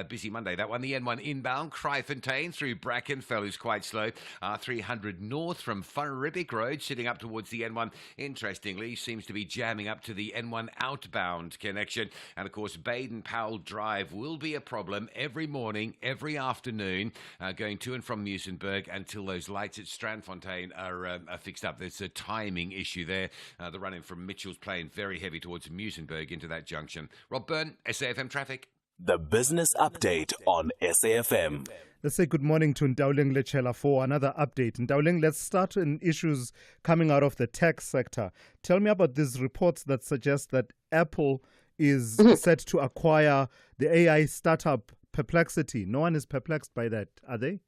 Busy Monday, that one. The N1 inbound, Kraaifontein through Brackenfell is quite slow. 300 north from Ribbick Road, sitting up towards the N1. Interestingly, seems to be jamming up to the N1 outbound connection. And of course, Baden-Powell Drive will be a problem every morning, every afternoon, going to and from Muizenberg until those lights at Strandfontein are fixed up. There's a timing issue there. The run-in from Mitchell's Plain, very heavy towards Muizenberg into that junction. Rob Byrne, SAFM Traffic. The business update on SAFM. Let's say good morning to Ndauling Lechela for another update. Ndauling, let's start in issues coming out of the tech sector. Tell me about these reports that suggest that Apple is set to acquire the AI startup Perplexity. No one is perplexed by that, are they?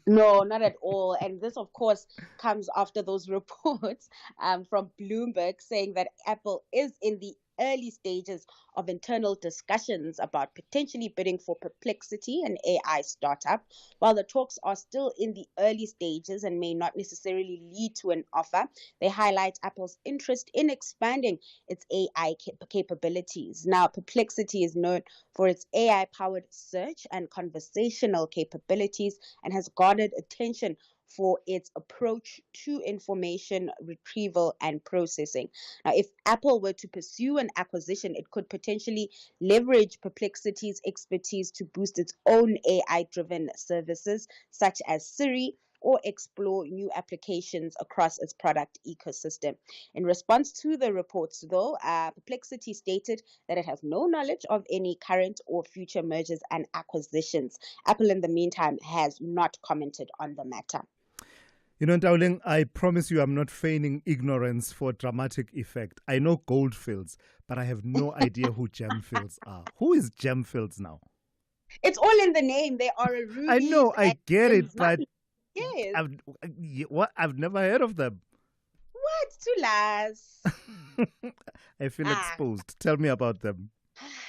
No, not at all. And this, of course, comes after those reports from Bloomberg saying that Apple is in the early stages of internal discussions about potentially bidding for Perplexity, an AI startup. While the talks are still in the early stages and may not necessarily lead to an offer, they highlight Apple's interest in expanding its AI capabilities. Now, Perplexity is known for its AI-powered search and conversational capabilities and has garnered attention for its approach to information retrieval and processing. Now, if Apple were to pursue an acquisition, it could potentially leverage Perplexity's expertise to boost its own AI-driven services, such as Siri, or explore new applications across its product ecosystem. In response to the reports, though, Perplexity stated that it has no knowledge of any current or future mergers and acquisitions. Apple, in the meantime, has not commented on the matter. You know, Ndauling, I promise you I'm not feigning ignorance for dramatic effect. I know Goldfields, but I have no idea who Gemfields are. Who is Gemfields now? It's all in the name. They are a Ruby. I know, I get it, but yes. I've never heard of them. What? Tulas. I feel exposed. Tell me about them.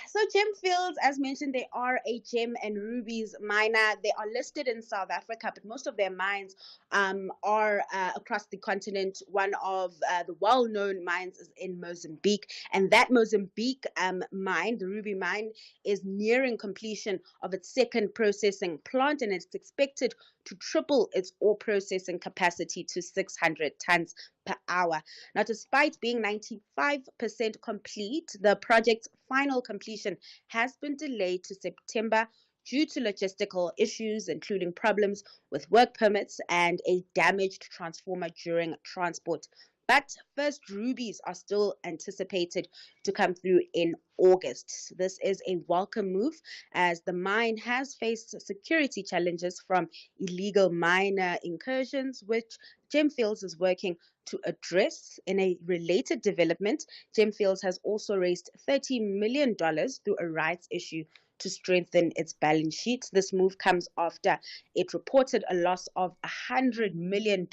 So Gemfields, as mentioned, they are a gem and rubies miner. They are listed in South Africa, but most of their mines are across the continent. One of the well-known mines is in Mozambique, and that Mozambique mine, the ruby mine, is nearing completion of its second processing plant, and it's expected to triple its ore processing capacity to 600 tons per hour. Now, despite being 95% complete, the project's final completion has been delayed to September due to logistical issues, including problems with work permits and a damaged transformer during transport. But first rubies are still anticipated to come through in August. This is a welcome move as the mine has faced security challenges from illegal miner incursions, which Gemfields is working to address. In a related development, Gemfields has also raised $30 million through a rights issue to strengthen its balance sheet. This move comes after it reported a loss of $100 million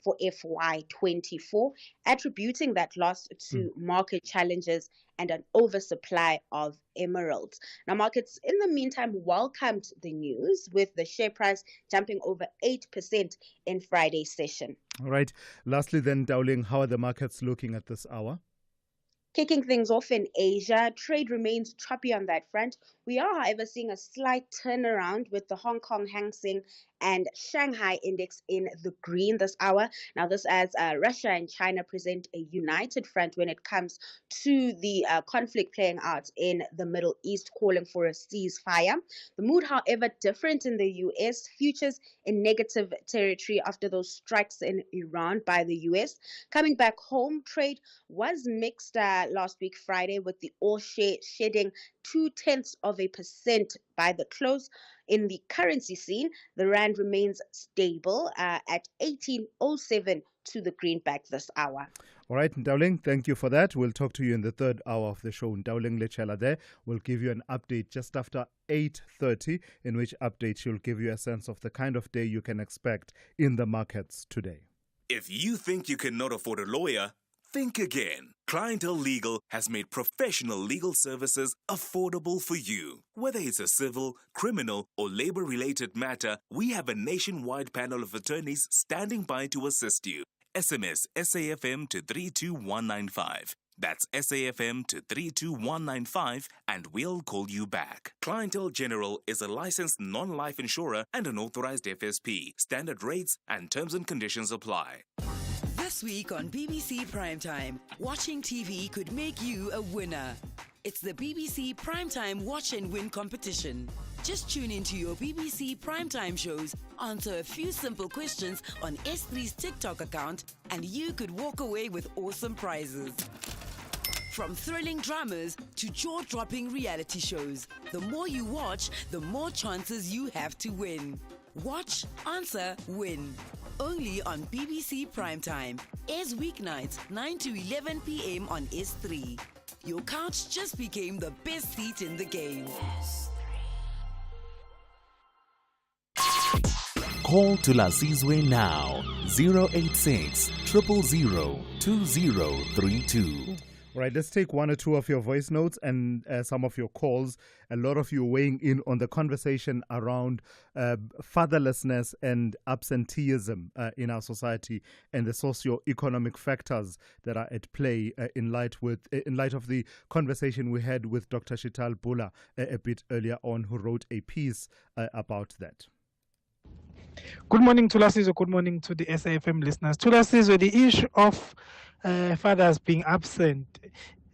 for FY24, attributing that loss to market challenges and an oversupply of emeralds. Now, markets in the meantime welcomed the news, with the share price jumping over 8% in Friday's session. All right. Lastly then, Ndauling, how are the markets looking at this hour? Kicking things off in Asia, trade remains choppy on that front. We are, however, seeing a slight turnaround with the Hong Kong Hang Seng and Shanghai index in the green this hour. Now, this as Russia and China present a united front when it comes to the conflict playing out in the Middle East, calling for a ceasefire. The mood, however, different in the U.S. Futures in negative territory after those strikes in Iran by the U.S. Coming back home, trade was mixed last week Friday, with the all share shedding 0.2% by the close. In the currency scene, the rand remains stable at 18.07 to the greenback this hour. All right, Ndauling, thank you for that. We'll talk to you in the third hour of the show. Ndauling Lechela there will give you an update just after 8:30, in which update she'll give you a sense of the kind of day you can expect in the markets today. If you think you cannot afford a lawyer, Think again. Clientele Legal has made professional legal services affordable for you. Whether it's a civil, criminal, or labor-related matter, we have a nationwide panel of attorneys standing by to assist you. SMS SAFM to 32195. That's SAFM to 32195 and we'll call you back. Clientele General is a licensed non-life insurer and an authorized FSP. Standard rates and terms and conditions apply. This week on BBC Primetime, watching TV could make you a winner. It's the BBC Primetime Watch and Win competition. Just tune into your BBC Primetime shows, answer a few simple questions on S3's TikTok account, and you could walk away with awesome prizes. From thrilling dramas to jaw-dropping reality shows, the more you watch, the more chances you have to win. Watch, answer, win. Only on BBC Primetime. Airs weeknights 9 to 11 p.m. on S3. Your couch just became the best seat in the game. Call Thulasizwe now. 086 000 2032. Right, let's take one or two of your voice notes and some of your calls. A lot of you weighing in on the conversation around fatherlessness and absenteeism in our society and the socio-economic factors that are at play in light of the conversation we had with Dr. Shital Bula a bit earlier on, who wrote a piece about that. Good morning, Thulasizwe. Good morning to the SAFM listeners. Thulasizwe, the issue of fathers being absent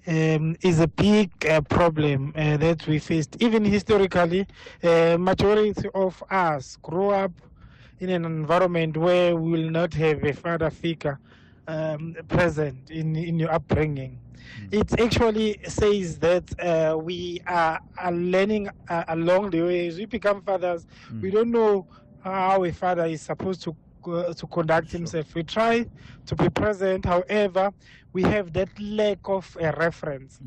is a big problem that we faced. Even historically, majority of us grew up in an environment where we will not have a father figure present in your upbringing. It actually says that we are learning along the way. As we become fathers, we don't know how a father is supposed to conduct himself. We try to be present, however, we have that lack of a reference.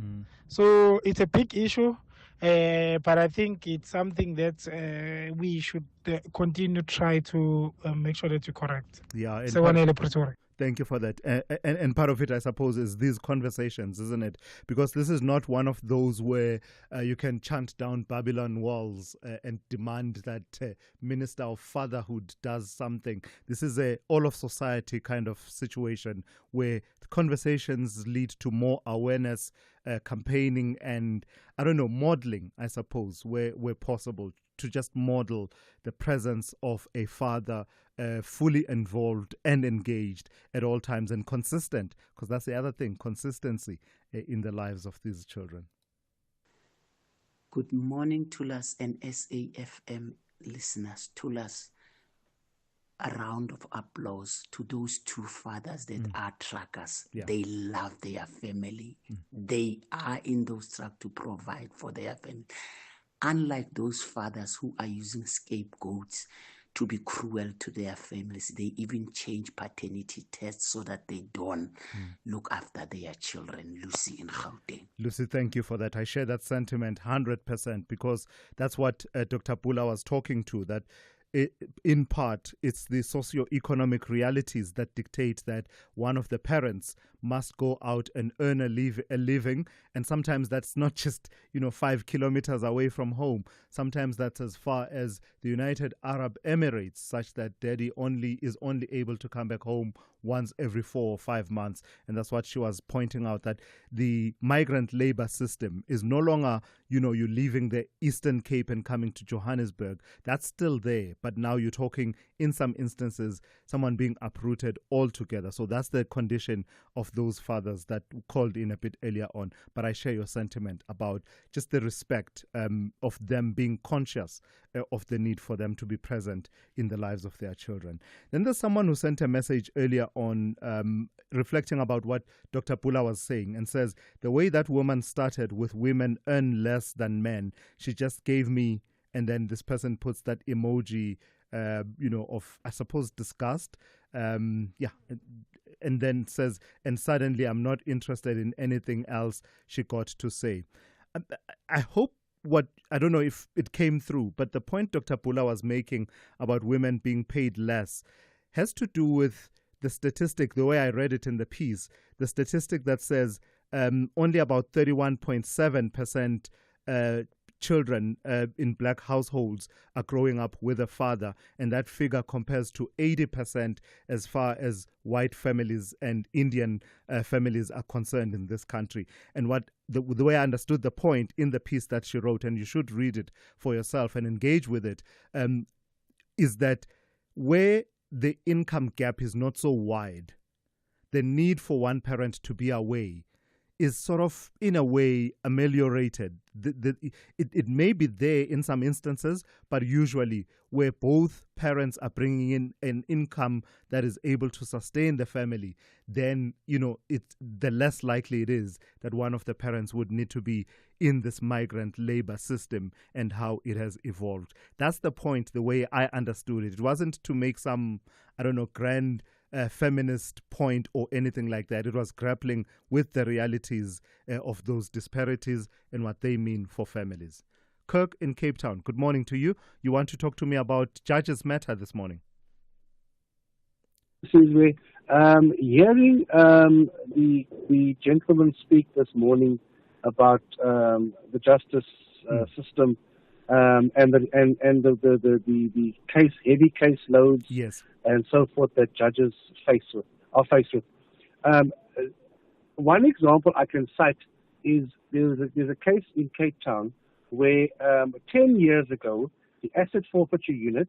So it's a big issue, but I think it's something that we should continue to try to make sure that we correct. Yeah, thank you for that. And part of it, I suppose, is these conversations, isn't it? Because this is not one of those where you can chant down Babylon walls and demand that Minister of Fatherhood does something. This is a all of society kind of situation where conversations lead to more awareness, campaigning, and, I don't know, modeling, I suppose, where possible, to just model the presence of a father fully involved and engaged at all times and consistent, because that's the other thing, consistency in the lives of these children. Good morning, Thulas and SAFM listeners. Thulas, a round of applause to those two fathers that are truckers. Yeah. They love their family. They are in those trucks to provide for their family. Unlike those fathers who are using scapegoats to be cruel to their families, they even change paternity tests so that they don't look after their children. Lucy in Gauteng. Lucy, thank you for that. I share that sentiment 100%, because that's what Dr. Bula was talking to, that in part, it's the socio-economic realities that dictate that one of the parents must go out and earn a living. And sometimes that's not just, 5 kilometers away from home. Sometimes that's as far as the United Arab Emirates, such that daddy is only able to come back home once every 4 or 5 months. And that's what she was pointing out, that the migrant labor system is no longer, you're leaving the Eastern Cape and coming to Johannesburg. That's still there. But now you're talking, in some instances, someone being uprooted altogether. So that's the condition of those fathers that called in a bit earlier on. But I share your sentiment about just the respect of them being conscious of the need for them to be present in the lives of their children. Then there's someone who sent a message earlier on reflecting about what Dr. Bula was saying, and says, the way that woman started with women earn less than men, she just gave me, and then this person puts that emoji, of, I suppose, disgust. And then says, and suddenly I'm not interested in anything else she got to say. I hope I don't know if it came through, but the point Dr. Bula was making about women being paid less has to do with the statistic, the way I read it in the piece, the statistic that says only about 31.7% children in black households are growing up with a father, and that figure compares to 80% as far as white families and Indian families are concerned in this country. And what the way I understood the point in the piece that she wrote, and you should read it for yourself and engage with it, is that where the income gap is not so wide, the need for one parent to be away is sort of, in a way, ameliorated. It may be there in some instances, but usually where both parents are bringing in an income that is able to sustain the family, then, the less likely it is that one of the parents would need to be in this migrant labor system and how it has evolved. That's the point, the way I understood it. It wasn't to make some, grand feminist point or anything like that. It was grappling with the realities of those disparities and what they mean for families. Kirk in Cape Town, good morning to you. You want to talk to me about Judges Matter this morning? Hearing the gentleman speak this morning about the justice system and the heavy case loads, yes, and so forth that judges are faced with. One example I can cite is there's a case in Cape Town where 10 years ago the Asset Forfeiture Unit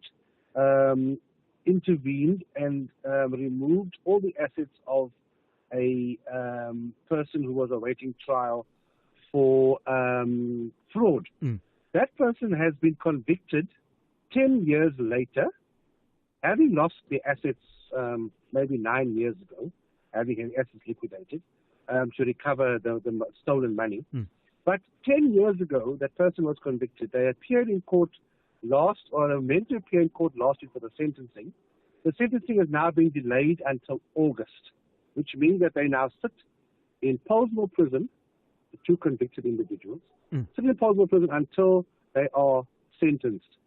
intervened and removed all the assets of a person who was awaiting trial for fraud. That person has been convicted 10 years later, having lost the assets maybe 9 years ago, having his assets liquidated to recover the stolen money. But 10 years ago, that person was convicted. They appeared in court meant to appear in court last week for the sentencing. The sentencing has now been delayed until August, which means that they now sit in Pollsmoor prison, the two convicted individuals, sit in Pollsmoor prison until they are sentenced.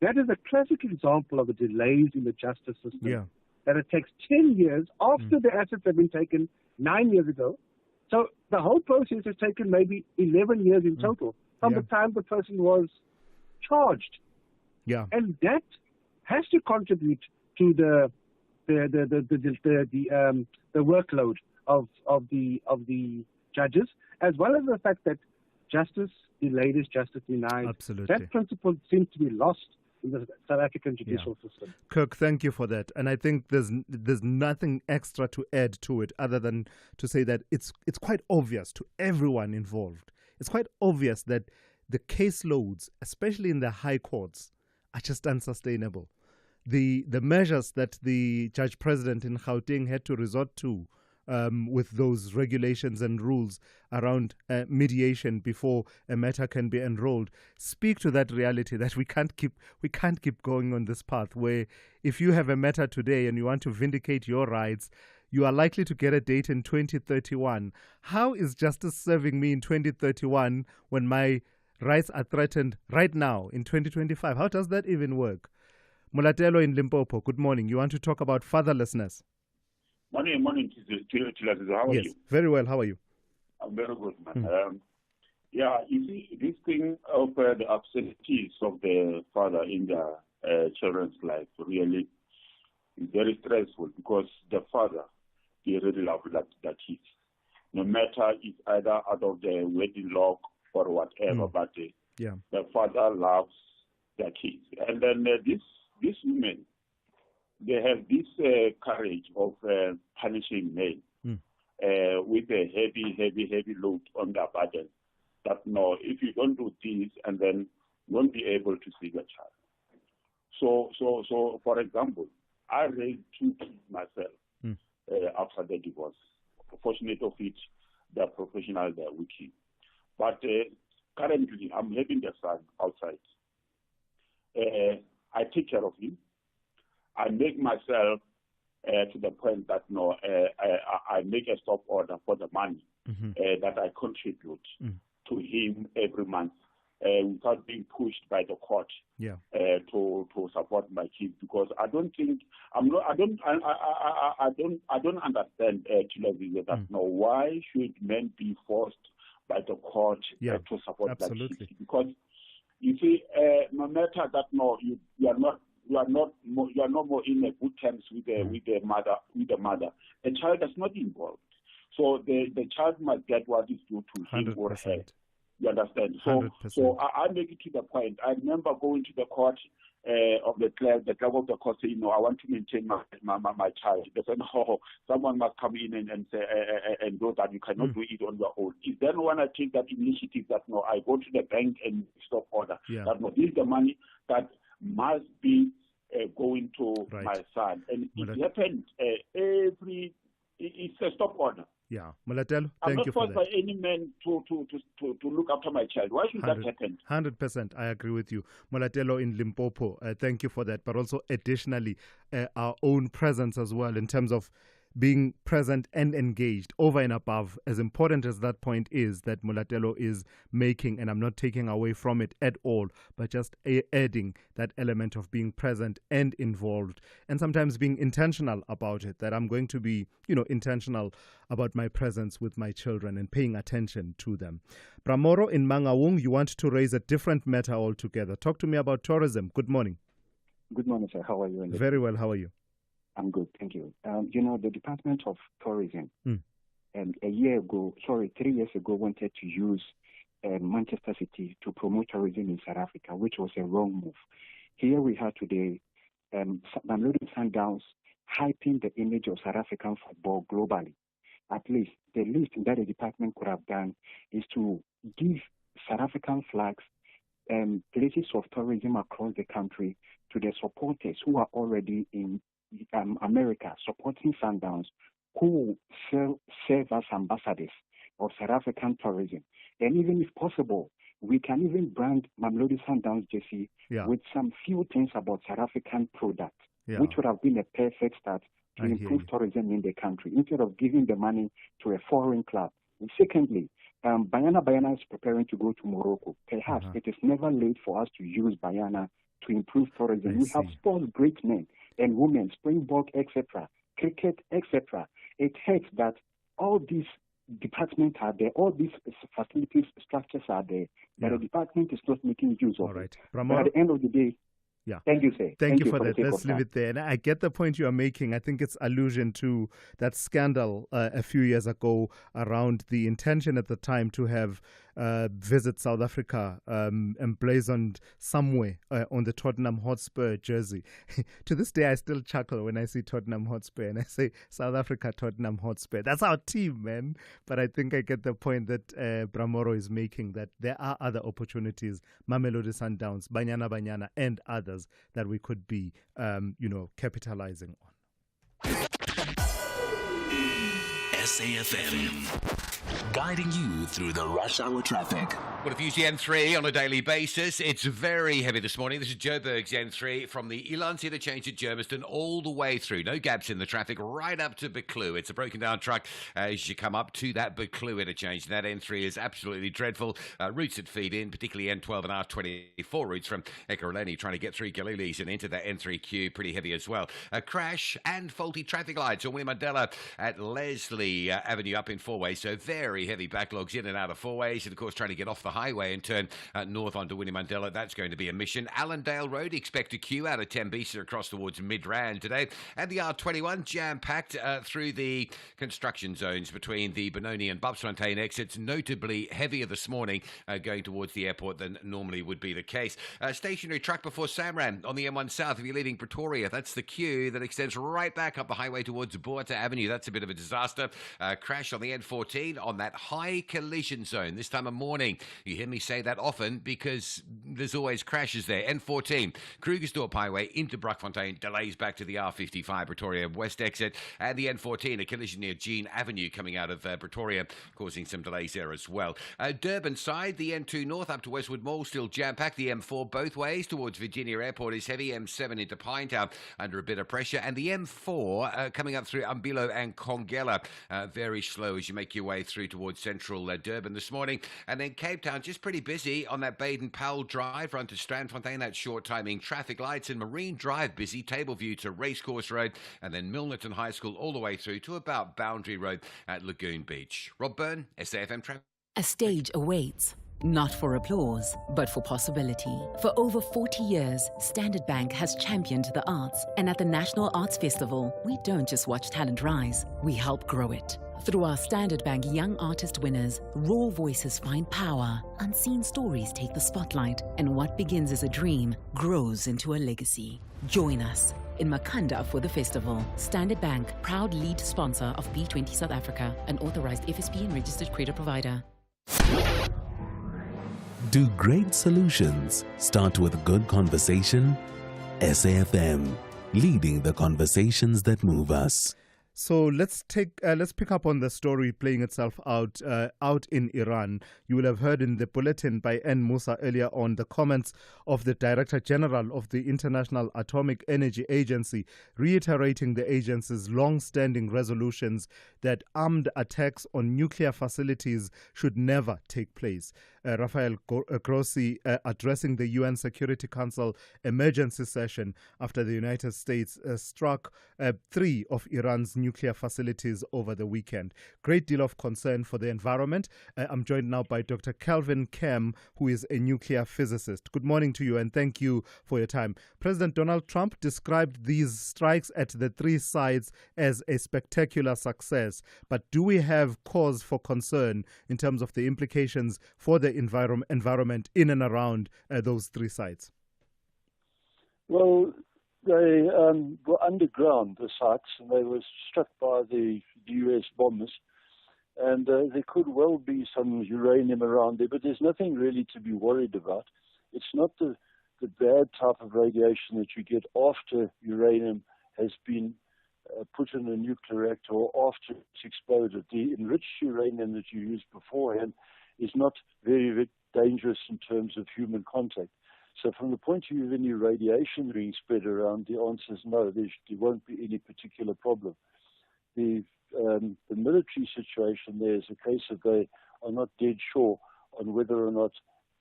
That is a classic example of the delays in the justice system. Yeah. That it takes 10 years after the assets have been taken 9 years ago. So the whole process has taken maybe 11 years in total from the time the person was charged. Yeah. And that has to contribute to the workload of the judges, as well as the fact that justice delayed is justice denied. Absolutely. That principle seems to be lost in the South African judicial system. Kirk, thank you for that. And I think there's nothing extra to add to it other than to say that it's quite obvious to everyone involved. It's quite obvious that the caseloads, especially in the high courts, are just unsustainable. The measures that the judge president in Gauteng had to resort to with those regulations and rules around mediation before a matter can be enrolled speak to that reality that we can't keep going on this path where if you have a matter today and you want to vindicate your rights, you are likely to get a date in 2031. How is justice serving me in 2031 when my rights are threatened right now in 2025? How does that even work? Mulatelo in Limpopo, good morning. You want to talk about fatherlessness? Morning, Thulasizwe. How are you? Yes, very well. How are you? I'm very good, man. You see, this thing of the absentees of the father in the children's life really is very stressful because the father, he really loves that kid. No matter it's either out of the wedding lock or whatever, but the father loves the kids. And then these women, they have this courage of punishing men with a heavy load on their burden. That no, if you don't do this, and then you won't be able to see the child. So for example, I raised 2 kids myself after the divorce. Fortunate of it, they're professional, they're working. But currently, I'm having the son outside. I take care of him. I make myself to the point that I make a stop order for the money that I contribute to him every month without being pushed by the court to support my kids, because I don't understand Thulasizwe, that now why should men be forced by the court to support their kids? Because you see, no matter that you are no more in a good terms with the mother. The child is not involved, so the child must get what is due to him or her. You understand? So I make it to the point. I remember going to the court of the clerk of the court saying, I want to maintain my child. They said, no, someone must come in and say and do that. You cannot do it on your own. It's then when I take that initiative that I go to the bank and stop order. That this is the money that must be going to my son, and it happened it's a stop order. Yeah, Molatelo, I'm thank not you for forced that. by any man to look after my child. Why should that happen? 100%, I agree with you. Molatelo in Limpopo, thank you for that. But also additionally, our own presence as well in terms of being present and engaged over and above, as important as that point is that Molatelo is making, and I'm not taking away from it at all, but just adding that element of being present and involved, and sometimes being intentional about it, that I'm going to be, intentional about my presence with my children and paying attention to them. Bramoro in Mangaung, you want to raise a different matter altogether. Talk to me about tourism. Good morning. Good morning, sir. How are you? Very well. How are you? I'm good, thank you. The Department of Tourism, 3 years ago, wanted to use Manchester City to promote tourism in South Africa, which was a wrong move. Here we have today Mamelodi Sundowns hyping the image of South African football globally. At least the least that the department could have done is to give South African flags and places of tourism across the country to the supporters who are already in America supporting Sundowns, who serve as ambassadors of South African tourism. And even if possible, we can even brand Mamelodi Sundowns jersey with some few things about South African products, which would have been a perfect start to improve tourism in the country, instead of giving the money to a foreign club. And secondly, Banyana is preparing to go to Morocco. Perhaps it is never late for us to use Banyana to improve tourism. We have sports great men and women, Springbok, etc., cricket, etc. It hurts that all these departments are there, all these facilities, structures are there, but the department is not making use of it. But at the end of the day, thank you, sir. Thank you for that. Let's leave it there. And I get the point you are making. I think it's allusion to that scandal a few years ago around the intention at the time to have visit South Africa emblazoned somewhere on the Tottenham Hotspur jersey. To this day, I still chuckle when I see Tottenham Hotspur and I say South Africa, Tottenham Hotspur. That's our team, man. But I think I get the point that Bramoro is making, that there are other opportunities, Mamelodi Sundowns, Banyana, and others that we could be, capitalizing on. SAFM, guiding you through the rush hour traffic. Well, if you use the N3 on a daily basis, it's very heavy this morning. This is Joburg's N3 from the Ilanzi interchange at Germiston all the way through. No gaps in the traffic right up to Buccleuch. It's a broken down truck as you come up to that Buccleuch interchange. That N3 is absolutely dreadful. Routes that feed in, particularly N12 and R24 routes from Ekurhuleni, trying to get through Galilees and into that N3 queue, pretty heavy as well. A crash and faulty traffic lights on Winnie Mandela at Leslie Avenue up in Fourways. So very heavy backlogs in and out of Fourways. And of course, trying to get off the highway and turn north onto Winnie Mandela. That's going to be a mission. Allendale Road, expect a queue out of Tembisa across towards Midrand today. And the R21 jam-packed through the construction zones between the Benoni and Bobsfontein exits, notably heavier this morning going towards the airport than normally would be the case. Stationary truck before Samran on the M1 South. If you're leaving Pretoria, that's the queue that extends right back up the highway towards Boata Avenue. That's a bit of a disaster. Crash on the N14 on that high collision zone this time of morning. You hear me say that often because there's always crashes there. N14, Krugersdorp Highway into Brockfontein, delays back to the R55 Pretoria West exit, and the N14, a collision near Jean Avenue coming out of Pretoria, causing some delays there as well. Durban side, the N2 North up to Westwood Mall, still jam-packed. The M4 both ways towards Virginia Airport is heavy. M7 into Pinetown under a bit of pressure, and the M4 coming up through Umbilo and Kongela, very slow as you make your way through towards towards central Durban this morning. And then Cape Town, just pretty busy on that Baden-Powell Drive, run to Strandfontein, that short timing traffic lights, and Marine Drive busy, Tableview to Racecourse Road, and then Milnerton High School all the way through to about Boundary Road at Lagoon Beach. Rob Byrne, SAFM Traffic. A stage awaits. Not for applause, but for possibility. For over 40 years, Standard Bank has championed the arts. And at the National Arts Festival, we don't just watch talent rise, we help grow it. Through our Standard Bank Young Artist Winners, raw voices find power, unseen stories take the spotlight, and what begins as a dream grows into a legacy. Join us in Makanda for the festival. Standard Bank, proud lead sponsor of B20 South Africa, an authorized FSP and registered credit provider. Do great solutions start with good conversation? SAFM, leading the conversations that move us. So let's pick up on the story playing itself out in Iran. You will have heard in the bulletin by N. Musa earlier on the comments of the Director General of the International Atomic Energy Agency, reiterating the agency's long-standing resolutions that armed attacks on nuclear facilities should never take place. Rafael Grossi addressing the UN Security Council emergency session after the United States struck 3 of Iran's nuclear facilities over the weekend. Great deal of concern for the environment. I'm joined now by Dr. Kelvin Kem, who is a nuclear physicist. Good morning to you and thank you for your time. President Donald Trump described these strikes at the 3 sites as a spectacular success. But do we have cause for concern in terms of the implications for the environment in and around those 3 sites? Well, they were underground, the sites, and they were struck by the U.S. bombers. And there could well be some uranium around there, but there's nothing really to be worried about. It's not the bad type of radiation that you get after uranium has been put in a nuclear reactor or after it's exploded. The enriched uranium that you used beforehand is not very, very dangerous in terms of human contact. So from the point of view of any radiation being spread around, the answer is no, there won't be any particular problem. The military situation there is a case of they are not dead sure on whether or not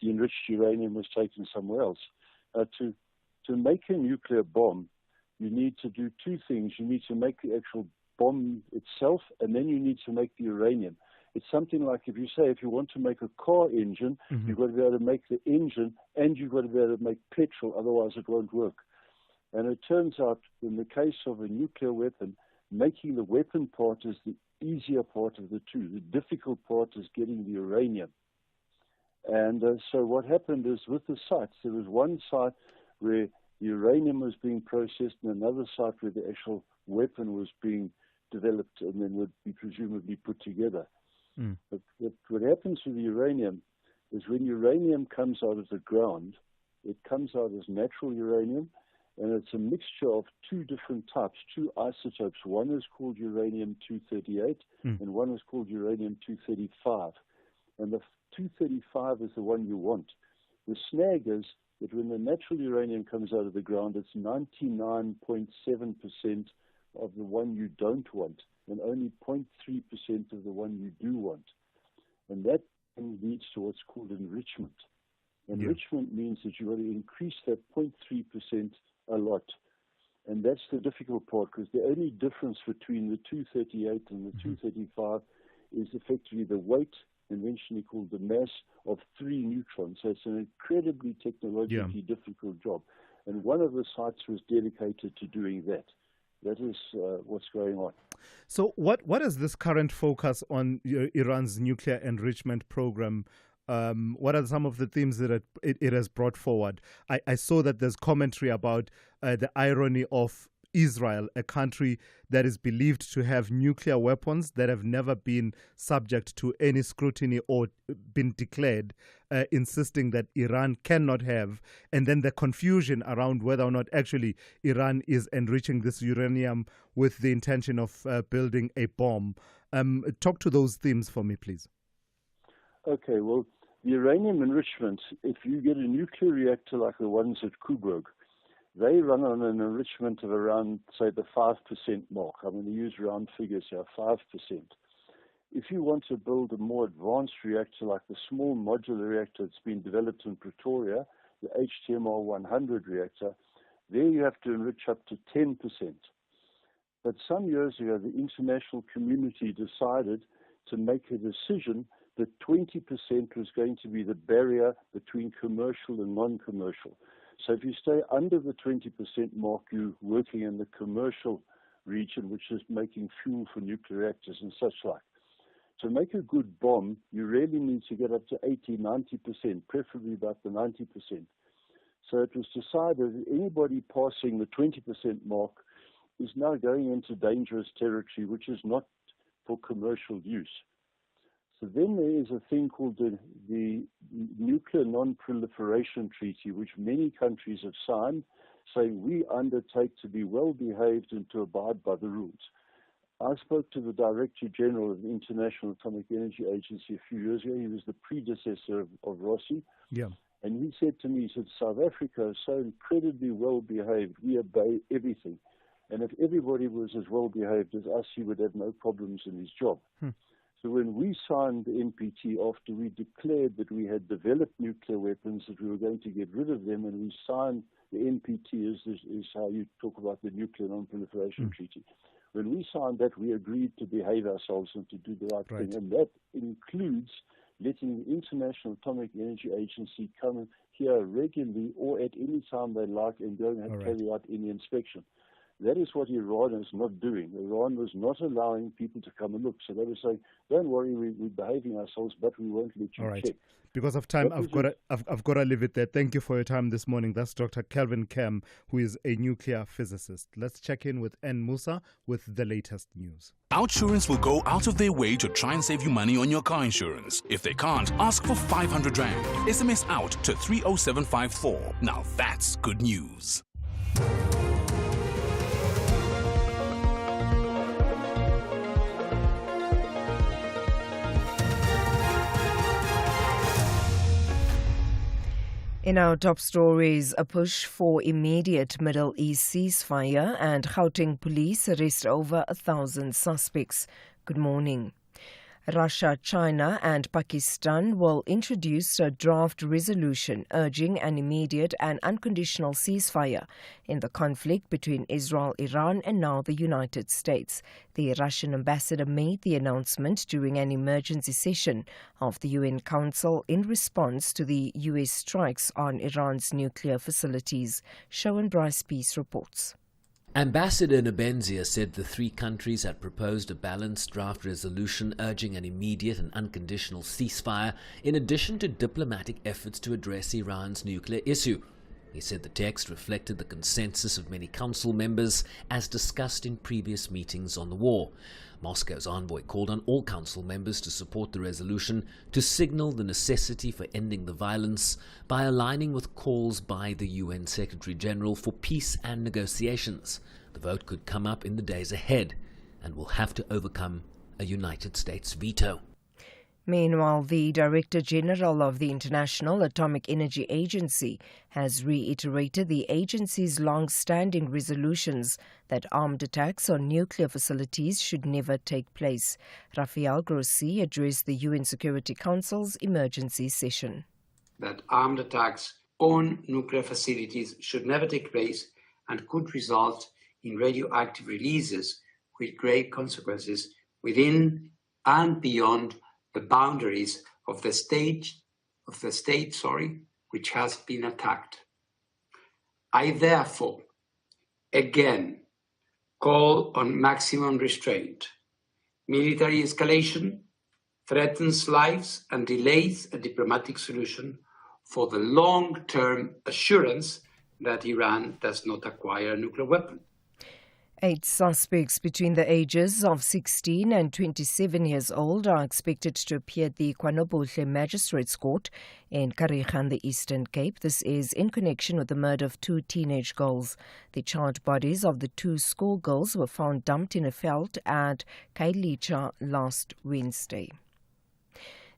the enriched uranium was taken somewhere else. To make a nuclear bomb, you need to do 2 things. You need to make the actual bomb itself, and then you need to make the uranium. It's something like if you want to make a car engine, you've got to be able to make the engine and you've got to be able to make petrol, otherwise it won't work. And it turns out in the case of a nuclear weapon, making the weapon part is the easier part of the 2. The difficult part is getting the uranium. And so what happened is with the sites, there was one site where the uranium was being processed and another site where the actual weapon was being developed and then would be presumably put together. But what happens to the uranium is when uranium comes out of the ground, it comes out as natural uranium, and it's a mixture of 2 different types, 2 isotopes. One is called uranium-238, and one is called uranium-235. And the 235 is the one you want. The snag is that when the natural uranium comes out of the ground, it's 99.7% of the one you don't want, and only 0.3% of the one you do want. And that leads to what's called enrichment. Enrichment means that you've got to increase that 0.3% a lot. And that's the difficult part, because the only difference between the 238 and the 235 is effectively the weight, conventionally called the mass, of 3 neutrons. So it's an incredibly technologically difficult job. And one of the sites was dedicated to doing that. That is what's going on. So what is this current focus on Iran's nuclear enrichment program? What are some of the themes that it has brought forward? I saw that there's commentary about the irony of Israel, a country that is believed to have nuclear weapons that have never been subject to any scrutiny or been declared, insisting that Iran cannot have, and then the confusion around whether or not actually Iran is enriching this uranium with the intention of building a bomb. Talk to those themes for me, please. Okay, well, the uranium enrichment, if you get a nuclear reactor like the ones at Kubrok, they run on an enrichment of around, say, the 5% mark. I'm going to use round figures here, 5%. if you want to build a more advanced reactor like the small modular reactor that's been developed in Pretoria, the HTMR 100 reactor, there you have to enrich up to 10%. But some years ago, the international community decided to make a decision that 20% was going to be the barrier between commercial and non-commercial. So if you stay under the 20% mark, you're working in the commercial region, which is making fuel for nuclear reactors and such like. To make a good bomb, you really need to get up to 80-90%, preferably about the 90%. So it was decided that anybody passing the 20% mark is now going into dangerous territory, which is not for commercial use. So then there is a thing called the Nuclear Non-Proliferation Treaty, which many countries have signed, saying we undertake to be well-behaved and to abide by the rules. I spoke to the Director General of the International Atomic Energy Agency a few years ago. He was the predecessor of Rossi. Yeah. And he said to me, he said, South Africa is so incredibly well-behaved, we obey everything. And if everybody was as well-behaved as us, he would have no problems in his job. So when we signed the NPT, after we declared that we had developed nuclear weapons, that we were going to get rid of them, and we signed the NPT, is how you talk about the Nuclear Non-Proliferation Treaty. When we signed that, we agreed to behave ourselves and to do the right thing. And that includes letting the International Atomic Energy Agency come here regularly or at any time they like and go and carry out any inspection. That is what Iran is not doing. Iran was not allowing people to come and look. So they were saying, don't worry, we're behaving ourselves, but we won't let you check. Because of time, I've got to leave it there. Thank you for your time this morning. That's Dr. Kelvin Kem, who is a nuclear physicist. Let's check in with N. Musa with the latest news. Outsurance will go out of their way to try and save you money on your car insurance. If they can't, ask for 500 Rand. SMS out to 30754. Now that's good news. In our top stories, a push for immediate Middle East ceasefire and Gauteng police arrest over 1,000 suspects. Good morning. Russia, China and Pakistan will introduce a draft resolution urging an immediate and unconditional ceasefire in the conflict between Israel, Iran and now the United States. The Russian ambassador made the announcement during an emergency session of the UN Council in response to the US strikes on Iran's nuclear facilities. Shawan Bryce Peace reports. Ambassador Nabenzia said the three countries had proposed a balanced draft resolution urging an immediate and unconditional ceasefire in addition to diplomatic efforts to address Iran's nuclear issue. He said the text reflected the consensus of many council members as discussed in previous meetings on the war. Moscow's envoy called on all council members to support the resolution to signal the necessity for ending the violence by aligning with calls by the UN Secretary-General for peace and negotiations. The vote could come up in the days ahead and will have to overcome a United States veto. Meanwhile, the Director General of the International Atomic Energy Agency has reiterated the agency's long-standing resolutions that armed attacks on nuclear facilities should never take place. Rafael Grossi addressed the UN Security Council's emergency session. That armed attacks on nuclear facilities should never take place and could result in radioactive releases with great consequences within and beyond the boundaries of the state, which has been attacked. I therefore again call on maximum restraint. Military escalation threatens lives and delays a diplomatic solution for the long-term assurance that Iran does not acquire a nuclear weapon. 8 suspects between the ages of 16 and 27 years old are expected to appear at the Kwanobuhle Magistrates Court in Karigan, the Eastern Cape. This is in connection with the murder of 2 teenage girls. The charred bodies of the 2 schoolgirls were found dumped in a veld at Kailicha last Wednesday.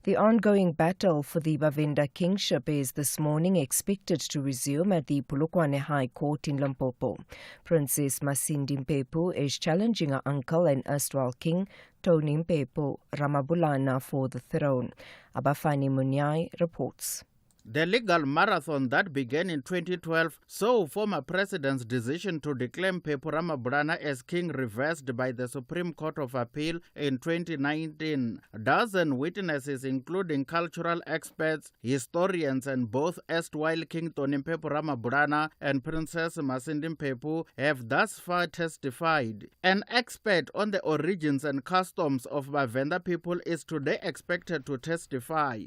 The ongoing battle for the Bavenda kingship is this morning expected to resume at the Polokwane High Court in Limpopo. Princess Masindi Mpepu is challenging her uncle and erstwhile king, Tony Mpepu Ramabulana, for the throne. Abafani Munyai reports. The legal marathon that began in 2012 saw former president's decision to declare Mpepu Ramabulana as king reversed by the Supreme Court of Appeal in 2019. Dozen witnesses, including cultural experts, historians, and both erstwhile King Tony Mpepu Ramabulana and Princess Masindi Mpepu, have thus far testified. An expert on the origins and customs of Bavenda people is today expected to testify.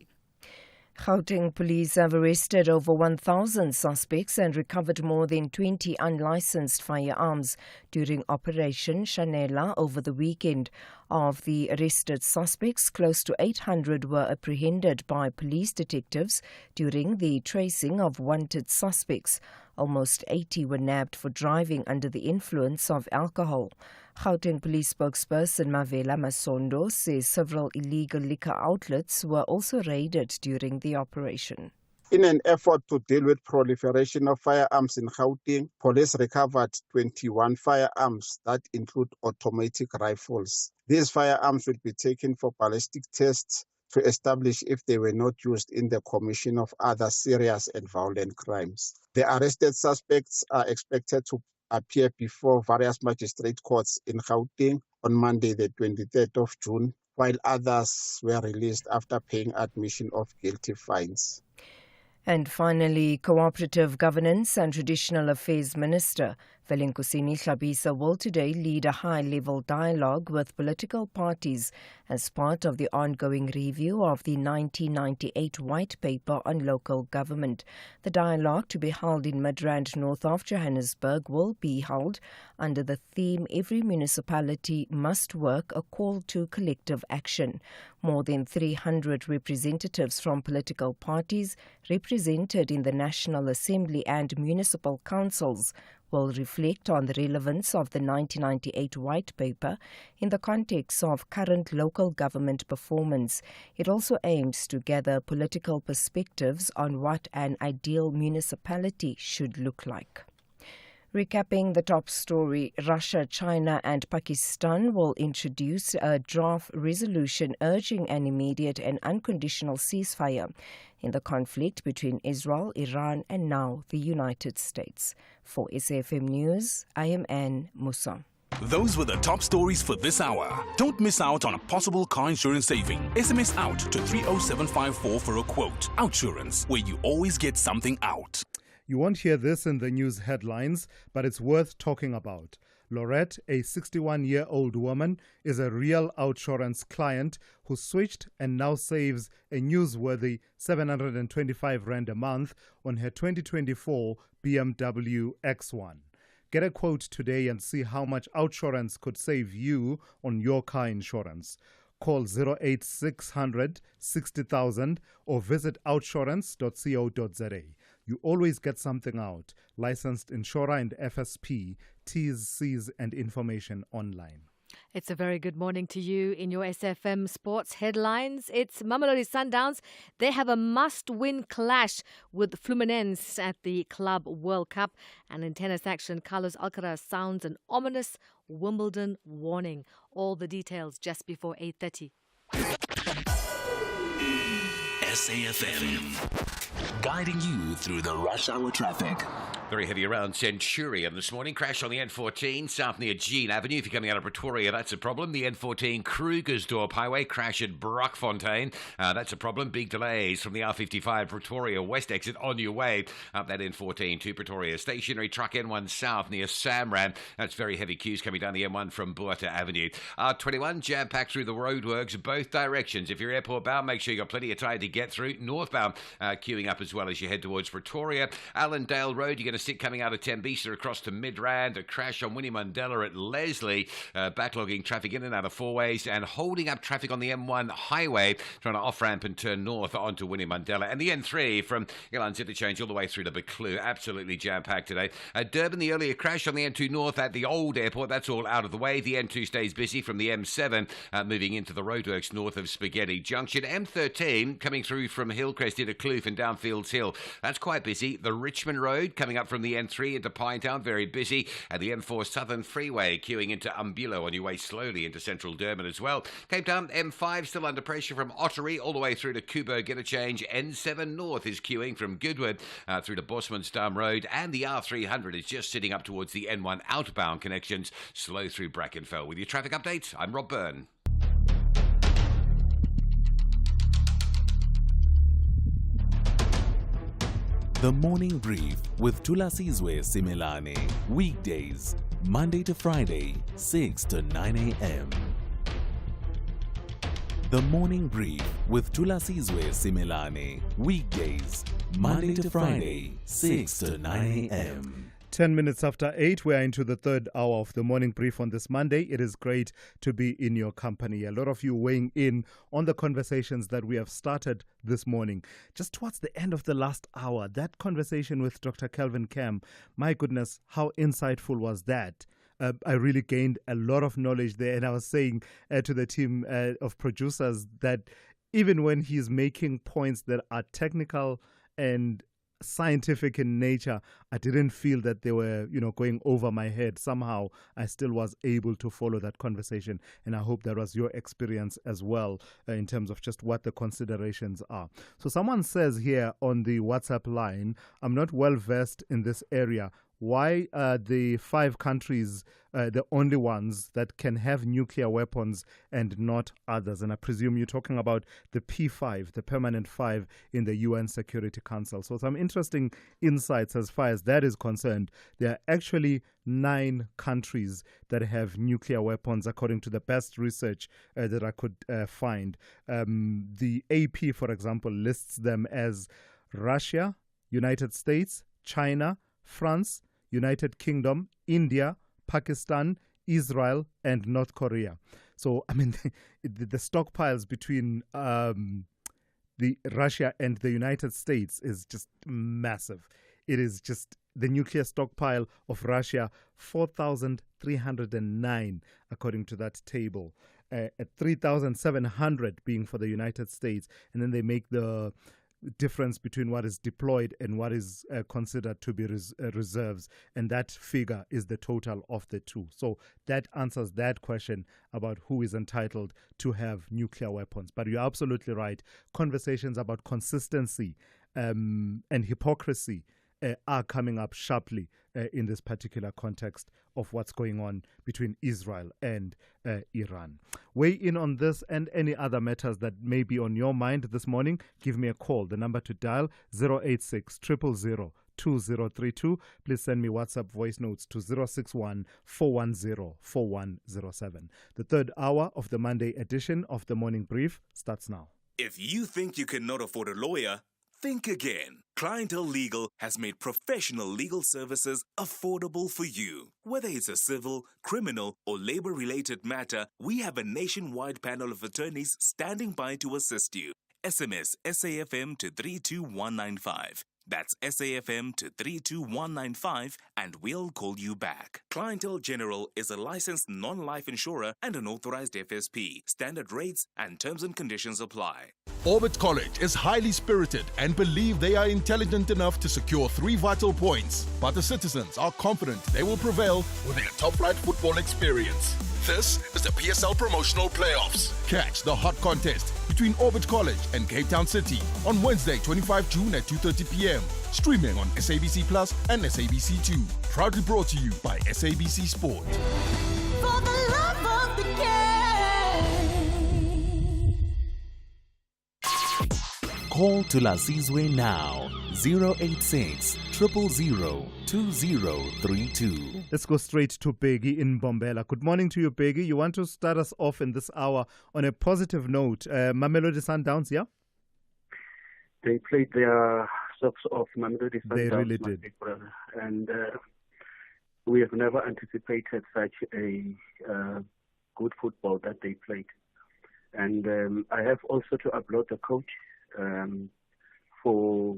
Gauteng police have arrested over 1,000 suspects and recovered more than 20 unlicensed firearms during Operation Shanela over the weekend. Of the arrested suspects, close to 800 were apprehended by police detectives during the tracing of wanted suspects. Almost 80 were nabbed for driving under the influence of alcohol. Gauteng police spokesperson Mavela Masondo says several illegal liquor outlets were also raided during the operation. In an effort to deal with proliferation of firearms in Gauteng, police recovered 21 firearms that include automatic rifles. These firearms will be taken for ballistic tests to establish if they were not used in the commission of other serious and violent crimes. The arrested suspects are expected to appear before various magistrate courts in Gauteng on Monday, the 23rd of June, while others were released after paying admission of guilty fines. And finally, Cooperative Governance and Traditional Affairs Minister Velinkusini Hlabisa will today lead a high-level dialogue with political parties as part of the ongoing review of the 1998 White Paper on Local Government. The dialogue, to be held in Midrand, north of Johannesburg, will be held under the theme Every Municipality Must Work, a call to collective action. More than 300 representatives from political parties represented in the National Assembly and municipal councils will reflect on the relevance of the 1998 White Paper in the context of current local government performance. It also aims to gather political perspectives on what an ideal municipality should look like. Recapping the top story, Russia, China and Pakistan will introduce a draft resolution urging an immediate and unconditional ceasefire in the conflict between Israel, Iran and now the United States. For SAFM News, I am Anne Musa. Those were the top stories for this hour. Don't miss out on a possible car insurance saving. SMS out to 30754 for a quote. Outsurance, where you always get something out. You won't hear this in the news headlines, but it's worth talking about. Lorette, a 61-year-old woman, is a real Outsurance client who switched and now saves a newsworthy 725 Rand a month on her 2024 BMW X1. Get a quote today and see how much Outsurance could save you on your car insurance. Call 08600 60,000 or visit outsurance.co.za. You always get something out. Licensed insurer and FSP. T's, C's and information online. It's a very good morning to you in your SFM Sports headlines. It's Mamelodi Sundowns. They have a must-win clash with Fluminense at the Club World Cup. And in tennis action, Carlos Alcaraz sounds an ominous Wimbledon warning. All the details just before 8:30. SAFM, guiding you through the rush hour traffic. Very heavy around Centurion this morning. Crash on the N14 south near Jean Avenue. If you're coming out of Pretoria, that's a problem. The N14 Krugersdorp Highway. Crash at Brockfontein. That's a problem. Big delays from the R55 Pretoria West exit on your way up that N14 to Pretoria. Stationary truck N1 south near Samran. That's very heavy queues coming down the M1 from Buerta Avenue. R21 jam-packed through the roadworks both directions. If you're airport bound, make sure you've got plenty of time to get through. Northbound queuing up as well as you head towards Pretoria. Allendale Road, you're going going to sit coming out of Tembisa across to Midrand. A crash on Winnie Mandela at Leslie, backlogging traffic in and out of four ways and holding up traffic on the M1 highway, trying to off-ramp and turn north onto Winnie Mandela. And the N3 from Gillans Interchange all the way through to Buccleuch, absolutely jam-packed today. Durban, the earlier crash on the N2 north at the old airport, that's all out of the way. The N2 stays busy from the M7, moving into the roadworks north of Spaghetti Junction. M13 coming through from Hillcrest into Kloof and down Fields Hill. That's quite busy. The Richmond Road coming up from the N3 into Pinetown, very busy. And the M4 Southern Freeway queuing into Umbulo on your way slowly into central Durban as well. Cape Town M5 still under pressure from Ottery all the way through to Kubo Interchange. N7 North is queuing from Goodwood through to Bosmansdam Road. And the R300 is just sitting up towards the N1 outbound connections, slow through Brackenfell. With your traffic update, I'm Rob Byrne. The Morning Brief with Thulasizwe Simelane. Weekdays, Monday to Friday, 6 to 9 a.m. The Morning Brief with Thulasizwe Simelane. Weekdays, Monday to Friday, 6 to 9 a.m. 10 minutes after 8, we are into the third hour of the morning brief on this Monday. It is great to be in your company. A lot of you weighing in on the conversations that we have started this morning. Just towards the end of the last hour, that conversation with Dr. Kelvin Kem, my goodness, how insightful was that? I really gained a lot of knowledge there. And I was saying to the team of producers that even when he's making points that are technical and scientific in nature, I didn't feel that they were, going over my head. Somehow, I still was able to follow that conversation. And I hope that was your experience as well in terms of just what the considerations are. So someone says here on the WhatsApp line, I'm not well versed in this area. Why are the 5 countries the only ones that can have nuclear weapons and not others? And I presume you're talking about the P5, the permanent 5 in the UN Security Council. So some interesting insights as far as that is concerned. There are actually 9 countries that have nuclear weapons, according to the best research that I could find. The AP, for example, lists them as Russia, United States, China, France, United Kingdom, India, Pakistan, Israel, and North Korea. So, I mean, the stockpiles between the Russia and the United States is just massive. It is just the nuclear stockpile of Russia, 4,309, according to that table. At 3,700 being for the United States. And then they make the difference between what is deployed and what is considered to be reserves, and that figure is the total of the two. So that answers that question about who is entitled to have nuclear weapons. But you're absolutely right. Conversations about consistency and hypocrisy are coming up sharply in this particular context of what's going on between Israel and Iran. Weigh in on this and any other matters that may be on your mind this morning. Give me a call. The number to dial 086 000 2032. Please send me WhatsApp voice notes to 061 410 4107. The third hour of the Monday edition of the Morning Brief starts now. If you think you cannot afford a lawyer, think again. Clientele Legal has made professional legal services affordable for you. Whether it's a civil, criminal, or labor-related matter, we have a nationwide panel of attorneys standing by to assist you. SMS SAFM to 32195. That's SAFM to 32195 and we'll call you back. Clientele General is a licensed non-life insurer and an authorized FSP. Standard rates and terms and conditions apply. Orbit College is highly spirited and believe they are intelligent enough to secure 3 vital points. But the citizens are confident they will prevail with their top-flight football experience. This is the PSL Promotional Playoffs. Catch the hot contest between Orbit College and Cape Town City on Wednesday, 25 June at 2:30 p.m. Streaming on SABC Plus and SABC2. Proudly brought to you by SABC Sport. For the love of the game. Call Thulasizwe now, 086 000 2032. Let's go straight to Bheki in Bombela. Good morning to you, Bheki. You want to start us off in this hour on a positive note. Mamelodi Sundowns, yeah? They played their socks off Mamelodi Sundowns. They really my did. big brother. And we have never anticipated such a good football that they played. And I have also to applaud the coach for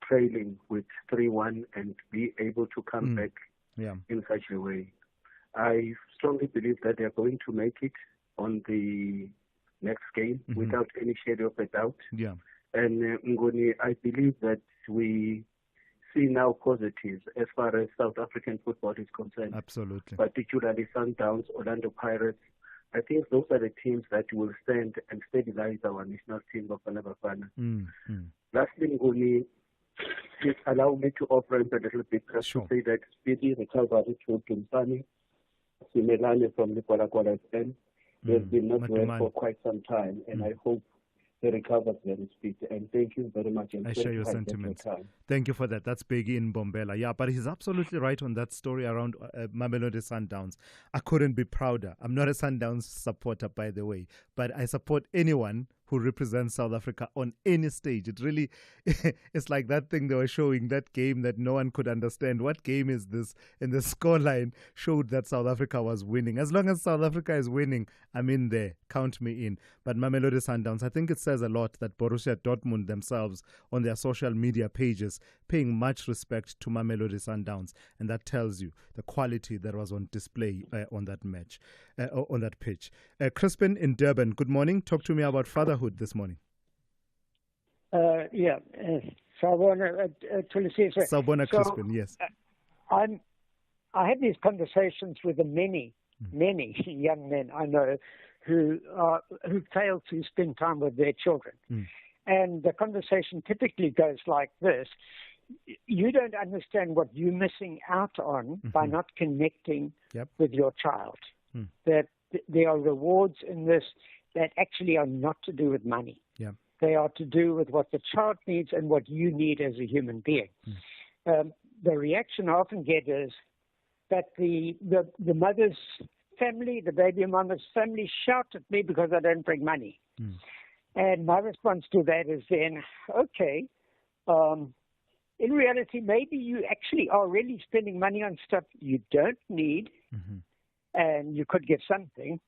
trailing with 3-1 and be able to come back in such a way. I strongly believe that they are going to make it on the next game without any shadow of a doubt. Yeah. And Ngoni, I believe that we see now positives as far as South African football is concerned. Absolutely. Particularly Sundowns, Orlando Pirates. I think those are the teams that will stand and stabilize our national team of Bafana. Lastly, Ngoni, please allow me to offer a little bit just to say that speedy recovery to Thulasizwe Simelane from the Kwala FM. He has been not well for quite some time, and I hope he recovers very speedy. And thank you very much. And I share your sentiments. Thank you for that. That's Biggie in Bombela. Yeah, but he's absolutely right on that story around Mamelodi Sundowns. I couldn't be prouder. I'm not a Sundowns supporter, by the way, but I support anyone who represents South Africa on any stage. It really, it's like that thing they were showing, that game that no one could understand. What game is this? And the scoreline showed that South Africa was winning. As long as South Africa is winning, I'm in there. Count me in. But Mamelodi Sundowns, I think it says a lot that Borussia Dortmund themselves on their social media pages paying much respect to Mamelodi Sundowns. And that tells you the quality that was on display on that match, on that pitch. Crispin in Durban, good morning. Talk to me about fatherhood this morning. Sawubona, Thulasizwe. Sawubona, Crispin, yes. I have these conversations with the many young men I know who fail to spend time with their children. And the conversation typically goes like this. You don't understand what you're missing out on by not connecting with your child. That there are rewards in this that actually are not to do with money. They are to do with what the child needs and what you need as a human being. The reaction I often get is that the mother's family, the baby mama's family, shout at me because I don't bring money. And my response to that is then, okay, in reality, maybe you actually are really spending money on stuff you don't need, and you could get something.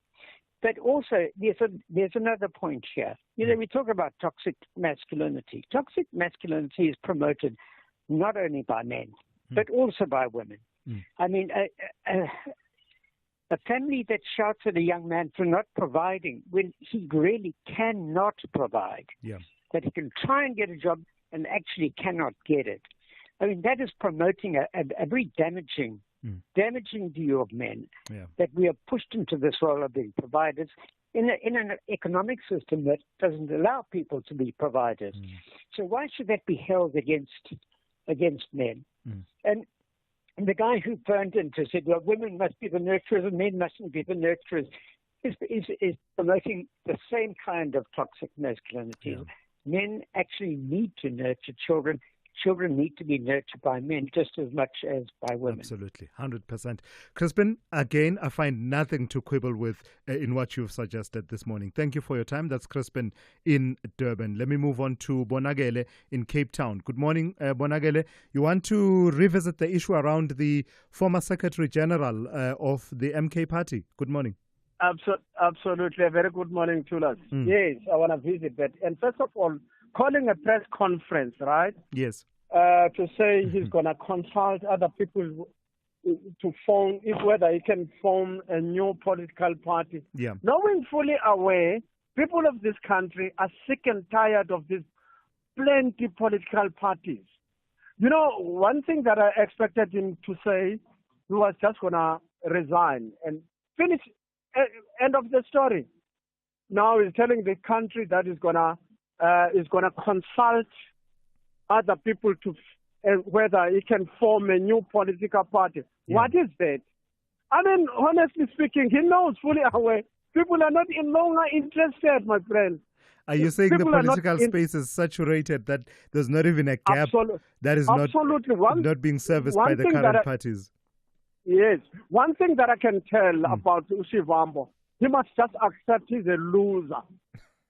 But also, there's another point here. You know, we talk about toxic masculinity. Toxic masculinity is promoted not only by men, but also by women. I mean, a family that shouts at a young man for not providing when he really cannot provide, that he can try and get a job and actually cannot get it. I mean, that is promoting a very damaging view of men, that we are pushed into this role of being providers in an economic system that doesn't allow people to be providers. So why should that be held against men? And the guy who phoned in to say, well, women must be the nurturers and men mustn't be the nurturers, is promoting the same kind of toxic masculinity. Men actually need to nurture children. Children need to be nurtured by men just as much as by women. Absolutely, 100%. Crispin, again, I find nothing to quibble with in what you've suggested this morning. Thank you for your time. That's Crispin in Durban. Let me move on to Bonagele in Cape Town. Good morning, Bonagele. You want to revisit the issue around the former Secretary General of the MK Party. Good morning. Absolutely. A very good morning to us. Yes, I want to visit that. And first of all, calling a press conference, right? Yes. To say he's going to consult other people to form, whether he can form a new political party. Knowing fully aware, people of this country are sick and tired of these plenty political parties. You know, one thing that I expected him to say, he was just going to resign and finish, end of the story. Now he's telling the country that he's going to consult other people to whether he can form a new political party. What is that? I mean, honestly speaking, he knows fully aware. People are not no longer interested, my friend. Are you saying people the political space is saturated, that there's not even a gap that is not being serviced by the current parties? Yes. One thing that I can tell about Usivambo, he must just accept he's a loser.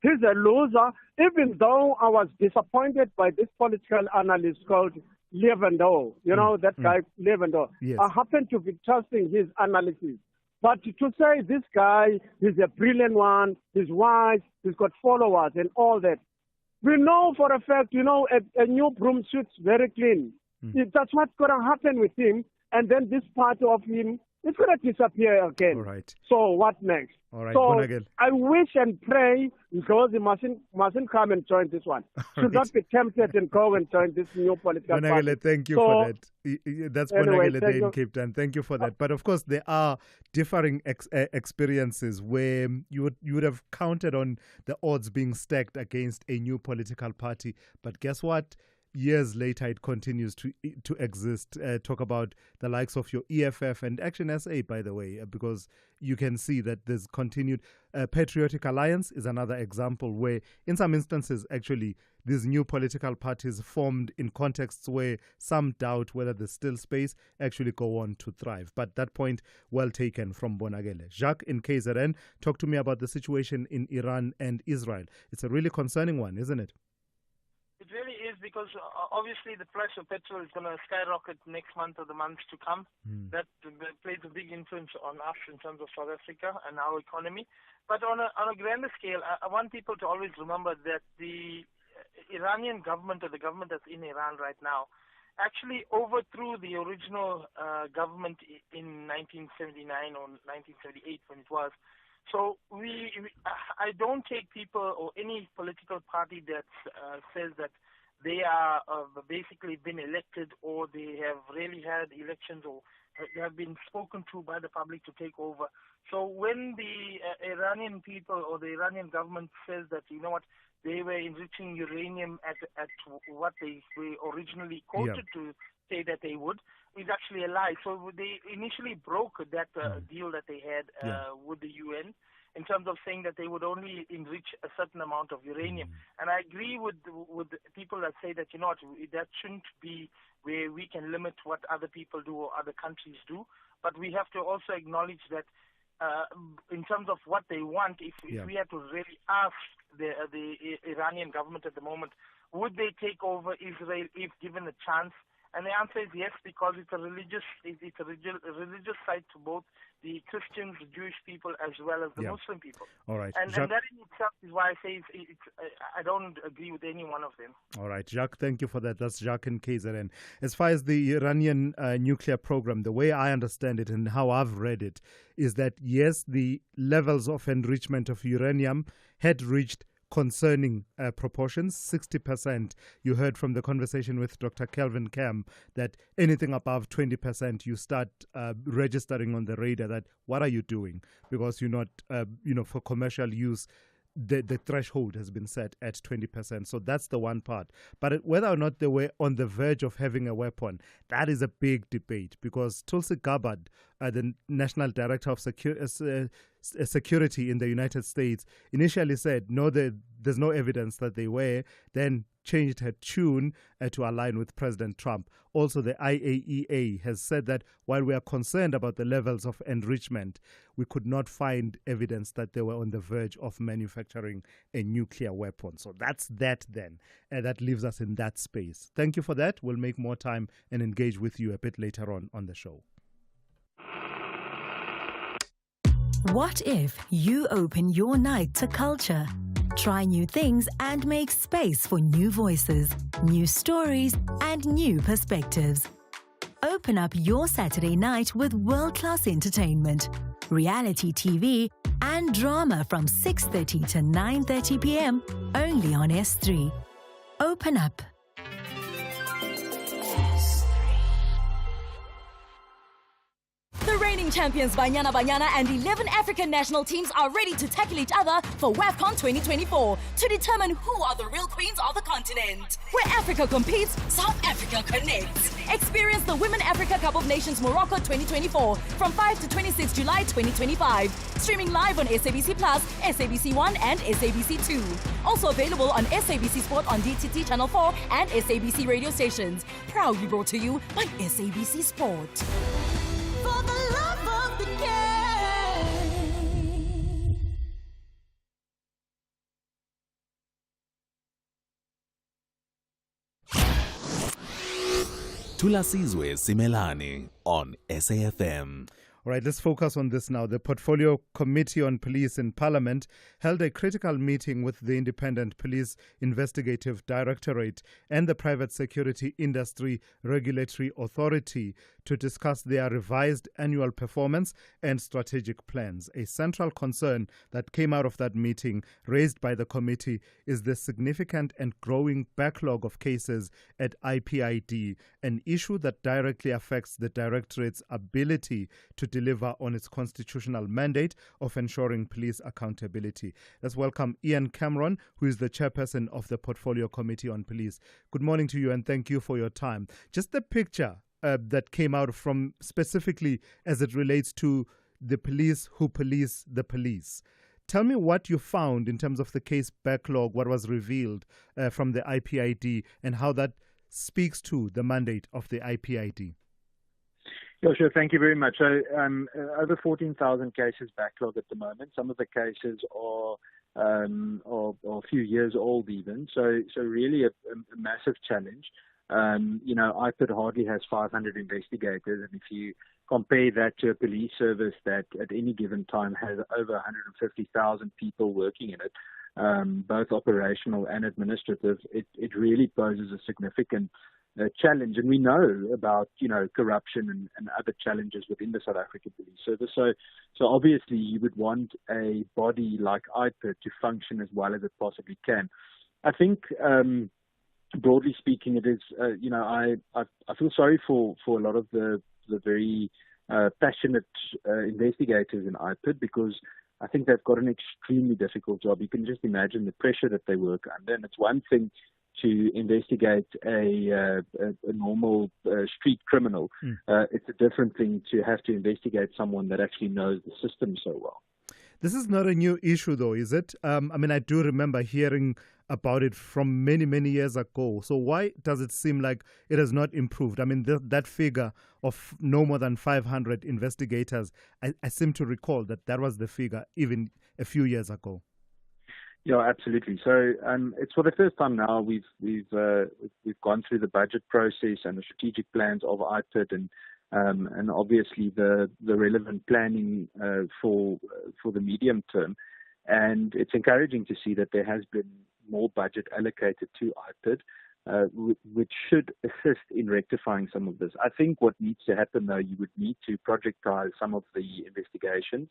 He's a loser, even though I was disappointed by this political analyst called Levendo. You know, that guy, Levendo. Yes. I happen to be trusting his analysis. But to say this guy is a brilliant one, he's wise, he's got followers and all that. We know for a fact, you know, a new broom suit's very clean. That's what's going to happen with him. And then this part of him is going to disappear again. All right. So what next? All right, so Bonagel. I wish and pray because he mustn't come and join this one. Should not be tempted and go and join this new political party. Bonagele, thank you for that. That's anyway, Bonagele there in Cape Town. Thank you for that. But of course, there are differing experiences where you would have counted on the odds being stacked against a new political party. But guess what? Years later, it continues to exist. Talk about the likes of your EFF and Action SA, by the way, because you can see that there's continued. Patriotic Alliance is another example where, in some instances, actually, these new political parties formed in contexts where some doubt whether there's still space actually go on to thrive. But that point, well taken from Bonagele. Jacques in KZN, talk to me about the situation in Iran and Israel. It's a really concerning one, isn't it? It really is, because obviously the price of petrol is going to skyrocket next month or the months to come. That plays a big influence on us in terms of South Africa and our economy. But on a grander scale, I want people to always remember that the Iranian government, or the government that's in Iran right now, actually overthrew the original government in 1979 or 1978 when it was. So I don't take people or any political party that says that they are basically been elected or they have really had elections or they have been spoken to by the public to take over. So when the Iranian people or the Iranian government says that, you know what, they were enriching uranium at what they were originally quoted to say that they would, is actually a lie. So they initially broke that deal that they had with the UN in terms of saying that they would only enrich a certain amount of uranium. And I agree with people that say that, you know what, that shouldn't be where we can limit what other people do or other countries do. But we have to also acknowledge that in terms of what they want, if we had to really ask the Iranian government at the moment, would they take over Israel if given a chance? And the answer is yes, because it's a religious site to both the Christians, the Jewish people, as well as the Muslim people. All right. And that in itself is why I say I don't agree with any one of them. All right, Jacques, thank you for that. That's Jacques in KZN. As far as the Iranian nuclear program, the way I understand it and how I've read it is that, yes, the levels of enrichment of uranium had reached concerning proportions, 60%. You heard from the conversation with Dr. Kelvin Cam that anything above 20%, you start registering on the radar that what are you doing? Because you're not, for commercial use, the threshold has been set at 20%. So that's the one part. But whether or not they were on the verge of having a weapon, that is a big debate, because Tulsi Gabbard, the National Director of Security in the United States, initially said, no, there's no evidence that they were, then changed her tune to align with President Trump. Also, the IAEA has said that while we are concerned about the levels of enrichment, we could not find evidence that they were on the verge of manufacturing a nuclear weapon. So that's that then. And that leaves us in that space. Thank you for that. We'll make more time and engage with you a bit later on the show. What if you open your night to culture? Try new things and make space for new voices, new stories, and new perspectives. Open up your Saturday night with world-class entertainment, reality TV, and drama from 6:30 to 9:30 p.m. only on S3. Open up. The reigning champions Banyana Banyana and 11 African national teams are ready to tackle each other for WAFCON 2024 to determine who are the real queens of the continent. Where Africa competes, South Africa connects. Experience the Women Africa Cup of Nations Morocco 2024 from 5 to 26 July 2025. Streaming live on SABC Plus, SABC 1 and SABC 2. Also available on SABC Sport on DTT Channel 4 and SABC radio stations. Proudly brought to you by SABC Sport. For the love of the game. Thulasizwe Simelane on SAFM. All right, let's focus on this now. The Portfolio Committee on Police in Parliament held a critical meeting with the Independent Police Investigative Directorate and the Private Security Industry Regulatory Authority to discuss their revised annual performance and strategic plans. A central concern that came out of that meeting, raised by the committee, is the significant and growing backlog of cases at IPID, an issue that directly affects the Directorate's ability to deliver on its constitutional mandate of ensuring police accountability. Let's welcome Ian Cameron, who is the chairperson of the Portfolio Committee on Police. Good morning to you and thank you for your time. Just the picture that came out from specifically as it relates to the police who police the police. Tell me what you found in terms of the case backlog, what was revealed from the IPID, and how that speaks to the mandate of the IPID. Yeah, sure. Thank you very much. So, over 14,000 cases backlog at the moment. Some of the cases are a few years old even. So really a massive challenge. IPID hardly has 500 investigators, and if you compare that to a police service that at any given time has over 150,000 people working in it, both operational and administrative, it really poses a significant challenge. And we know about, corruption and other challenges within the South African Police Service. So obviously you would want a body like IPID to function as well as it possibly can. I think, broadly speaking, it is, I feel sorry for a lot of the very passionate investigators in IPID, because I think they've got an extremely difficult job. You can just imagine the pressure that they work under. And it's one thing to investigate a normal street criminal. It's a different thing to have to investigate someone that actually knows the system so well. This is not a new issue, though, is it? I do remember hearing about it from many, many years ago. So why does it seem like it has not improved? That figure of no more than 500 investigators, I seem to recall that was the figure even a few years ago. Yeah, absolutely. So it's for the first time now we've gone through the budget process and the strategic plans of IPID, and obviously the relevant planning for the medium term. And it's encouraging to see that there has been more budget allocated to IPID, which should assist in rectifying some of this. I think what needs to happen, though, you would need to projectize some of the investigations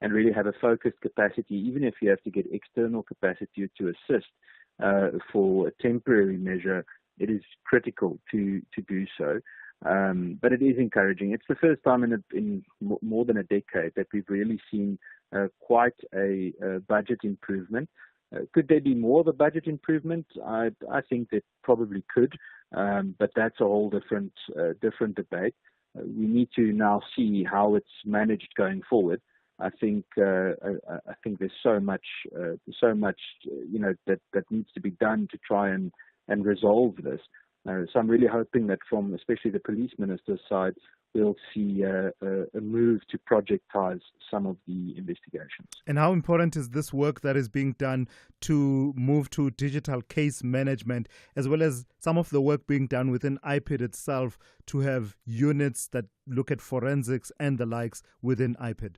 and really have a focused capacity, even if you have to get external capacity to assist for a temporary measure. It is critical to do so. But it is encouraging. It's the first time in more than a decade that we've really seen quite a budget improvement. Could there be more of a budget improvement? I think that probably could, but that's a whole different debate. We need to now see how it's managed going forward. I think there's so much that needs to be done to try and resolve this. So I'm really hoping that from especially the police minister's side, we'll see a move to projectize some of the investigations. And how important is this work that is being done to move to digital case management, as well as some of the work being done within IPID itself to have units that look at forensics and the likes within IPID?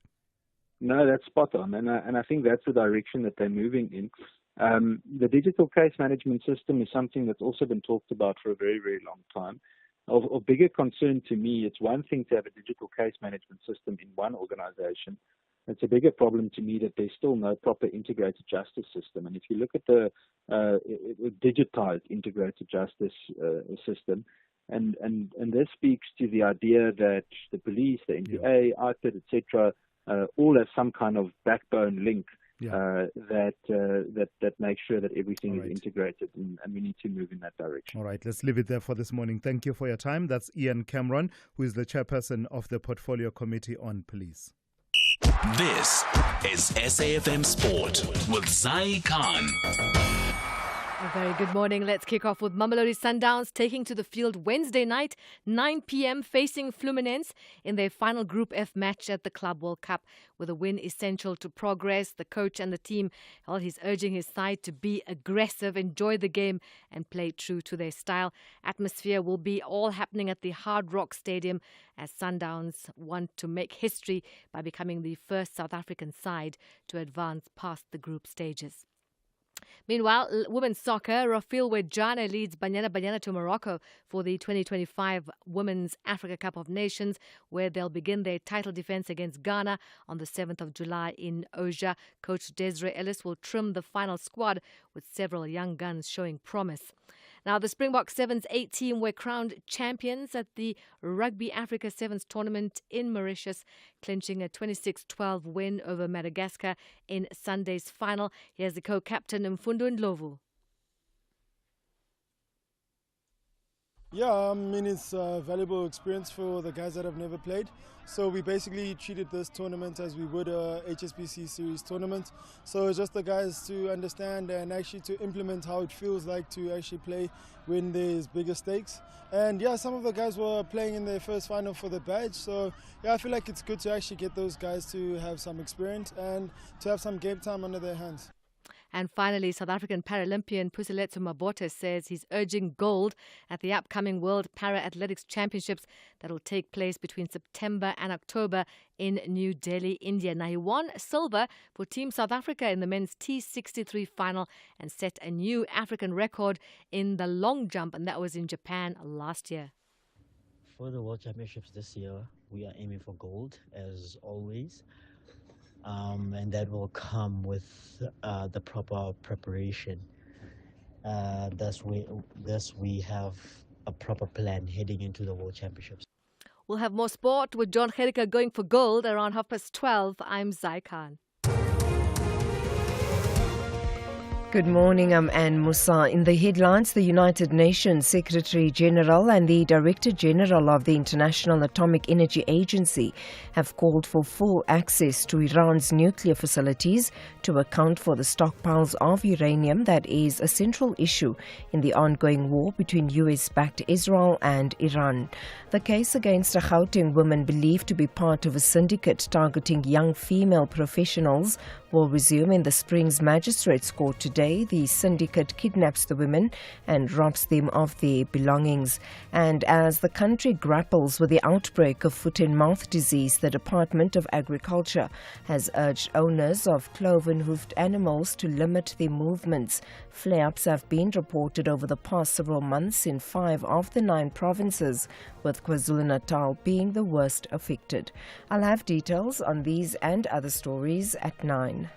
No, that's spot on, and I think that's the direction that they're moving in. The digital case management system is something that's also been talked about for a very, very long time. Of bigger concern to me, it's one thing to have a digital case management system in one organization. It's a bigger problem to me that there's still no proper integrated justice system. And if you look at the digitized integrated justice system, and this speaks to the idea that the police, the NPA, IPID, etc., all have some kind of backbone link that makes sure that everything is integrated, and we need to move in that direction. All right, let's leave it there for this morning. Thank you for your time. That's Ian Cameron, who is the chairperson of the Portfolio Committee on Police. This is SAFM Sport with Zai Khan. A very good morning. Let's kick off with Mamelodi Sundowns taking to the field Wednesday night, 9 p.m, facing Fluminense in their final Group F match at the Club World Cup. With a win essential to progress, the coach and the team, well, he's urging his side to be aggressive, enjoy the game and play true to their style. Atmosphere will be all happening at the Hard Rock Stadium as Sundowns want to make history by becoming the first South African side to advance past the group stages. Meanwhile, women's soccer, Rafael Wejane leads Banyana to Morocco for the 2025 Women's Africa Cup of Nations, where they'll begin their title defense against Ghana on the 7th of July in Oja. Coach Desiree Ellis will trim the final squad with several young guns showing promise. Now, the Springbok Sevens 8 team were crowned champions at the Rugby Africa Sevens tournament in Mauritius, clinching a 26-12 win over Madagascar in Sunday's final. Here's the co-captain Mfundo Ndlovu. Yeah, I mean, it's a valuable experience for the guys that have never played. So we basically treated this tournament as we would a HSBC series tournament. So it's just the guys to understand and actually to implement how it feels like to actually play when there's bigger stakes. And yeah, some of the guys were playing in their first final for the badge. So yeah, I feel like it's good to actually get those guys to have some experience and to have some game time under their hands. And finally, South African Paralympian Puseletso Mabota says he's urging gold at the upcoming World Para-Athletics Championships that will take place between September and October in New Delhi, India. Now, he won silver for Team South Africa in the men's T63 final and set a new African record in the long jump, and that was in Japan last year. For the World Championships this year, we are aiming for gold, as always. And that will come with the proper preparation. Thus we have a proper plan heading into the World Championships. We'll have more sport with John Gericke going for gold around 12:30. I'm Zai Khan. Good morning, I'm Anne Musa. In the headlines, the United Nations Secretary General and the Director General of the International Atomic Energy Agency have called for full access to Iran's nuclear facilities to account for the stockpiles of uranium that is a central issue in the ongoing war between US-backed Israel and Iran. The case against a Gauteng woman believed to be part of a syndicate targeting young female professionals will resume in the Springs Magistrates Court today. The syndicate kidnaps the women and robs them of their belongings. And as the country grapples with the outbreak of foot and mouth disease, the Department of Agriculture has urged owners of cloven-hoofed animals to limit their movements. Flare-ups have been reported over the past several months in 5 of the 9 provinces, with KwaZulu-Natal being the worst affected. I'll have details on these and other stories at 9.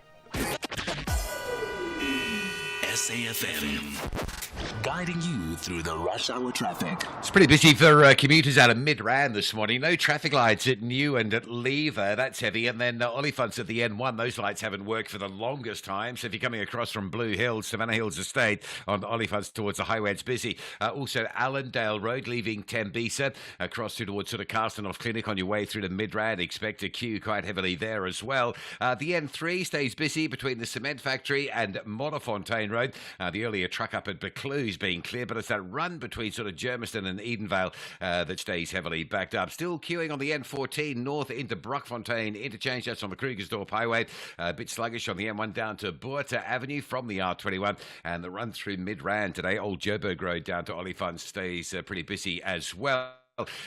SAFM, guiding you through the rush hour traffic. It's pretty busy for commuters out of Midrand this morning. No traffic lights at New and at Lever. That's heavy. And then Olifants at the N1. Those lights haven't worked for the longest time. So if you're coming across from Blue Hills, Savannah Hills Estate on Olifants towards the highway, it's busy. Also, Allendale Road leaving Tembisa across towards sort of Carstenoff Clinic on your way through to Midrand. Expect a queue quite heavily there as well. The N3 stays busy between the cement factory and Modderfontein Road. The earlier truck up at Beclue's being clear, but it's that run between sort of Germiston and Edenvale that stays heavily backed up. Still queuing on the N14 north into Brockfontein interchange. That's on the Krugersdorp Highway. A bit sluggish on the M1 down to Boerta Avenue from the R21. And the run through Midrand today, Old Joburg Road down to Olifants stays pretty busy as well.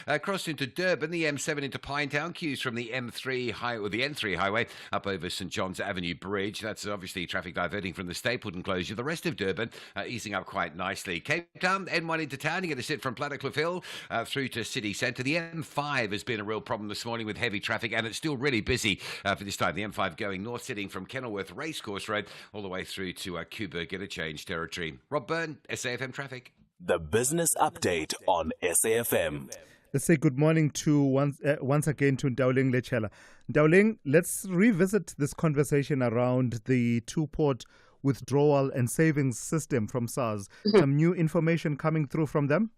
Across into Durban, the M7 into Pinetown, queues from the M3 highway, or the N3 highway up over St John's Avenue Bridge. That's obviously traffic diverting from the Stapleton closure. The rest of Durban easing up quite nicely. Cape Town, N1 into town. You get to sit from Plattekloof Hill through to city centre. The M5 has been a real problem this morning with heavy traffic, and it's still really busy for this time. The M5 going north, sitting from Kenilworth Racecourse Road all the way through to Kuburg Interchange territory. Rob Byrne, SAFM Traffic. The business update on SAFM. Let's say good morning to once again to Ndauling Lechela. Ndauling, let's revisit this conversation around the two-port withdrawal and savings system from SARS. Some new information coming through from them?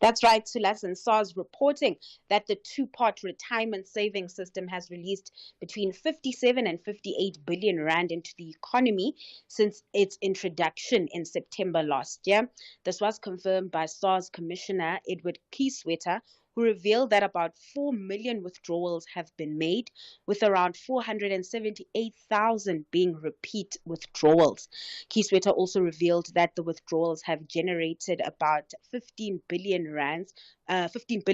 That's right, Thulas, and SARS reporting that the two-part retirement savings system has released between 57 and 58 billion rand into the economy since its introduction in September last year. This was confirmed by SARS Commissioner Edward Kieswetter, who revealed that about 4 million withdrawals have been made, with around 478,000 being repeat withdrawals. Kieswetter also revealed that the withdrawals have generated about 15 billion rand boost a 15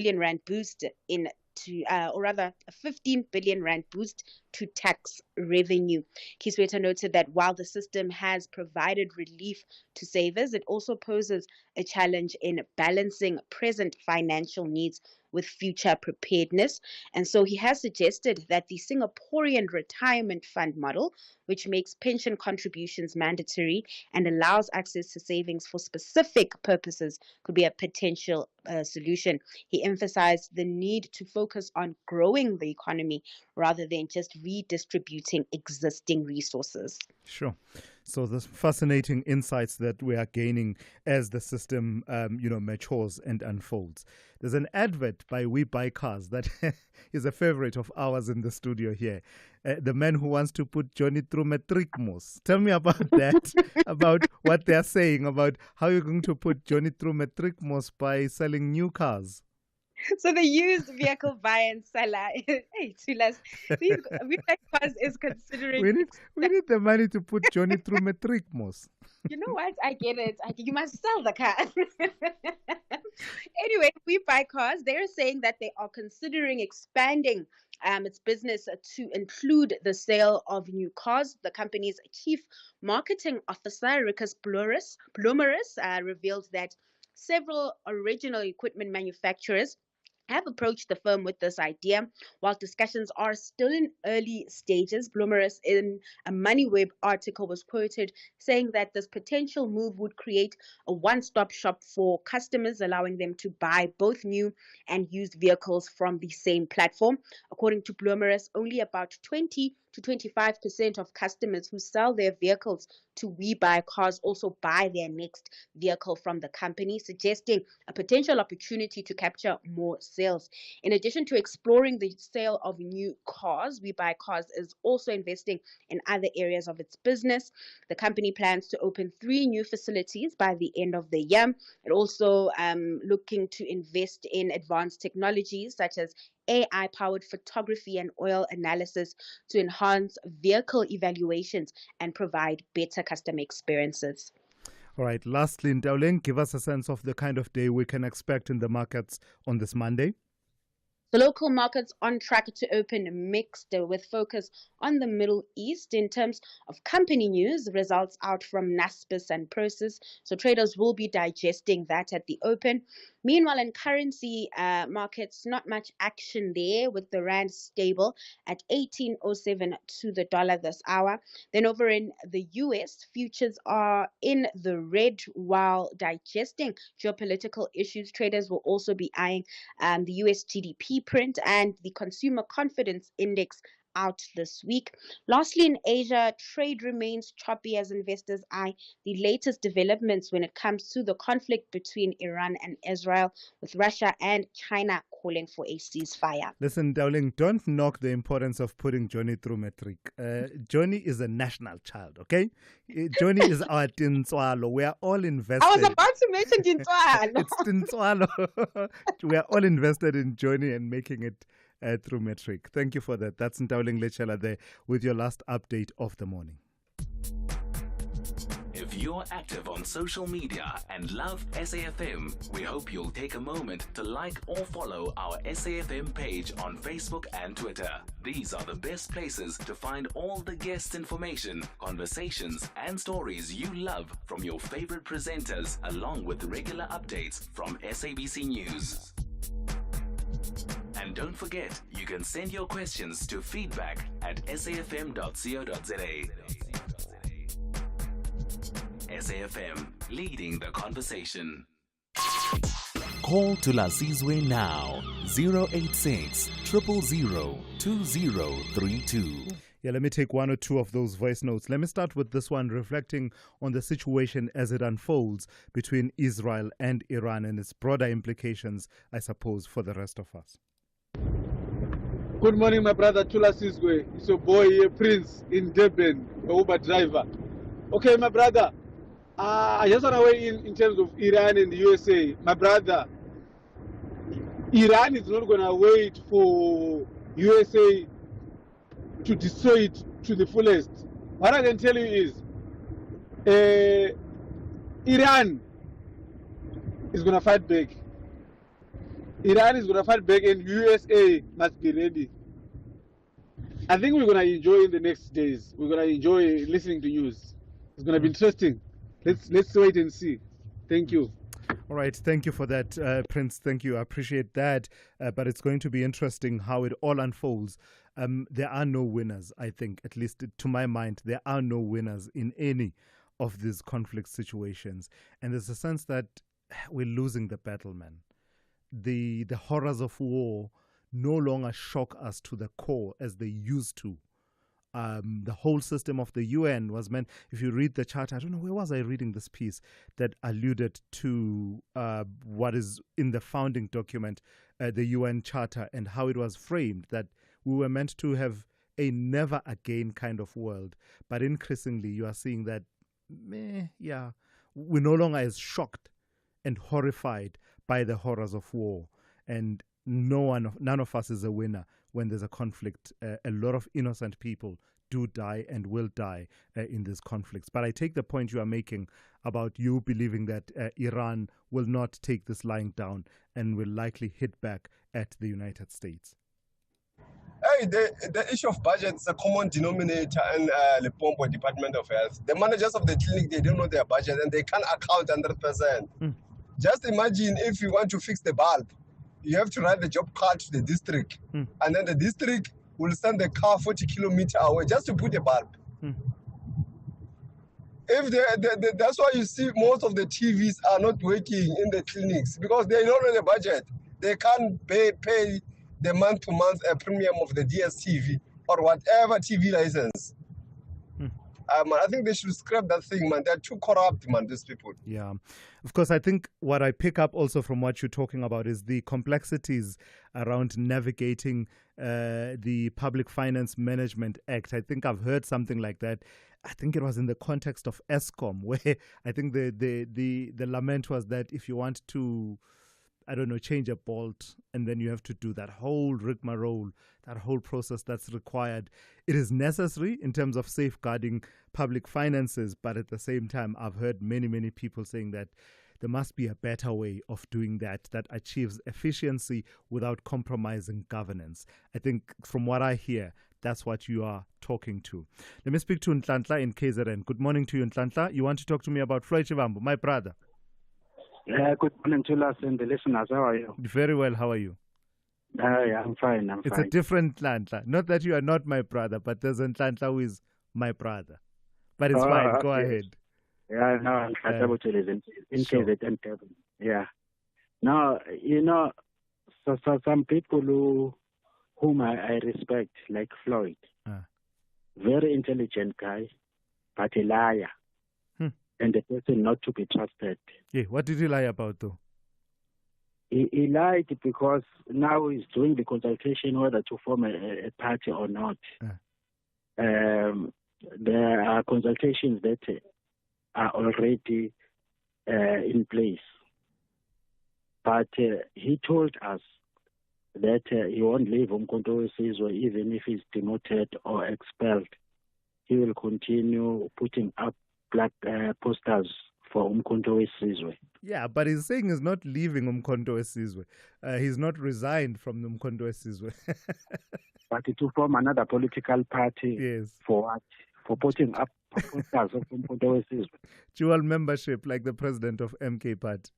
billion rand boost to tax revenue. Kieswetter noted that while the system has provided relief to savers, it also poses a challenge in balancing present financial needs with future preparedness. And so he has suggested that the Singaporean retirement fund model, which makes pension contributions mandatory and allows access to savings for specific purposes, could be a potential solution. He emphasized the need to focus on growing the economy rather than just redistributing existing resources. Sure. So there's fascinating insights that we are gaining as the system, matures and unfolds. There's an advert by We Buy Cars that is a favorite of ours in the studio here. The man who wants to put Johnny through matric mos. Tell me about that, about what they're saying, about how you're going to put Johnny through matric mos by selling new cars. So the used vehicle buyer and seller, hey, Thulas, We Buy Cars is considering... We need the money to put Johnny through matric mos. You know what? I get it. You must sell the car. Anyway, We Buy Cars, they're saying that they are considering expanding its business to include the sale of new cars. The company's chief marketing officer, Rikus Blumerus, revealed that several original equipment manufacturers have approached the firm with this idea. While discussions are still in early stages, Blumerus in a MoneyWeb article was quoted saying that this potential move would create a one-stop shop for customers, allowing them to buy both new and used vehicles from the same platform. According to Blumerus, only about 20 to 25% of customers who sell their vehicles to We Buy Cars also buy their next vehicle from the company, suggesting a potential opportunity to capture more sales. In addition to exploring the sale of new cars, We Buy Cars is also investing in other areas of its business. The company plans to open 3 new facilities by the end of the year. It also looking to invest in advanced technologies such as AI-powered photography and oil analysis to enhance vehicle evaluations and provide better customer experiences. All right. Lastly, Ndauleng, give us a sense of the kind of day we can expect in the markets on this Monday. The local markets on track to open mixed with focus on the Middle East. In terms of company news, results out from Naspers and Prosus, so traders will be digesting that at the open. Meanwhile, in currency markets, not much action there, with the rand stable at 18.07 to the dollar this hour. Then over in the US, futures are in the red while digesting geopolitical issues. Traders will also be eyeing the US GDP print and the consumer confidence index out this week. Lastly, in Asia, trade remains choppy as investors eye the latest developments when it comes to the conflict between Iran and Israel, with Russia and China calling for a ceasefire. Listen, Dowling, don't knock the importance of putting Johnny through matric. Johnny is a national child, okay? Johnny is our Tintswalo. We are all invested. I was about to mention Tintswalo. It's Tintswalo. We are all invested in Johnny and making it through matric. Thank you for that. That's Ntauling Lechela there with your last update of the morning. If you're active on social media and love SAFM, we hope you'll take a moment to like or follow our SAFM page on Facebook and Twitter. These are the best places to find all the guest information, conversations, and stories you love from your favorite presenters, along with regular updates from SABC News. And don't forget, you can send your questions to feedback@safm.co.za. SAFM, leading the conversation. Call Thulasizwe now, 086 000 2032. Yeah, let me take one or two of those voice notes. Let me start with this one, reflecting on the situation as it unfolds between Israel and Iran and its broader implications, I suppose, for the rest of us. Good morning, my brother Thulasizwe. It's your boy here, Prince in Durban, the Uber driver. Okay, my brother, I just want to weigh in terms of Iran and the USA. My brother, Iran is not going to wait for USA to destroy it to the fullest. What I can tell you is, Iran is going to fight back. Iran is going to fight back, and USA must be ready. I think we're going to enjoy in the next days. We're going to enjoy listening to news. It's going to be interesting. Let's wait and see. Thank you. All right. Thank you for that, Prince. Thank you. I appreciate that. But it's going to be interesting how it all unfolds. There are no winners, I think, at least to my mind. There are no winners in any of these conflict situations. And there's a sense that we're losing the battle, man. The horrors of war no longer shock us to the core as they used to. The whole system of the UN was meant, if you read the charter, I don't know, where was I reading this piece that alluded to what is in the founding document, the UN Charter, and how it was framed, that we were meant to have a never again kind of world. But increasingly, you are seeing that, we're no longer as shocked and horrified by the horrors of war. And none of us is a winner when there's a conflict. A lot of innocent people do die and will die in these conflicts. But I take the point you are making about you believing that Iran will not take this lying down and will likely hit back at the United States. Hey, the issue of budget is a common denominator in the Limpopo Department of Health. The managers of the clinic, they don't know their budget and they can't account 100%. Just imagine if you want to fix the bulb, you have to write the job card to the district. And then the district will send the car 40 kilometers away just to put a bulb. If that's why you see most of the TVs are not working in the clinics, because they don't know the budget. They can't pay the month-to-month premium of the DSTV or whatever TV license. I think they should scrap that thing, man. They're too corrupt, man, these people. Yeah. Of course, I think what I pick up also from what you're talking about is the complexities around navigating the Public Finance Management Act. I think I've heard something like that. I think it was in the context of ESCOM, where I think the lament was that if you want to, I don't know, change a bolt, and then you have to do that whole rigmarole, that whole process that's required. It is necessary in terms of safeguarding public finances, but at the same time, I've heard many people saying that there must be a better way of doing that achieves efficiency without compromising governance. I think from what I hear, that's what you are talking to. Let me speak to Ntlantla in KZN. Good morning to you, Ntlantla. You want to talk to me about Floyd Chivambu, my brother? Good morning to us and the listeners. How are you? Very well. How are you? I'm fine. It's a different Ntlantla. Not that you are not my brother, but there's a Ntlantla who is my brother. But it's fine. Go ahead. Yeah, no, I'm comfortable to live in KZN. Yeah. Now, so some people whom I respect, like Floyd, very intelligent guy, but a liar. And a person not to be trusted. Yeah, what did he lie about, though? He lied because now he's doing the consultation whether to form a party or not. There are consultations that are already in place. But he told us that he won't leave Umkhonto weSizwe even if he's demoted or expelled. He will continue putting up black posters for Umkhonto weSizwe. Yeah, but he's saying he's not leaving Umkhonto weSizwe. He's not resigned from the Umkhonto weSizwe. But to form another political party, yes. For what? For putting up posters of Umkhonto weSizwe. Dual membership like the president of MK Party.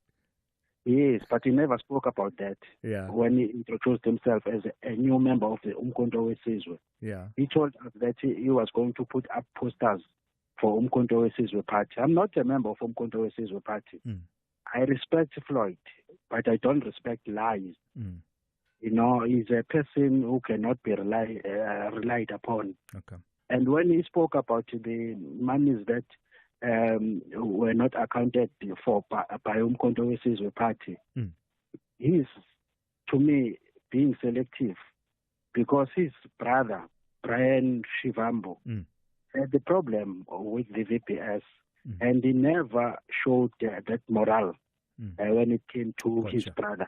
Yes, but he never spoke about that. Yeah. When he introduced himself as a new member of the Umkhonto weSizwe. Yeah. He told us that he was going to put up posters for Umkhonto weSizwe Party. I'm not a member of Umkhonto weSizwe Party. I respect Floyd, but I don't respect lies. He's a person who cannot be relied upon. Okay. And when he spoke about the monies that were not accounted for by Umkhonto weSizwe Party, he's, to me, being selective, because his brother, Brian Shivambu, had the problem with the VPS, and he never showed that morale when it came to his brother.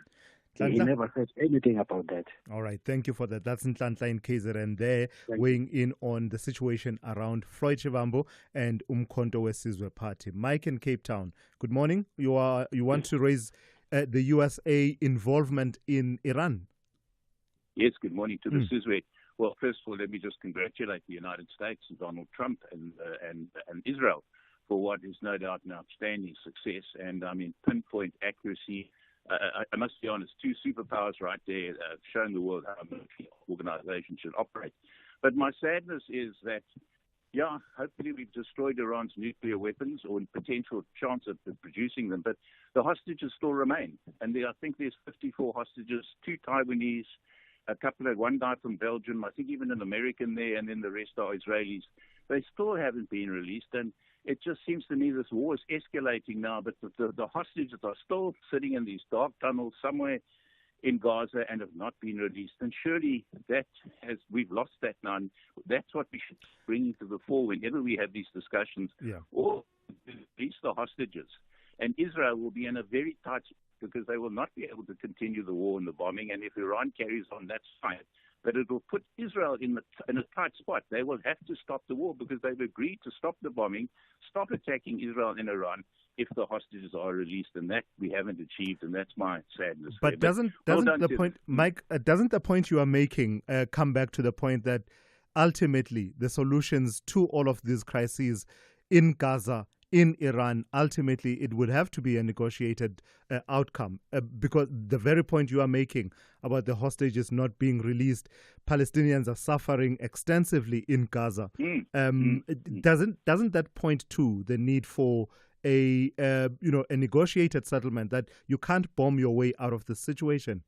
He never said anything about that. All right, thank you for that. That's Nhlanhla in KZN there, weighing in on the situation around Floyd Shivambu and Umkhonto weSizwe Party. Mike in Cape Town, good morning. You want to raise the USA involvement in Iran? Yes, good morning to the Sizwe. Well, first of all, let me just congratulate the United States and Donald Trump and Israel for what is no doubt an outstanding success. And I mean, pinpoint accuracy. I must be honest, two superpowers right there showing the world how a military organization should operate. But my sadness is that, yeah, hopefully we've destroyed Iran's nuclear weapons or potential chance of producing them, but the hostages still remain. And I think there's 54 hostages, 2 Taiwanese, one guy from Belgium, I think even an American there, and then the rest are Israelis. They still haven't been released, and it just seems to me this war is escalating now, but the hostages are still sitting in these dark tunnels somewhere in Gaza and have not been released. And surely we've lost that now, and that's what we should bring to the fore whenever we have these discussions. Or release the hostages. And Israel will be in a very tight spot because they will not be able to continue the war and the bombing. And if Iran carries on, that's fine. But it will put Israel in a tight spot. They will have to stop the war because they've agreed to stop the bombing, stop attacking Israel and Iran if the hostages are released, and that we haven't achieved, and that's my sadness. But doesn't the point, Mike? Doesn't the point you are making come back to the point that ultimately the solutions to all of these crises in Gaza, in Iran, ultimately it would have to be a negotiated outcome, because the very point you are making about the hostages not being released, Palestinians are suffering extensively in Gaza. Doesn't that point to the need for a negotiated settlement, that you can't bomb your way out of the situation?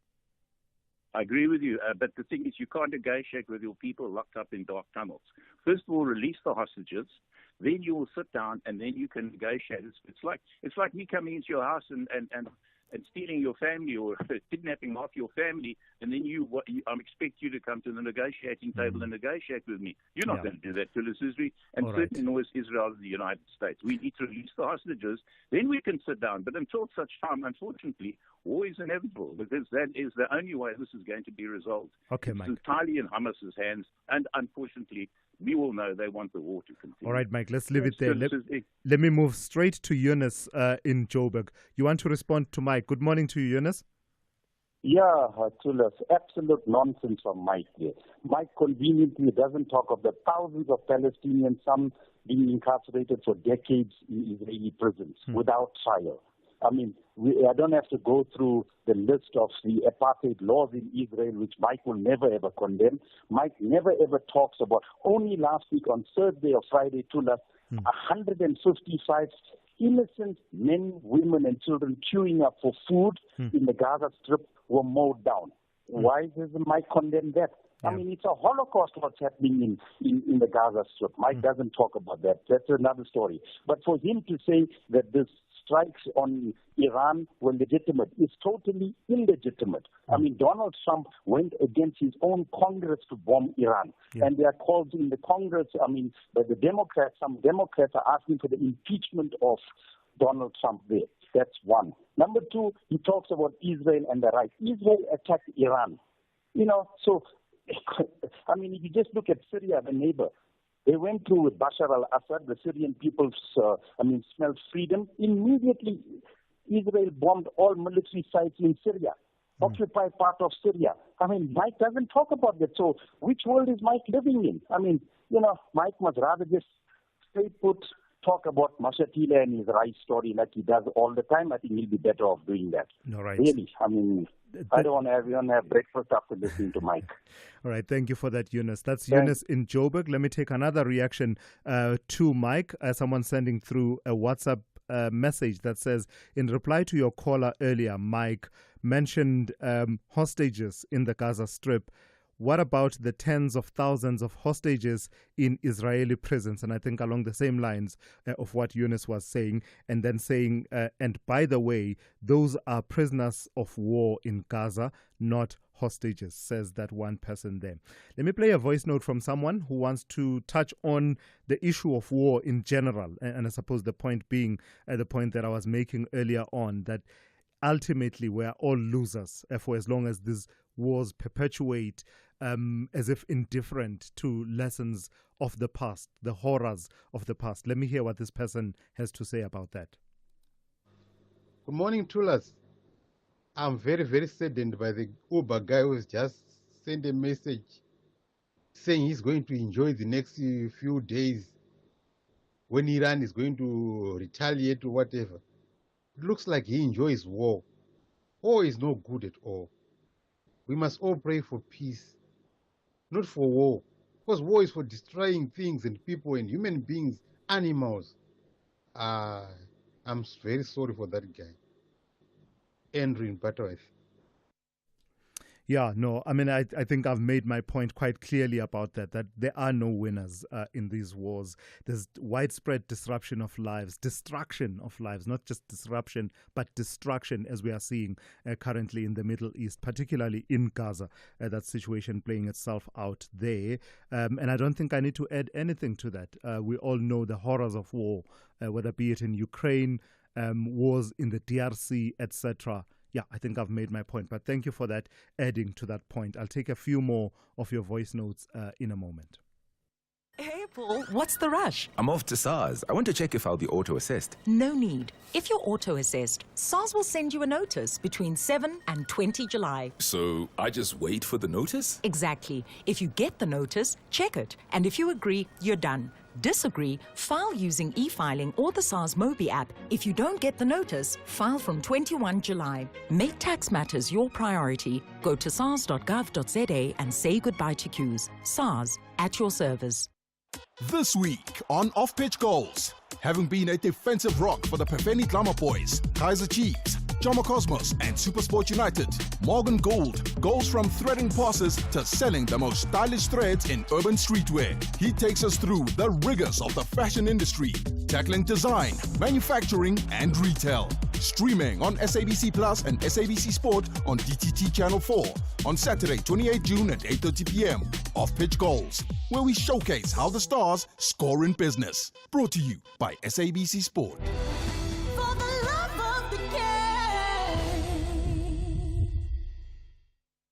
I agree with you, but the thing is, you can't negotiate with your people locked up in dark tunnels. First of all, release the hostages. Then you will sit down and then you can negotiate. It's like me coming into your house and stealing your family or kidnapping half your family, and then I expect you to come to the negotiating table and negotiate with me. You're not going to do that, Thulasizwe, and certainly nor is Israel and the United States. We need to release the hostages, then we can sit down. But until such time, unfortunately, war is inevitable, because that is the only way this is going to be resolved. Okay, Mike. It's entirely in Hamas's hands, and unfortunately, we all know they want the war to continue. All right, Mike, let's leave it there. Let me move straight to Eunice in Joburg. You want to respond to Mike? Good morning to you, Eunice. Yeah, Thulas, absolute nonsense from Mike here. Mike conveniently doesn't talk of the thousands of Palestinians, some being incarcerated for decades in Israeli prisons without trial. I mean, I don't have to go through the list of the apartheid laws in Israel, which Mike will never ever condemn. Mike never ever talks about. Only last week on Thursday or Friday, 155 innocent men, women, and children queuing up for food in the Gaza Strip were mowed down. Why doesn't Mike condemn that? I mean, it's a Holocaust what's happening in the Gaza Strip. Mike doesn't talk about that. That's another story. But for him to say that this strikes on Iran were legitimate is totally illegitimate. I mean, Donald Trump went against his own Congress to bomb Iran. And there are calls in the Congress, I mean, by the Democrats, some Democrats are asking for the impeachment of Donald Trump there. That's one. Number two, he talks about Israel and the right. Israel attacked Iran. So, I mean, if you just look at Syria, the neighbor, they went through with Bashar al-Assad. The Syrian people, smelled freedom. Immediately, Israel bombed all military sites in Syria, occupied part of Syria. I mean, Mike doesn't talk about that. So which world is Mike living in? I mean, Mike must rather just stay put, talk about Mashatila and his rice story like he does all the time. I think he'll be better off doing that. All right. Really, I mean, I don't want everyone to have breakfast after listening to Mike. All right, thank you for that, Eunice. That's Eunice in Joburg. Let me take another reaction to Mike. Someone sending through a WhatsApp message that says, in reply to your caller earlier, Mike mentioned hostages in the Gaza Strip. what about the tens of thousands of hostages in Israeli prisons? And I think along the same lines of what Eunice was saying, and then saying, and by the way, those are prisoners of war in Gaza, not hostages, says that one person there. Let me play a voice note from someone who wants to touch on the issue of war in general. And I suppose the point being the point that I was making earlier on, that ultimately we're all losers for as long as these wars perpetuate as if indifferent to lessons of the past, the horrors of the past. Let me hear what this person has to say about that. Good morning, Thulas. I'm very, very saddened by the Uber guy who's just sent a message saying he's going to enjoy the next few days when Iran is going to retaliate or whatever. It looks like he enjoys war. War is no good at all. We must all pray for peace, not for war. Because war is for destroying things and people and human beings, animals. I'm very sorry for that guy. Andrew in Butterworth. Yeah, no, I mean, I think I've made my point quite clearly about that there are no winners in these wars. There's widespread disruption of lives, destruction of lives, not just disruption, but destruction, as we are seeing currently in the Middle East, particularly in Gaza, that situation playing itself out there. And I don't think I need to add anything to that. We all know the horrors of war, whether be it in Ukraine, wars in the DRC, etc. Yeah, I think I've made my point, but thank you for that, adding to that point. I'll take a few more of your voice notes in a moment. Hey, Paul, what's the rush? I'm off to SARS. I want to check if I'll be auto-assessed. No need. If you're auto-assessed, SARS will send you a notice between 7 and 20 July. So I just wait for the notice? Exactly. If you get the notice, check it. And if you agree, you're done. Disagree, file using e-filing or the SARS Mobi app. If you don't get the notice, file from 21 July. Make tax matters your priority. Go to sars.gov.za and say goodbye to queues. SARS, at your service. This week on Off-Pitch Goals, having been a defensive rock for the Pefeni Glamour Boys, Kaiser Chiefs, Jomo Cosmos and Supersport United, Morgan Gould goes from threading passes to selling the most stylish threads in urban streetwear. He takes us through the rigors of the fashion industry, tackling design, manufacturing and retail. Streaming on SABC Plus and SABC Sport on DTT Channel 4 on Saturday, 28 June at 8:30 p.m. Off-Pitch Goals, where we showcase how the stars score in business. Brought to you by SABC Sport.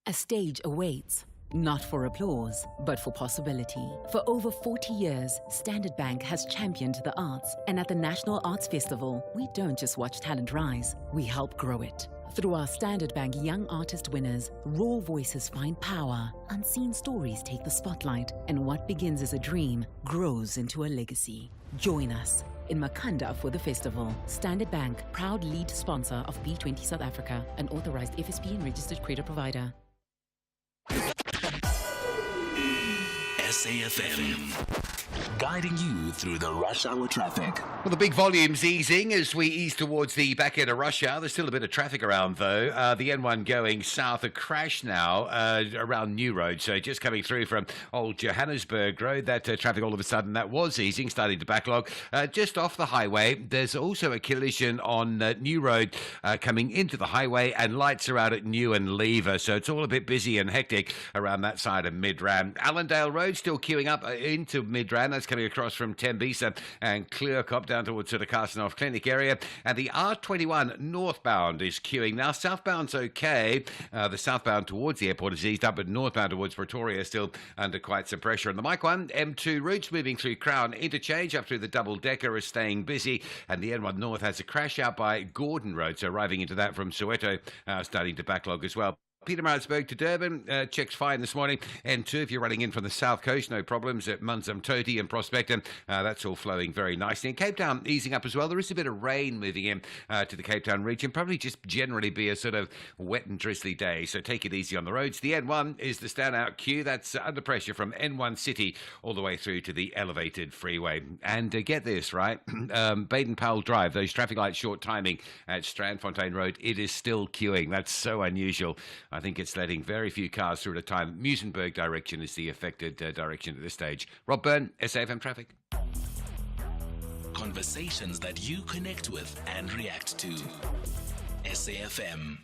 A stage awaits, not for applause, but for possibility. For over 40 years, Standard Bank has championed the arts, and at the National Arts Festival, we don't just watch talent rise, we help grow it. Through our Standard Bank Young Artist Winners, raw voices find power, unseen stories take the spotlight, and what begins as a dream grows into a legacy. Join us in Makanda for the festival. Standard Bank, proud lead sponsor of B20 South Africa, an authorized FSP and registered credit provider. SAFM, guiding you through the rush hour traffic. Well, the big volume's easing as we ease towards the back end of rush hour. There's still a bit of traffic around, though. The N1 going south, a crash now around New Road. So just coming through from Old Johannesburg Road, that traffic all of a sudden, that was easing, starting to backlog. Just off the highway, there's also a collision on New Road coming into the highway, and lights are out at New and Lever. So it's all a bit busy and hectic around that side of Midrand. Allendale Road still queuing up into Midrand. That's coming across from Tembisa and Clearcop down towards the Carstenoff Clinic area. And the R21 northbound is queuing. Now, southbound's okay. The southbound towards the airport is eased up, but northbound towards Pretoria is still under quite some pressure. And the Mike 1, M2 routes moving through Crown Interchange up through the double-decker is staying busy. And the N1 North has a crash out by Gordon Road, so arriving into that from Soweto, starting to backlog as well. Pietermaritzburg to Durban, checks fine this morning. N2, if you're running in from the south coast, no problems at Munzum Toti and Prospector. That's all flowing very nicely. And Cape Town easing up as well. There is a bit of rain moving in to the Cape Town region. Probably just generally be a sort of wet and drizzly day, so take it easy on the roads. The N1 is the standout queue. That's under pressure from N1 City all the way through to the elevated freeway. And get this, right? Baden-Powell Drive, those traffic lights short timing at Strandfontein Road, it is still queuing. That's so unusual. I I think it's letting very few cars through at a time. Muizenberg direction is the affected direction at this stage. Rob Byrne, SAFM Traffic. Conversations that you connect with and react to. SAFM.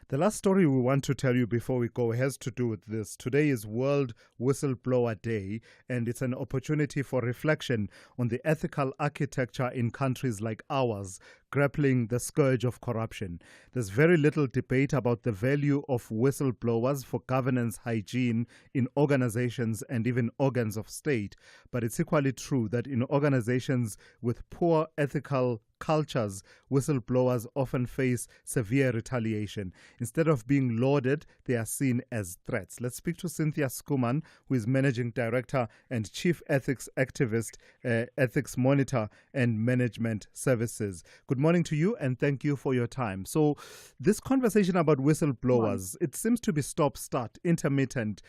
The last story we want to tell you before we go has to do with this. Today is World Whistleblower Day, and it's an opportunity for reflection on the ethical architecture in countries like ours, grappling the scourge of corruption. There's very little debate about the value of whistleblowers for governance hygiene in organizations and even organs of state, but it's equally true that in organizations with poor ethical cultures, whistleblowers often face severe retaliation. Instead of being lauded, they are seen as threats. Let's speak to Cynthia Skuman, who is Managing Director and Chief Ethics Activist, Ethics Monitor and Management Services. Good morning to you, and thank you for your time. So this conversation about whistleblowers, it seems to be stop-start, intermittent,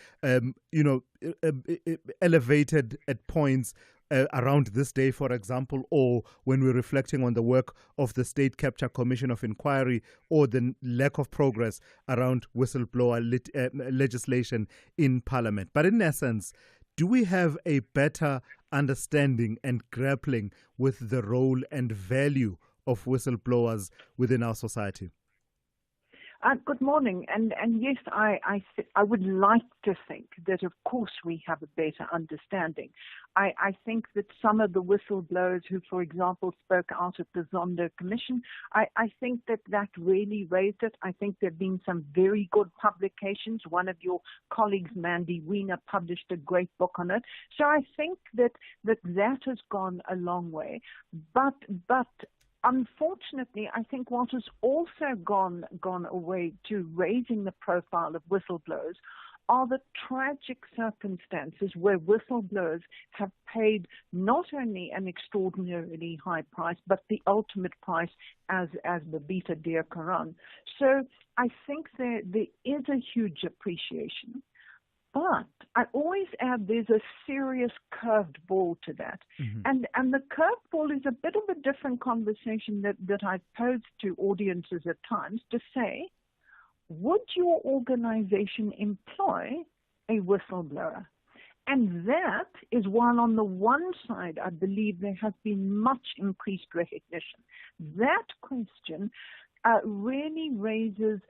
elevated at points around this day, for example, or when we're reflecting on the work of the State Capture Commission of Inquiry, or the lack of progress around whistleblower legislation in Parliament. But in essence, do we have a better understanding and grappling with the role and value of whistleblowers within our society? Good morning, and yes, I would like to think that of course we have a better understanding. I think that some of the whistleblowers who, for example, spoke out at the Zondo Commission, I think that really raised it. I think there have been some very good publications. One of your colleagues, Mandy Wiener, published a great book on it. So I think that has gone a long way. But unfortunately, I think what has also gone away to raising the profile of whistleblowers are the tragic circumstances where whistleblowers have paid not only an extraordinarily high price, but the ultimate price as Babita Dear Karan. So I think there is a huge appreciation. But I always add there's a serious curved ball to that. Mm-hmm. And the curved ball is a bit of a different conversation that I pose to audiences at times to say, would your organization employ a whistleblower? And that is while on the one side, I believe there has been much increased recognition. That question really raises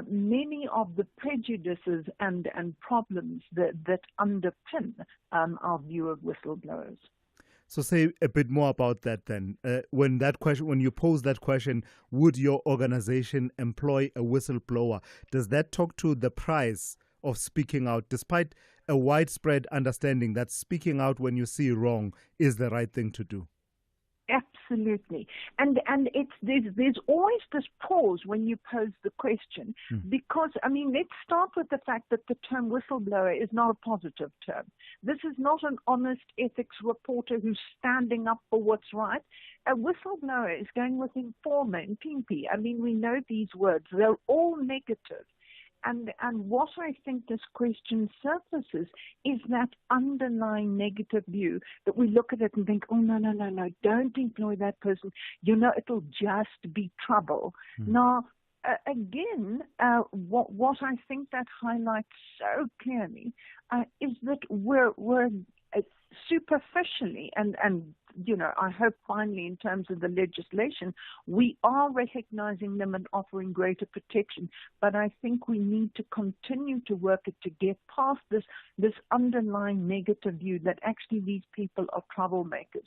many of the prejudices and problems that underpin our view of whistleblowers. So say a bit more about that then. When you pose that question, would your organization employ a whistleblower? Does that talk to the price of speaking out, despite a widespread understanding that speaking out when you see wrong is the right thing to do? Absolutely, and there's always this pause when you pose the question, because let's start with the fact that the term whistleblower is not a positive term. This is not an honest ethics reporter who's standing up for what's right. A whistleblower is going with informer and pimpi. We know these words; they're all negative. And what I think this question surfaces is that underlying negative view that we look at it and think, oh, no, don't employ that person. It'll just be trouble. Now, again, what I think that highlights so clearly is that we're superficially and I hope finally in terms of the legislation, we are recognizing them and offering greater protection. But I think we need to continue to work it to get past this underlying negative view that actually these people are troublemakers.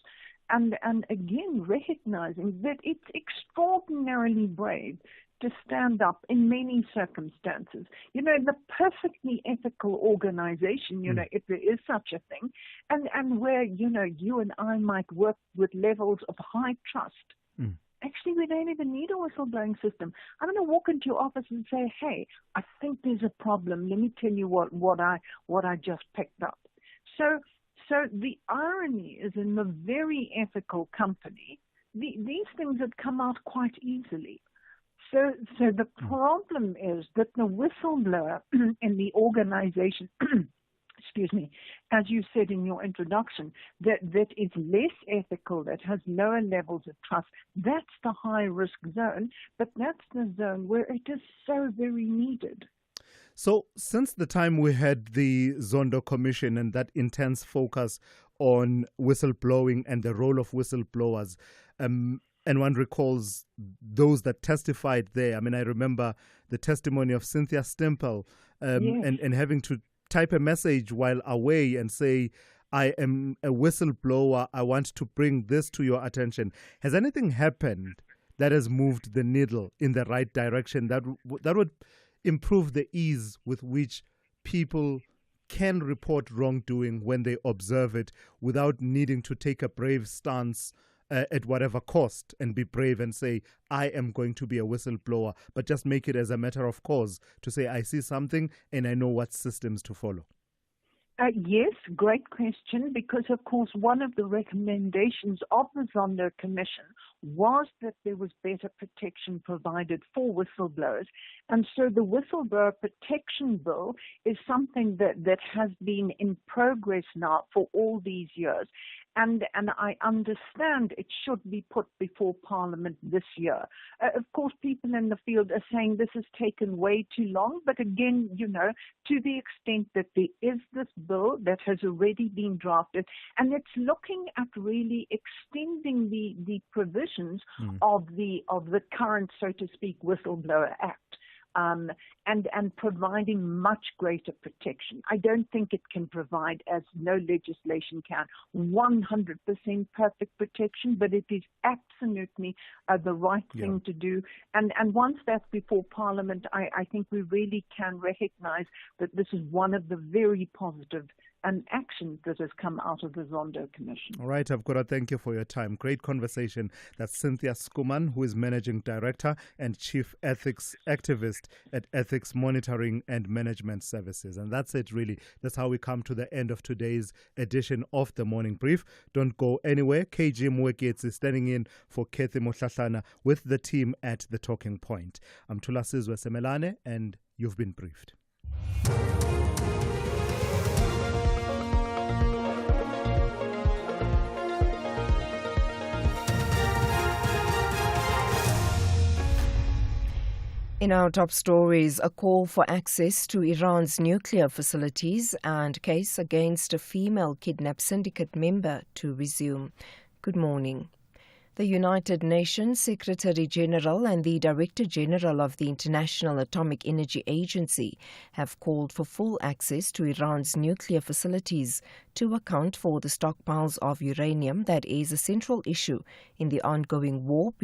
And again, recognizing that it's extraordinarily brave to stand up in many circumstances. The perfectly ethical organization, if there is such a thing, and where, you and I might work with levels of high trust. Actually, we don't even need a whistleblowing system. I'm going to walk into your office and say, hey, I think there's a problem. Let me tell you what I just picked up. So the irony is in the very ethical company, these things had come out quite easily. So the problem is that the whistleblower in the organization, excuse me, as you said in your introduction, that is less ethical, that has lower levels of trust, that's the high-risk zone, but that's the zone where it is so very needed. So, since the time we had the Zondo Commission and that intense focus on whistleblowing and the role of whistleblowers, and one recalls those that testified there. I mean, I remember the testimony of Cynthia Stimple and having to type a message while away and say, I am a whistleblower, I want to bring this to your attention. Has anything happened that has moved the needle in the right direction that would improve the ease with which people can report wrongdoing when they observe it without needing to take a brave stance at whatever cost and be brave and say, I am going to be a whistleblower, but just make it as a matter of course to say, I see something and I know what systems to follow? Yes, great question, because, of course, one of the recommendations of the Zondo Commission was that there was better protection provided for whistleblowers. And so the Whistleblower Protection Bill is something that has been in progress now for all these years. And I understand it should be put before Parliament this year. Of course, people in the field are saying this has taken way too long. But again, to the extent that there is this bill that has already been drafted, and it's looking at really extending the provisions of the current, so to speak, Whistleblower Act. And providing much greater protection. I don't think it can provide, as no legislation can, 100% perfect protection, but it is absolutely the right thing to do. And once that's before Parliament, I think we really can recognize that this is one of the very positive actions that has come out of the Zondo Commission. All right, I've got to thank you for your time. Great conversation. That's Cynthia Stimple, who is Managing Director and Chief Ethics Activist at Ethics Monitoring and Management Services. And that's it, really. That's how we come to the end of today's edition of the Morning Brief. Don't go anywhere. KG Mweketsi is standing in for Kathy Mohlahlana with the team at The Talking Point. I'm Thulasizwe Simelane, and you've been briefed. In our top stories, a call for access to Iran's nuclear facilities and case against a female kidnap syndicate member to resume. Good morning. The United Nations Secretary General and the Director General of the International Atomic Energy Agency have called for full access to Iran's nuclear facilities to account for the stockpiles of uranium that is a central issue in the ongoing war